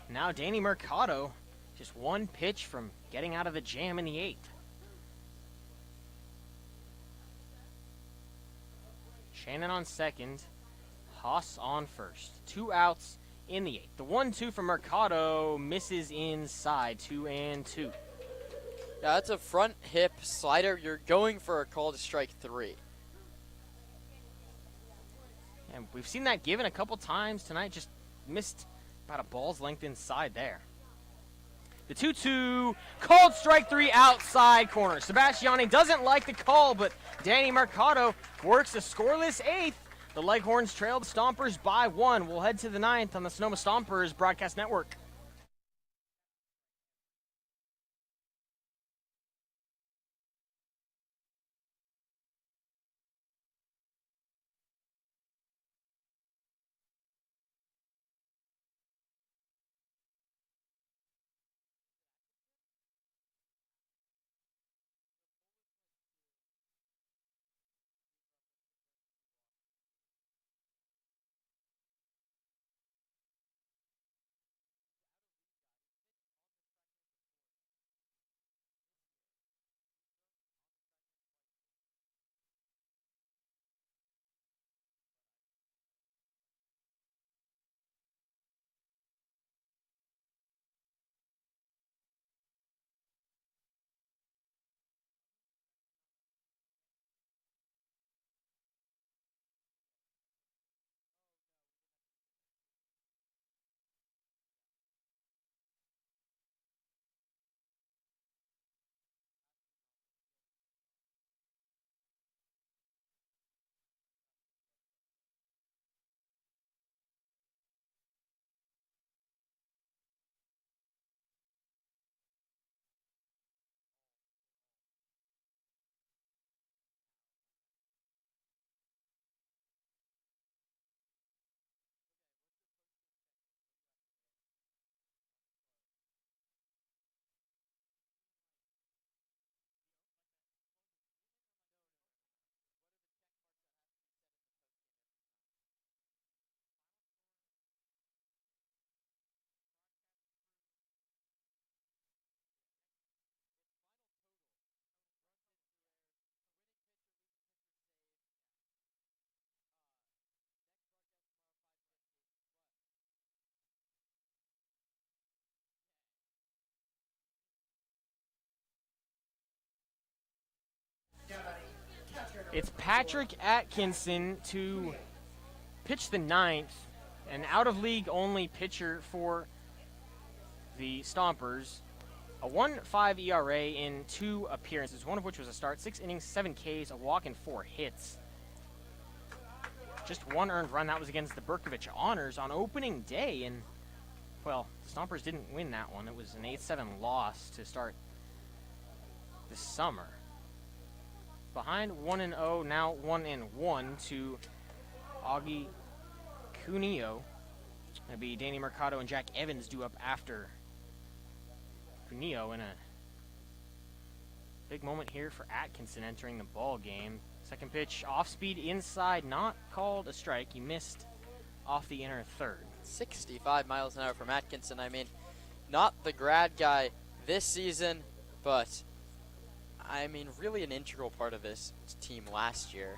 Now Danny Mercado just one pitch from getting out of the jam in the 8th. Shannon on second. Haas on first. 2 outs in the 8th. The 1-2 from Mercado misses inside. 2-2. Yeah, that's a front hip slider. You're going for a call to strike 3. And we've seen that given a couple times tonight. Just missed about a ball's length inside there. The 2-2, called strike 3 outside corner. Sebastiani doesn't like the call, but Danny Mercado works a scoreless 8th. The Leghorns trail the Stompers by 1. We'll head to the 9th on the Sonoma Stompers Broadcast Network. It's Patrick Atkinson to pitch the 9th, an out-of-league only pitcher for the Stompers. A 1.5 ERA in 2 appearances, one of which was a start. 6 innings, 7 Ks, a walk, and 4 hits. Just 1 earned run. That was against the Berkovich Honors on opening day, and, well, the Stompers didn't win that one. It was an 8-7 loss to start this summer. Behind 1-0, now 1-1 to Augie Cuneo. It'll be Danny Mercado and Jack Evans due up after Cuneo in a big moment here for Atkinson entering the ball game. Second pitch, off speed inside, not called a strike. He missed off the inner third. 65 miles an hour from Atkinson. I mean, not the grad guy this season, but I mean, really an integral part of this team last year.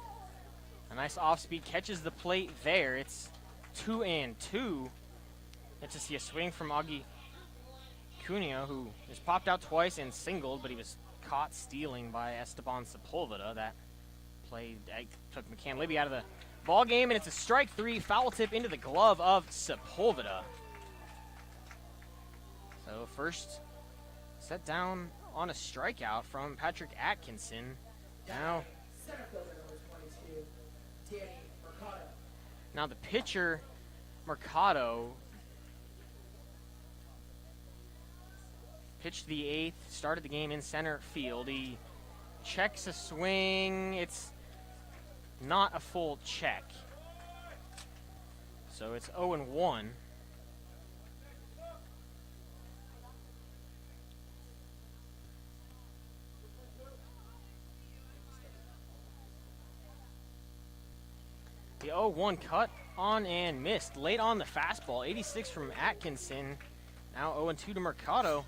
A nice off-speed catches the plate there. It's 2-2. Get to see a swing from Augie Cunha, who has popped out twice and singled, but he was caught stealing by Esteban Sepulveda. That play took McCann Libby out of the ball game, and it's a strike 3 foul tip into the glove of Sepulveda. So first set down on a strikeout from Patrick Atkinson. Now Center fielder number 22, Danny Mercado. Now the pitcher, Mercado, pitched the 8th, started the game in center field. He checks a swing. It's not a full check. So it's 0-1. The 0-1 cut on and missed. Late on the fastball. 86 from Atkinson. Now 0-2 to Mercado.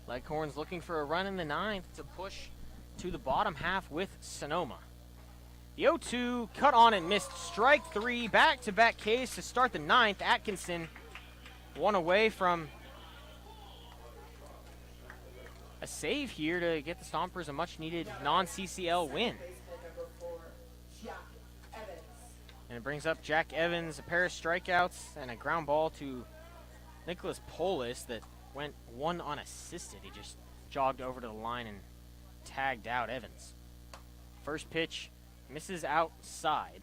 Leghorns looking for a run in the 9th to push to the bottom half with Sonoma. The 0-2 cut on and missed. Strike 3. Back-to-back Ks to start the 9th. Atkinson one away from a save here to get the Stompers a much-needed non-CCL win. And it brings up Jack Evans, a pair of strikeouts, and a ground ball to Nicholas Polis that went one unassisted. He just jogged over to the line and tagged out Evans. First pitch misses outside.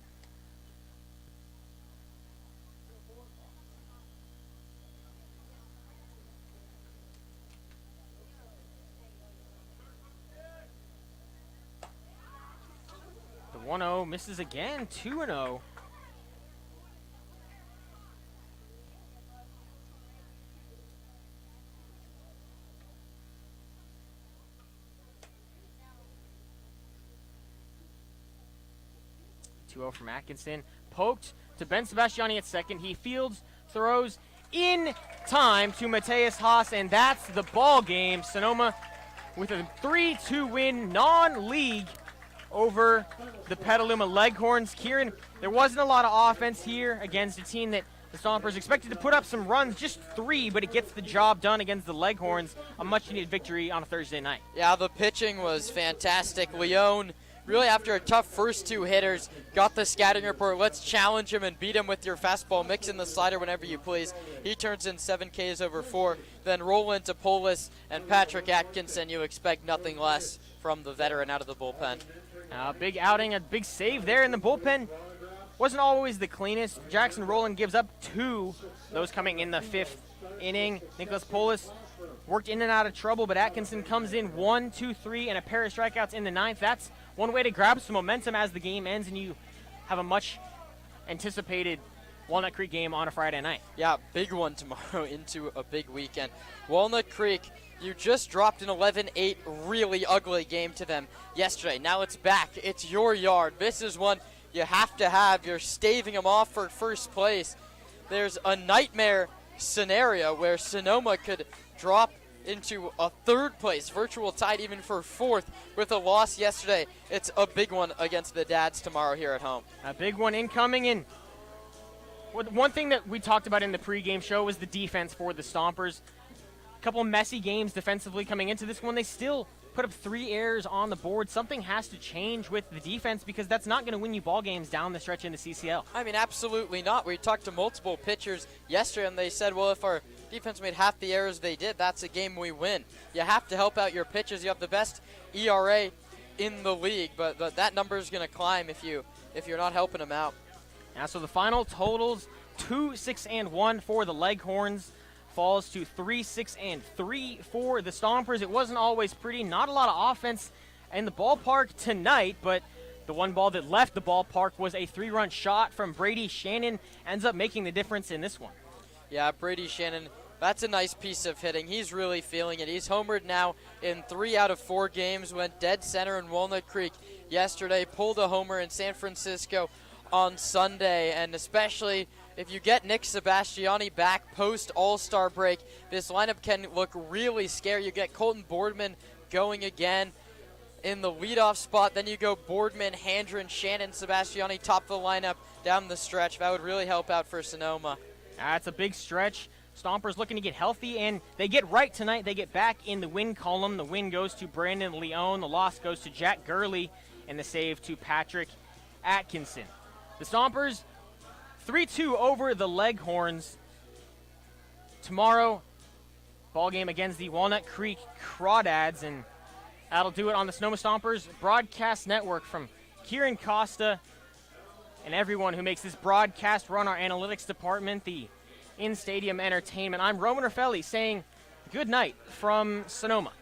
The 1-0 misses again, 2-0. From Atkinson, poked to Ben Sebastiani at second. He fields, throws in time to Mateus Haas, and that's the ball game. Sonoma with a 3-2 win, non-league over the Petaluma Leghorns. Kieran, there wasn't a lot of offense here against a team that the Stompers expected to put up some runs, just 3, but it gets the job done against the Leghorns. A much-needed victory on a Thursday night. Yeah, the pitching was fantastic. Leone, really after a tough first 2 hitters, got the scouting report. Let's challenge him and beat him with your fastball. Mix in the slider whenever you please. He turns in 7 Ks over 4. Then roll into Polis and Patrick Atkinson. You expect nothing less from the veteran out of the bullpen. Big outing, a big save there in the bullpen. Wasn't always the cleanest. Jackson Rowland gives up 2, those coming in the 5th inning. Nicholas Polis worked in and out of trouble, but Atkinson comes in 1, 2, 3, and a pair of strikeouts in the 9th. That's one way to grab some momentum as the game ends and you have a much anticipated Walnut Creek game on a Friday night. Yeah, big one tomorrow into a big weekend. Walnut Creek, you just dropped an 11-8 really ugly game to them yesterday. Now it's back. It's your yard. This is one you have to have. You're staving them off for first place. There's a nightmare scenario where Sonoma could drop into a 3rd place, virtual tied even for 4th with a loss yesterday. It's a big one against the Dads tomorrow here at home. A big one incoming, and one thing that we talked about in the pregame show was the defense for the Stompers. A couple messy games defensively coming into this one. They still put up 3 errors on the board. Something has to change with the defense because that's not going to win you ball games down the stretch in the CCL. I mean, absolutely not. We talked to multiple pitchers yesterday, and they said, well, if our defense made half the errors they did, that's a game we win. You have to help out your pitchers. You have the best ERA in the league, but that number is going to climb if you're not helping them out. Now, so the final totals, 2-6-1 for the Leghorns. Falls to 3-6-3 for the Stompers. It wasn't always pretty. Not a lot of offense in the ballpark tonight, but the one ball that left the ballpark was a 3-run shot from Brady Shannon. Ends up making the difference in this one. Yeah, Brady Shannon, that's a nice piece of hitting. He's really feeling it. He's homered now in 3 out of 4 games. Went dead center in Walnut Creek yesterday. Pulled a homer in San Francisco on Sunday, and especially if you get Nick Sebastiani back post All-Star break, this lineup can look really scary. You get Colton Boardman going again. in the leadoff spot. Then you go Boardman, Handren, Shannon, Sebastiani, top of the lineup down the stretch. That would really help out for Sonoma. That's a big stretch. Stompers looking to get healthy, and they get right tonight. They get back in the win column. The win goes to Brandon Leone. The loss goes to Jack Gurley, and the save to Patrick Atkinson. The Stompers 3-2 over the Leghorns. Tomorrow, ball game against the Walnut Creek Crawdads, and that'll do it on the Sonoma Stompers Broadcast Network. From Kieran Costa and everyone who makes this broadcast run, our analytics department, the in-stadium entertainment, I'm Roman Raffelli saying good night from Sonoma.